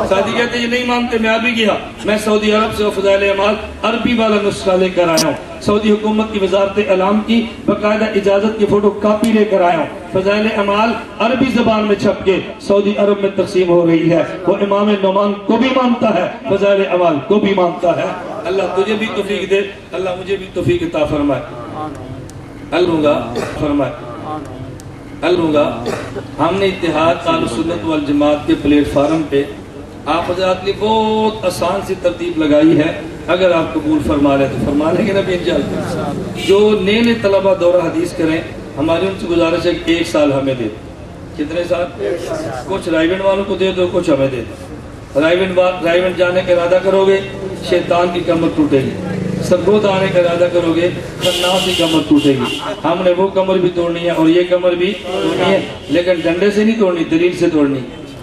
سعودی کہتے ہیں یہ نہیں مانتے. میں ابھی گیا, میں سعودی عرب سے فضائل اعمال عربی والا نسخہ لے کر آیا ہوں. سعودی حکومت کی وزارت اعلام کی باقاعدہ اجازت کی فوٹو کاپی لے کر آیا ہوں. فضائل اعمال عربی زبان میں چھپ کے سعودی عرب میں تقسیم ہو رہی ہے. وہ امام نعمان کو بھی مانتا ہے, فضائل اعمال کو بھی مانتا ہے. اللہ تجھے بھی توفیق دے, اللہ مجھے بھی توفیق عطا فرمائے. الگا فرمائے الگا. ہم نے اتحاد اہل سنت والجماعت کے پلیٹ فارم پہ آپ حضرات کی بہت آسان سی ترتیب لگائی ہے. اگر آپ قبول فرما رہے تو فرما لیں گے نا بھی انشاءاللہ. جو نئے طلبہ دورہ حدیث کریں, ہماری ان سے گزارش ہے کہ 1 سال ہمیں دے. کتنے سال؟ کچھ رائیونڈ والوں کو دے دو, کچھ ہمیں دے دو. رائیونڈ جانے کا ارادہ کرو گے شیطان کی کمر ٹوٹے گی. سرگود آنے کا ارادہ کرو گے خناس کی کمر ٹوٹے گی. ہم نے وہ کمر بھی توڑنی ہے اور یہ کمر بھی توڑنی ہے, لیکن ڈنڈے سے نہیں توڑنی, دلیل سے توڑنی.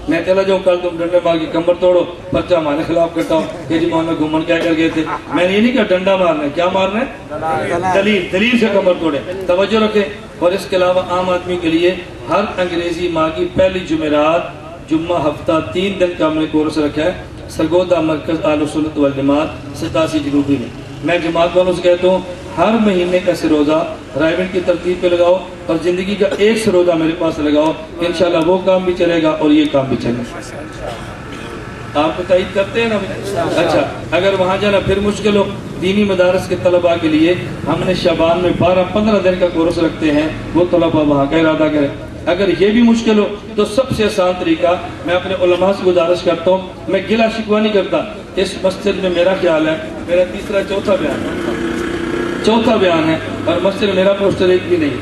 میں چلا جاؤں کل تم ڈنڈے مار کی کمر توڑو, پرچہ ہمارے خلاف کرتا ہوں کہ جی مولانا گھومن کیا کر گئے تھے. میں نے یہ نہیں کہا ڈنڈا مارنا ہے, کیا مارنا ہے, دلیل سے کمر توڑے. توجہ رکھیں. اور اس کے علاوہ عام آدمی کے لیے ہر انگریزی ماہ کی پہلی جمعرات جمعہ ہفتہ 3 دن کا ہم نے کورس رکھا ہے سرگودا مرکز اہل سنت والجماعت 87 جنوبی میں. میں جماعت والوں سے کہتا ہوں ہر مہینے کا سروزہ رائیونڈ کی ترتیب پہ لگاؤ اور زندگی کا 1 سروزہ میرے پاس لگاؤ. انشاءاللہ وہ کام بھی چلے گا اور یہ کام بھی چلے گا. آپ کو تائید کرتے ہیں نا. اچھا, اگر وہاں جانا پھر مشکل ہو, دینی مدارس کے طلباء کے لیے ہم نے شعبان میں 12-15 دن کا کورس رکھتے ہیں, وہ طلباء وہاں کا ارادہ کریں. اگر یہ بھی مشکل ہو تو سب سے آسان طریقہ, میں اپنے علماء سے گزارش کرتا ہوں, میں گلہ شکوہ نہیں کرتا. اس مسجد میں میرا خیال ہے میرا چوتھا بیان ہے اور مسجد میں میرا پوسٹر ایک بھی نہیں.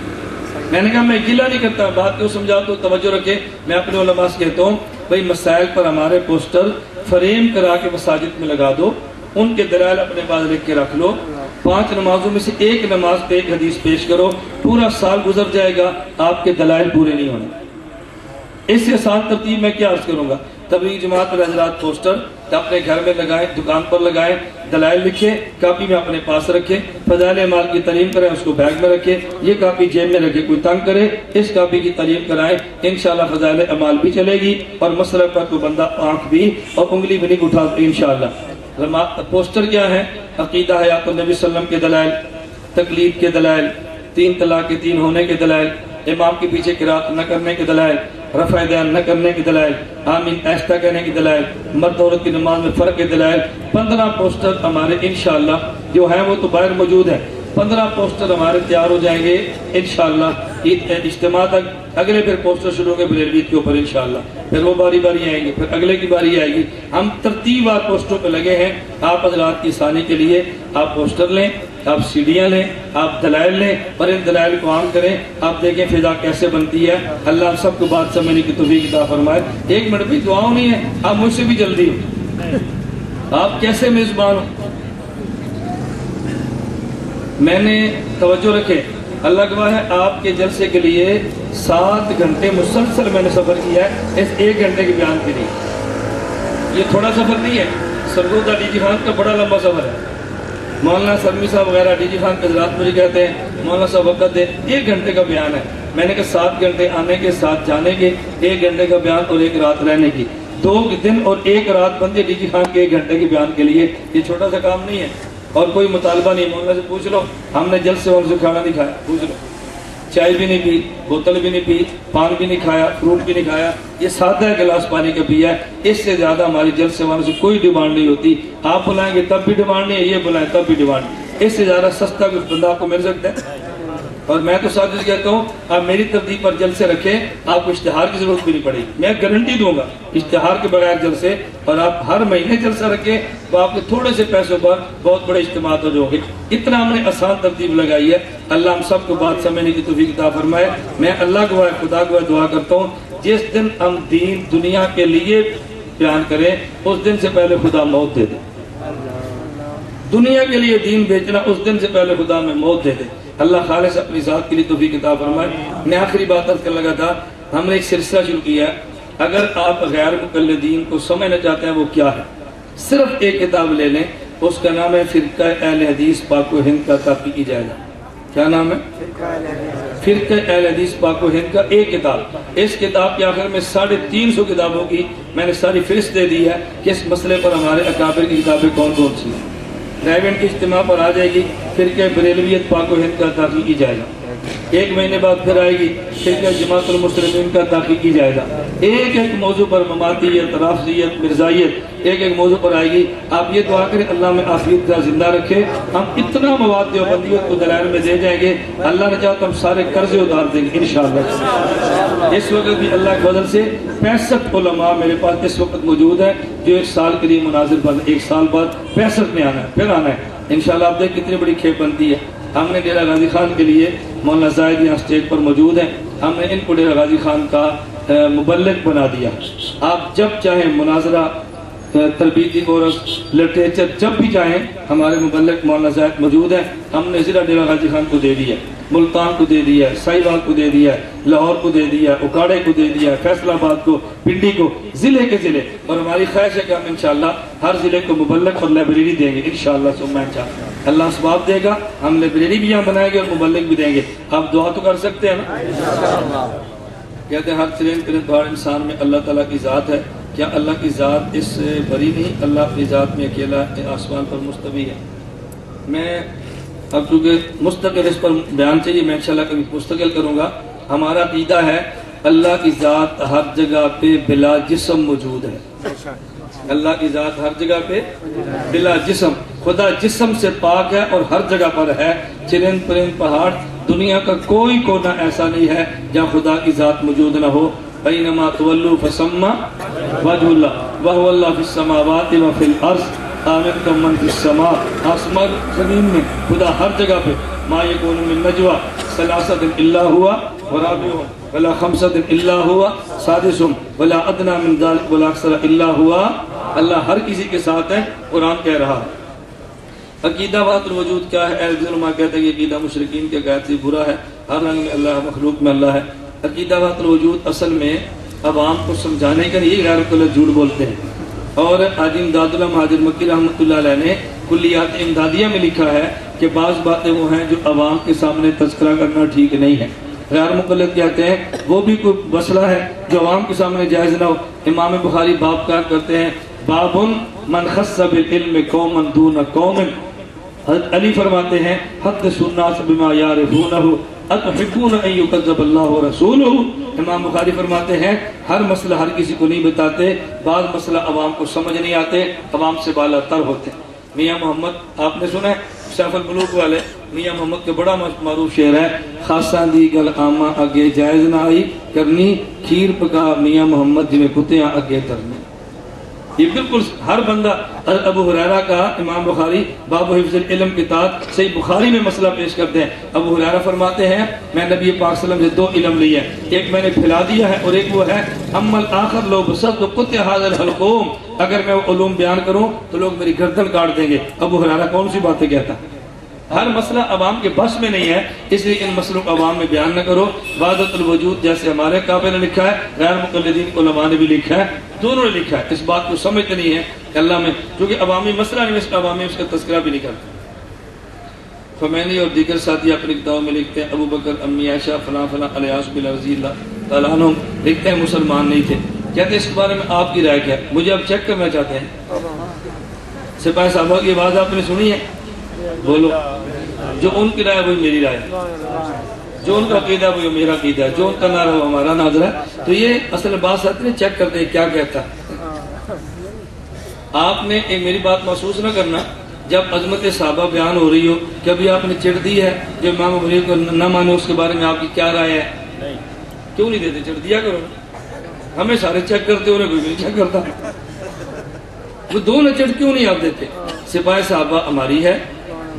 میں نے کہا میں گلہ نہیں کرتا, بات کو سمجھاتا ہوں, توجہ رکھیں. میں اپنے علماء سے کہتا ہوں بھئی مسائل پر ہمارے پوسٹر فریم کرا کے مساجد میں لگا دو, ان کے دلائل اپنے پاس لکھ کے رکھ لو. 5 نمازوں میں سے ایک نماز پہ ایک حدیث پیش کرو, پورا سال گزر جائے گا آپ کے دلائل پورے نہیں ہونے. اس سے آسان ترتیب میں کیا عرض کروں گا؟ تبلیغ جماعت پر حضرات پوسٹر اپنے گھر میں لگائیں، دکان پر لگائیں، دلائل لکھیں، کاپی میں اپنے پاس رکھیں، فضائل اعمال کی تعلیم کریں، اس کو بیگ میں رکھیں، یہ کاپی جیب میں رکھیں، کوئی تنگ کرے اس کاپی کی تعلیم کرائیں، انشاءاللہ فضائل اعمال بھی چلے گی اور مسئلہ پر کوئی بندہ آنکھ بھی اور انگلی بھی نہیں اٹھا انشاءاللہ۔ پوسٹر کیا ہے؟ عقیدہ حیات النبی صلی اللہ علیہ وسلم کے دلائل، تقلید کے دلائل، 3 طلاق کے 3 ہونے کے دلائل، امام کے پیچھے قرات نہ کرنے کے دلائل، رفع دین نہ کرنے کی دلائل، آمین آہستہ کہنے کی دلائل، مرد عورت کی نماز میں فرق کے دلائل۔ 15 پوسٹر ہمارے انشاءاللہ جو ہیں وہ تو باہر موجود ہیں، 15 پوسٹر ہمارے تیار ہو جائیں گے انشاءاللہ اجتماع تک۔ اگلے پھر پوسٹر شروع ہوگے بریلویت کے اوپر انشاءاللہ، پھر وہ باری باری آئیں گے، پھر اگلے کی باری آئے گی۔ ہم ترتیب وار پوسٹروں پہ لگے ہیں، آپ حضرات کی آسانی کے لیے آپ پوسٹر لیں، آپ سیڈیاں لیں، آپ دلائل لیں اور ان دلائل کو عام کریں۔ آپ دیکھیں فضا کیسے بنتی ہے۔ اللہ ہم سب کو بات سمجھنے کی توفیق عطا فرمائے۔ 1 منٹ بھی دعاؤں نہیں ہے، آپ مجھ سے بھی جلدی ہو، آپ کیسے میزبان ہو؟ میں نے توجہ رکھے، اللہ گواہ ہے آپ کے جلسے کے لیے 7 گھنٹے مسلسل میں نے سفر کیا ہے اس 1 گھنٹے کے بیان کے لیے۔ یہ تھوڑا سفر نہیں ہے، سرگودا ڈی جی خان کا بڑا لمبا سفر ہے۔ مولانا سلمی صاحب وغیرہ ڈی جی خان کے حضرات مجھے کہتے ہیں مولانا صاحب وقت دے، 1 گھنٹے کا بیان ہے۔ میں نے کہا 7 گھنٹے آنے کے 7 جانے کے، 1 گھنٹے کا بیان اور 1 رات رہنے کی، 2 دن اور 1 رات بندے ڈی جی خان کے 1 گھنٹے کے بیان کے لیے۔ یہ چھوٹا سا کام نہیں ہے اور کوئی مطالبہ نہیں۔ مولانا سے پوچھ لو، ہم نے جلسے سے کھانا نہیں کھایا، پوچھ لو، چائے بھی نہیں پی، بوتل بھی نہیں پی، پان بھی نہیں کھایا، فروٹ بھی نہیں کھایا، یہ سادہ گلاس پانی کا پیا ہے۔ اس سے زیادہ ہماری جلسے والوں سے کوئی ڈیمانڈ نہیں ہوتی۔ آپ بلائیں گے تب بھی ڈیمانڈ نہیں ہے، یہ بلائیں تب بھی ڈیمانڈ نہیں۔ اس سے زیادہ سستا کچھ بندہ آپ کو مل سکتا ہے؟ اور میں تو ساتھ کہتا ہوں آپ میری ترتیب پر جلسے رکھیں، آپ کو اشتہار کی ضرورت بھی نہیں پڑے گی، میں گارنٹی دوں گا اشتہار کے بغیر جلسے، اور آپ ہر مہینے جلسہ رکھیں تو آپ کے تھوڑے سے پیسوں پر بہت بڑے اجتماعات ہو جاؤ گے۔ اتنا ہم نے آسان ترتیب لگائی ہے۔ اللہ ہم سب کو بات سمجھنے کی توفیق عطا فرمائے۔ میں اللہ کو خدا کو دعا کرتا ہوں جس دن ہم دین دنیا کے لیے بیان کریں اس دن سے پہلے خدا موت دے دے۔ دنیا کے لیے دین بیچنا اس دن سے پہلے خدا میں موت دے دے۔ اللہ خالص اپنی ذات کے لیے توفیق عطا فرمائے۔ میں آخری بات عرض کرنے لگا تھا، ہم نے ایک سلسلہ شروع کیا ہے، اگر آپ غیر مقلدین کو سمجھنا چاہتے ہیں وہ کیا ہے، صرف ایک کتاب لے لیں، اس کا نام ہے فرقہ اہل حدیث پاک و ہند کا تحقیقی جائزہ۔ کیا نام ہے؟ فرقہ اہل حدیث پاک و ہند کا ایک کتاب۔ اس کتاب کے آخر میں 350 کتابوں کی میں نے ساری فہرست دے دی ہے کہ اس مسئلے پر ہمارے اکابر کی کتابیں کون کون سی ہیں۔ رائیونٹ کی اجتماع پر آ جائے گی فرقہ بریلویت پاک و ہند کا تحقیقی جائزہ، 1 مہینے بعد پھر آئے گی فرقہ جماعت المسلمین کا تحقیقی جائزہ۔ ایک موضوع پر مماتیت، رافضیت، مرزائیت، ایک موضوع پر آئے گی۔ آپ یہ دعا کریں اللہ میں عافیت کا زندہ رکھے۔ ہم اتنا مواد دیوبندیت کو دلائل میں دے جائیں گے، اللہ نے چاہا تو ہم سارے قرضے اتار دیں گے انشاءاللہ۔ اس وقت بھی اللہ کے فضل سے 65 علماء میرے پاس اس وقت موجود ہیں جو 1 سال کے لیے مناظر پر 1 سال بعد 65 میں آنا ہے، پھر آنا ہے انشاءاللہ۔ آپ دیکھ کتنی بڑی کھیپ بنتی ہے۔ ہم نے ڈیرہ غازی خان کے لیے مولانا زاہد یہاں اسٹیج پر موجود ہیں، ہم نے ان کو ڈیرہ غازی خان کا مبلغ بنا دیا۔ آپ جب چاہیں مناظرہ، تربیتی کورس، لٹریچر، جب بھی چاہیں ہمارے مبلغ مولانا زاہد موجود ہیں۔ ہم نے ضلع ڈیرہ غازی خان کو دے دیا، ملتان کو دے دیا، ساہیوال کو دے دیا، لاہور کو دے دیا، اکاڑے کو دے دیا، فیصل آباد کو، پنڈی کو، ضلع کے ضلع۔ اور ہماری خواہش ہے کہ ہم انشاءاللہ ہر ضلع کو مبلغ اور لائبریری دیں گے انشاءاللہ ثم انشاءاللہ۔ اللہ اسباب دے گا، ہم لائبریری بھی یہاں بنائیں گے اور مبلغ بھی دیں گے۔ آپ دعا تو کر سکتے ہیں نا؟ کہتے ہیں ہر ترین انسان میں اللہ تعالیٰ کی ذات ہے، کیا اللہ کی ذات اس سے بری نہیں؟ اللہ اپنی ذات میں اکیلا آسمان پر مستوی ہے۔ میں اب چونکہ مستقل اس پر بیان چاہیے، میں انشاءاللہ کبھی مستقل کروں گا۔ ہمارا عقیدہ ہے اللہ کی ذات ہر جگہ پہ بلا جسم موجود ہے۔ اللہ کی ذات ہر جگہ پہ بلا جسم، خدا جسم سے پاک ہے اور ہر جگہ پر ہے۔ چرند پرند پہاڑ، دنیا کا کوئی کونا ایسا نہیں ہے جہاں خدا کی ذات موجود نہ ہو۔ اینما تولوا فثم وجہ اللہ وہو اللہ فی السماوات وفی الارض آمنتم من فی السماء۔ آسمان زمین میں خدا ہر جگہ پہ۔ ما یکون من نجوى ثلاثۃ الا هو ورابعهم ولا خمسۃ الا هو سادسهم ولا ادنى من ذلك ولا اکثر الا هو۔ اللہ ہر کسی کے ساتھ ہے، قرآن کہہ رہا ہے۔ عقیدہ وحدت الوجود کیا ہے؟ اہل علماء کہتے ہیں کہ عقیدہ مشرکین کے عقائد سے برا ہے، ہر رنگ میں اللہ ہے، مخلوق میں اللہ ہے۔ عقیدہ وحدت الوجود اصل میں عوام کو سمجھانے کا یہ غیر مقلد جھوٹ بولتے ہیں. اور حاجی امداد اللہ مہاجر مکی رحمۃ اللہ علیہ نے کلیات امدادیہ میں لکھا ہے کہ بعض باتیں وہ ہیں جو عوام کے سامنے تذکرہ کرنا ٹھیک نہیں ہے. غیر مقلد کہتے ہیں وہ بھی کوئی مسئلہ ہے جو عوام کے سامنے جائز نہ ہو. امام بخاری باب قائم کرتے ہیں باب من خص بالعلم قوما دون قوم. حضرت علی فرماتے ہیں حدث الناس بما یعرفونہ اتحبون ان یکذب اللہ ورسولہ. امام بخاری فرماتے ہیں ہر مسئلہ ہر کسی کو نہیں بتاتے، بعض مسئلہ عوام کو سمجھ نہیں آتے، عوام سے بالا تر ہوتے ہیں. میاں محمد آپ نے سنا ہے شاف البلوغ والے میاں محمد کے بڑا معروف شعر ہے خاصاں دی گل عامہ اگے جائز نہ آئی کرنی کھیر پکا میاں محمد جویں کتیاں اگے ترنی. یہ بالکل ہر بندہ. ابو ہریرہ کا امام بخاری باب حفظ العلم کتاب صحیح بخاری میں مسئلہ پیش کرتے ہیں. ابو ہریرہ فرماتے ہیں میں نبی پاک صلی اللہ علیہ وسلم سے 2 علم لیے ہیں، ایک میں نے پھیلا دیا ہے اور ایک وہ ہے اما الاخر لو بسط قطع هذا الحلقوم، اگر میں وہ علوم بیان کروں تو لوگ میری گردن کاٹ دیں گے. ابو ہریرہ کون سی باتیں کہتا ہے؟ ہر مسئلہ عوام کے بس میں نہیں ہے، اس لیے ان مسئلوں کو عوام میں بیان نہ کرو. وحدت الوجود جیسے ہمارے کعبے نے لکھا ہے، غیر مقلدین علماء نے بھی لکھا ہے، دونوں نے لکھا ہے. اس بات کو سمجھتے نہیں ہے کہ اللہ میں کیونکہ عوامی مسئلہ نہیں، اس کا عوامی اس کا تذکرہ بھی نہیں کرتا. خمینی اور دیگر ساتھی اپنی کتابوں میں لکھتے ہیں ابو بکر امی عائشہ فلاں فلاں الیاس بن رضی اللہ تعالیٰ عنہ لکھتے ہیں مسلمان نہیں تھے. کہتے ہیں اس کے بارے میں آپ کی رائے کیا ہے؟ مجھے اب چیک کرنا چاہتے ہیں. سپاہی صاحبہ کی آواز آپ نے سنی ہے؟ بولو. جو ان کی رائے وہی میری رائے ہے، جو ان کا عقیدہ وہی میرا عقیدہ ہے، جو ان کا نعرہ وہ ہمارا نعرہ ہے. تو یہ اصل بات ساتھ نہیں چیک کرتے ہیں کیا کہتا ہے. آپ نے ایک میری بات محسوس نہ کرنا جب عظمت صحابہ بیان ہو رہی ہو کہ ابھی آپ نے چڑھ دی ہے جو امام ابو حنیفہ کو نہ مانے اس کے بارے میں آپ کی کیا رائے ہے؟ کیوں نہیں دیتے؟ چڑھ دیا کرو. ہمیں سارے چیک کرتے ہو رہے، کوئی نہیں چیک کرتا. وہ 2 نہ چڑھ کیوں نہیں آپ دیتے؟ سپاہی صحابہ ہماری ہے،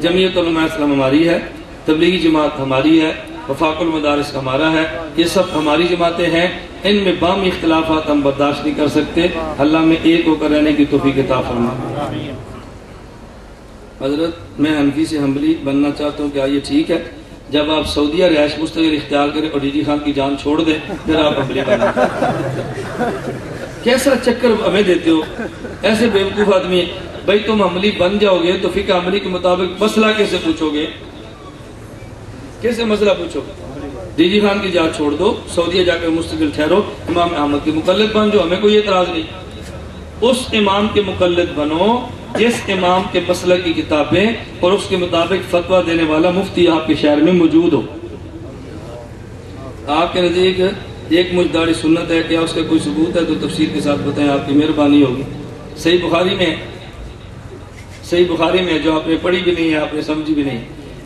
جمعیت علماء اسلام ہماری ہے، تبلیغی جماعت ہماری ہے، وفاق المدارس ہمارا ہے. یہ سب ہماری جماعتیں ہیں. ان میں بامی اختلافات ہم برداشت نہیں کر سکتے. اللہ میں ایک ہو کر رہنے کی توفیق عطا فرما. حضرت میں حنفی سے حنبلی بننا چاہتا ہوں، کیا یہ ٹھیک ہے؟ جب آپ سعودیہ رہائش مستقل اختیار کریں اور ڈی جی خان کی جان چھوڑ دیں پھر آپ حنبلی بننا. کیسا چکر ہمیں دیتے ہو؟ ایسے بیوقوف آدمی ہیں. بھائی تم عملی بن جاؤ گے تو فقہ عملی کے مطابق مسئلہ کیسے پوچھو گے؟ کیسے مسئلہ پوچھو گے؟ ڈی جی خان کی جان چھوڑ دو، سعودیہ جا کر مستقل ٹھہرو، امام احمد کے مقلد بن جو، ہمیں کوئی اعتراض نہیں. اس امام کے مقلد بنو جس امام کے مسلک کی کتابیں اور اس کے مطابق فتویٰ دینے والا مفتی آپ کے شہر میں موجود ہو. آپ کے نزدیک ایک مجھ داڑھی سنت ہے، کیا اس کا کوئی ثبوت ہے تو تفصیل کے ساتھ بتائیں، آپ کی مہربانی ہوگی. صحیح بخاری میں جو آپ نے پڑھی بھی نہیں ہے، آپ نے سمجھی بھی نہیں.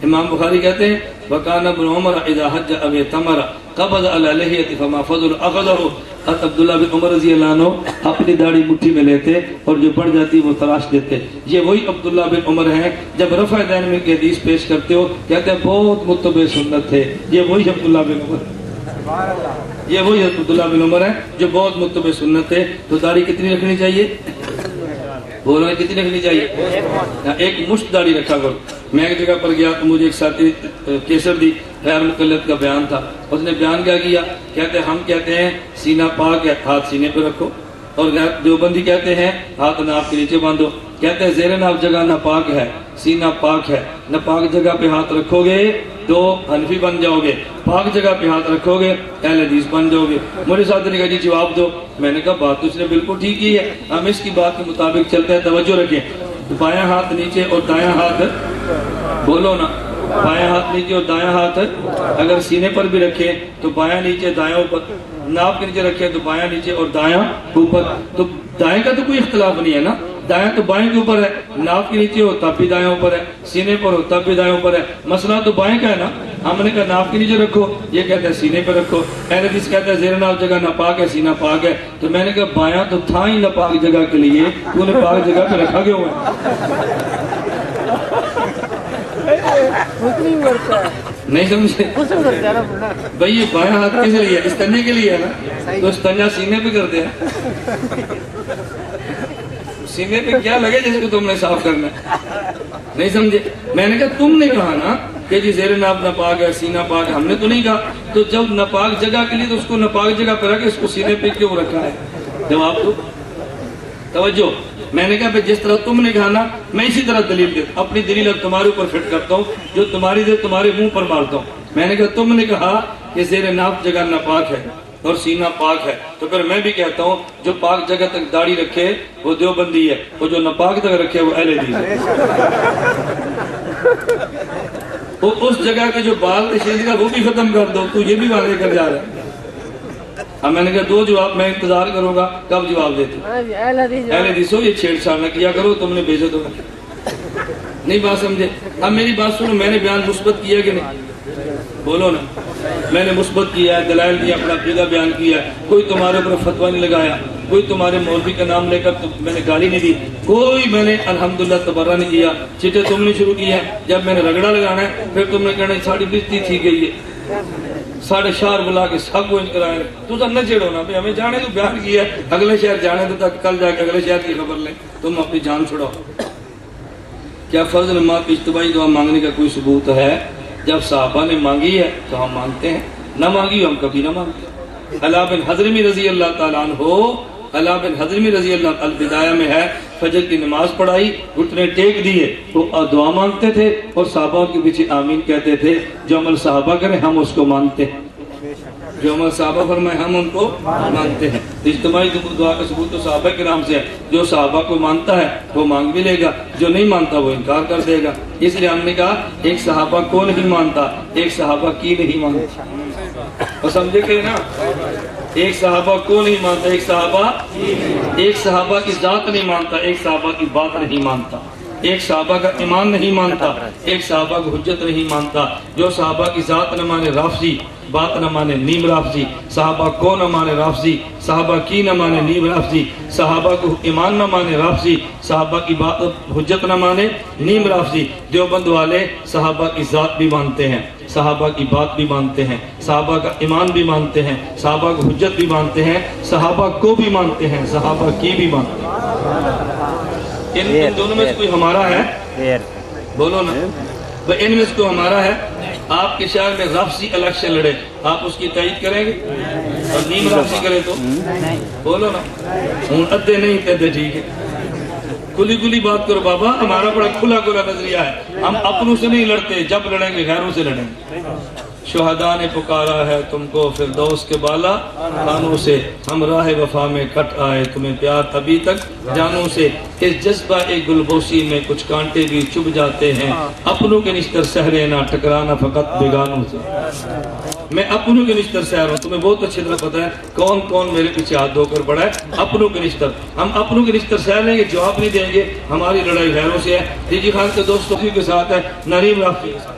امام بخاری کہتے ہیں وَقَانَ ابْنُ عُمَرَ اِذَا حَجَّ أَوْ اعْتَمَرَ قَبَضَ عَلَى لِحْيَتِهِ فَمَا فَضْلُ أَخَذَهُ. عبداللہ بن عمر رضی اللہ عنہ اپنی داڑھی مٹھی میں لیتے اور جو بڑھ جاتی وہ تراش دیتے. یہ وہی عبداللہ بن عمر ہیں جب رفع دین میں کی حدیث پیش کرتے ہو کہتے ہیں بہت متبع سنت تھے. یہ وہی عبداللہ بن عمر ہیں جو بہت متبع سنت تھے. تو داڑھی کتنی رکھنی چاہیے؟ بولو کتنی رکھنی چاہیے؟ ایک مشت داڑھی رکھا کرو. میں ایک جگہ پر گیا تو مجھے ایک ساتھی کیسر دی غیر مقلد کا بیان تھا. اس نے بیان کیا کیا؟ کہتے ہم کہتے ہیں سینہ پاک ہے، ہاتھ سینے پہ رکھو، اور دیوبندی کہتے ہیں ہاتھ ناف کے نیچے باندھو. کہتے ہیں زیر ناف جگہ ناپاک ہے، سینہ پاک ہے. ناپاک جگہ پہ ہاتھ رکھو گے تو حنفی بن جاؤ گے، پاک جگہ پہ ہاتھ رکھو گے اہل حدیث بن جاؤ گے. میرے ساتھ نے کہا جی جواب دو. میں نے کہا بات تو اس نے بالکل ٹھیک کی ہے، ہم اس کی بات کے مطابق چلتے ہیں. توجہ رکھیں، بایاں ہاتھ نیچے اور دایاں ہاتھ، بولو نا، بایاں ہاتھ نیچے اور دایاں ہاتھ اگر سینے پر بھی رکھیں تو بایاں نیچے دایاں اوپر، ناف کے نیچے رکھیں تو بایاں نیچے اور دایاں اوپر. تو دائیں کا تو کوئی اختلاف نہیں ہے نا، دائیں تو بائیں کے اوپر ہے، ناف کے نیچے ہو تب بھی دائیں اوپر ہے، سینے پر ہو تب بھی دائیں اوپر ہے. مسئلہ تو بائیں کا ہے نا. ہم نے کہا ناف کے نیچے رکھو، یہ کہتا ہے سینے پہ رکھو. اہل حدیث کہتا ہے زیر ناف جگہ ناپاک ہے، سینہ پاک ہے. تو میں نے کہا بایاں تو تھا ہی ناپاک جگہ کے لیے، تو نے پاک جگہ پہ رکھا کیوں ہے؟ نہیں سمجھے بھائی؟ یہ بایاں ہاتھ کس لیے؟ استنجے کے لیے ہے نا، تو استنجا سینے پہ کرتے ہیں. سینے پہ کیا لگے جس کو تم نے صاف کرنا ہے؟ نہیں سمجھے؟ میں نے کہا تم نے کہا نا کہ جی زیر ناف ناپاک ہے، سینہ پاک ہے، ہم نے تو نہیں کہا. تو جب ناپاک جگہ کے لیے تو اس کو ناپاک جگہ پہ رکھ کے اس کو سینے پہ کیوں رکھا ہے؟ جواب دو. توجہ. میں نے کہا جس طرح تم نے کہا نا میں اسی طرح دلیل دیتا، اپنی دلیل اب تمہارے اوپر فٹ کرتا ہوں، جو تمہاری دے تمہارے منہ پر مارتا ہوں. میں نے کہا تم نے کہا کہ زیر ناف جگہ ناپاک ہے اور سینہ پاک ہے، تو پھر میں بھی کہتا ہوں جو پاک جگہ تک داڑھی رکھے وہ دیوبندی ہے، وہ جو ناپاک تک رکھے وہ اہل حدیث ہے. وہ اس جگہ کے جو بال تشریح کا وہ بھی ختم کر دو، تو یہ بھی واضح کر جا رہا ہے. اب میں نے کہا دو جواب میں انتظار کروں گا، کب جواب دیتے؟ اہل حدیث ہو، یہ چھیڑ چھاڑ نہ کیا کرو، تم نے بھیجا تو نہیں. بات سمجھے؟ اب میری بات سنو، میں نے بیان مثبت کیا کہ نہیں؟ بولو نا. میں نے مثبت کیا ہے، دلائل دیا، اپنا عقیدہ بیان کیا ہے، کوئی تمہارے اوپر فتویٰ نہیں لگایا، کوئی تمہارے مولوی کا نام لے کر میں نے گالی نہیں دی، کوئی میں نے الحمدللہ تبرہ نہیں کیا. چٹے تم نے شروع کی ہے، جب میں نے رگڑا لگانا ہے پھر تم نے کہنا ساڑی بجتی تھی گئی ہے، ساڑھے شہر بلا کے سب کو انج کرائے. تو نہ چھیڑو نا، ہمیں جانے تو بیان کیا ہے، اگلے شہر جانے تو تک کل جا کے اگلے شہر کی خبر لیں، تم اپنی جان چھڑاؤ. کیا فرض نماز کی اجتماعی دعا مانگنے کا کوئی ثبوت ہے؟ جب صحابہ نے مانگی ہے تو ہم مانگتے ہیں، نہ مانگی ہم کبھی نہ مانگتے. علا بن حضرمی رضی اللہ تعالیٰ عنہ، علا بن حضرمی رضی اللہ البدایہ میں ہے، فجر کی نماز پڑھائی، گھٹنے ٹیک دیے، وہ دعا مانگتے تھے اور صحابہ کے پیچھے آمین کہتے تھے. جو عمل صحابہ کریں ہم اس کو مانتے ہیں، جو عمل صحابہ فرمائے ہم ان کو مانتے ہیں. اجتماعی دعا کا ثبوت تو صحابہ کرام سے ہے، جو صحابہ کو مانتا ہے وہ مانگ بھی لے گا، جو نہیں مانتا وہ انکار کر دے گا. اس لیے ہم نے کہا ایک صحابہ کو نہیں مانتا، ایک صحابہ کی نہیں مانتا. اور سمجھے کہ نا، ایک صحابہ کو نہیں مانتا، ایک صحابہ کی ذات نہیں مانتا، ایک صحابہ کی بات نہیں مانتا، ایک صحابہ کا ایمان نہیں مانتا، ایک صحابہ کو حجت نہیں مانتا. جو صحابہ کی ذات نہ مانے رافضی، بات نہ مانے نیم رافضی، صحابہ کو نہ مانے رافضی، صحابہ کی نہ مانے نیم رافضی، صحابہ کو ایمان نہ مانے رافضی، صحابہ کی بات حجت نہ مانے نیم رافضی. دیوبند والے صحابہ کی ذات بھی مانتے ہیں، صحابہ کی بات بھی مانتے ہیں، صحابہ کا ایمان بھی مانتے ہیں، صحابہ کو حجت بھی مانتے ہیں، صحابہ کو بھی مانتے ہیں، صحابہ کی بھی مانتے ہیں. ان دونوں میں سے کوئی ہمارا ہے؟ بولو نا. ان میں سے کوئی ہمارا ہے؟ آپ کے شہر میں رافضی الیکشن لڑے، آپ اس کی تائید کریں گے؟ اور نیم رافضی کرے تو بولو نا. ہوں ادھے نہیں کہتے ٹھیک ہے، کھلی کھلی بات کرو بابا. ہمارا بڑا کھلا کھلا نظریہ ہے، ہم اپنوں سے نہیں لڑتے، جب لڑیں گے غیروں سے لڑیں گے. شہداء نے پکارا ہے تم کو فردوس کے بالا خانوں سے، ہم راہ وفا میں کٹ آئے تمہیں پیار ابھی تک جانوں سے. اس جذبہ ایک گلبوسی میں کچھ کانٹے بھی چبھ جاتے ہیں، اپنوں کے نشتر سہرے نہ ٹکرانا فقط بیگانوں سے. میں اپنوں کے نشتر سہر ہوں، تمہیں بہت اچھی طرح پتا ہے کون کون میرے پیچھے ہاتھ دھو کر پڑا ہے. اپنوں کے نشتر، ہم اپنوں کے نشتر سہر لیں گے، جواب نہیں دیں گے. ہماری لڑائی غیروں سے ہے، جی خان کے دوستوں کے ساتھ ہے، نریم رافضی کے ساتھ.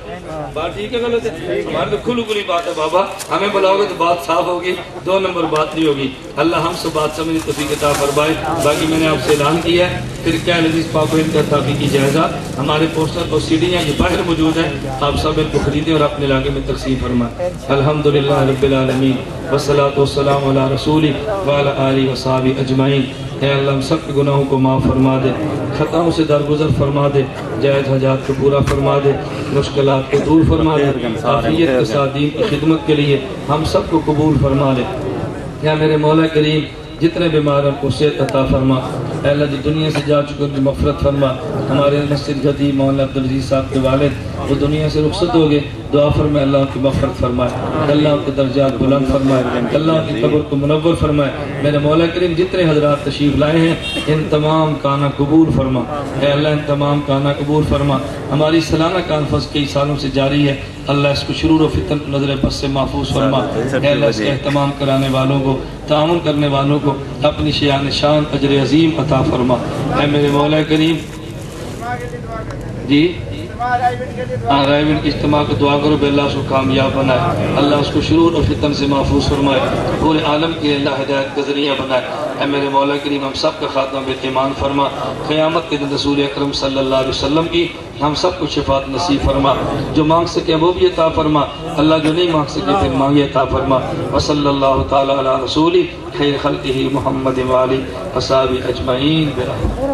بات ٹھیک ہے غلط ہے؟ ہماری تو کھلی کھلی بات ہے بابا. ہمیں بلاؤ گے تو بات صاف ہوگی، دو نمبر بات نہیں ہوگی. اللہ ہم سے بات سمجھنے توفیق عطا فرمائے. باقی میں نے آپ سے اعلان کیا ہے پھر کیا حدیث پاک و ان کا تحقیقی جائزہ، ہمارے پوسٹر اور سیڈیاں یہ باہر موجود ہیں، آپ سب ان کو خریدیں اور اپنے علاقے میں تقسیم فرمائیں. الحمدللہ رب العالمین والصلاۃ والسلام علی رسول وعلی آلہ وصحبہ اجمعین. اے اللہ ہم سب کے گناہوں کو معاف فرما دے، خطاؤں سے درگزر فرما دے، جائز حاجات کو پورا فرما دے، مشکلات کو دور فرما دے، عافیت کے ساتھ دین کی خدمت کے لیے ہم سب کو قبول فرما دے. یا میرے مولا کریم جتنے بیمار ہیں کو صحت عطا فرما. اے اللہ جو دنیا سے جا چکے ان کی مغفرت فرما. ہمارے مسجد جدی مولانا عبدالعزیز صاحب کے والد وہ دنیا سے رخصت ہو گئے، دعا فرمائے اللہ ان کی مغفرت فرمائے، اللہ ان کے درجات بلند فرمائے، اللہ ان کی قبر کو منور فرمائے. میرے مولا کریم جتنے حضرات تشریف لائے ہیں ان تمام کانا قبول فرما. اے اللہ ان تمام کانا قبول فرما. ہماری سالانہ کانفرنس کئی سالوں سے جاری ہے، اللہ اس کو شرور و فتن نظر بس سے محفوظ فرما. اے اللہ اس کا اہتمام کرانے والوں کو، تعاون کرنے والوں کو اپنی شان شان اجر عظیم عطا فرما. اے میرے مولا کریم جی رائے کے اجتماع کو دعا کرو بے اللہ اس کو کامیاب بنائے، اللہ اس کو شرور اور فتن سے محفوظ فرمائے، پورے عالم کے اللہ ہدایت کا ذریعہ بنائے. اے میرے مولا کریم ہم سب کا خاتمہ بالایمان فرما. قیامت کے دن رسول اکرم صلی اللہ علیہ وسلم کی ہم سب کو شفاعت نصیب فرما. جو مانگ سکے وہ بھی عطا فرما، اللہ جو نہیں مانگ سکے پھر مانگے عطا فرما. وصلی اللہ تعالی علی رسول خیر خلقہ محمد وآلہ وصحبہ اجمعین برحمتہ.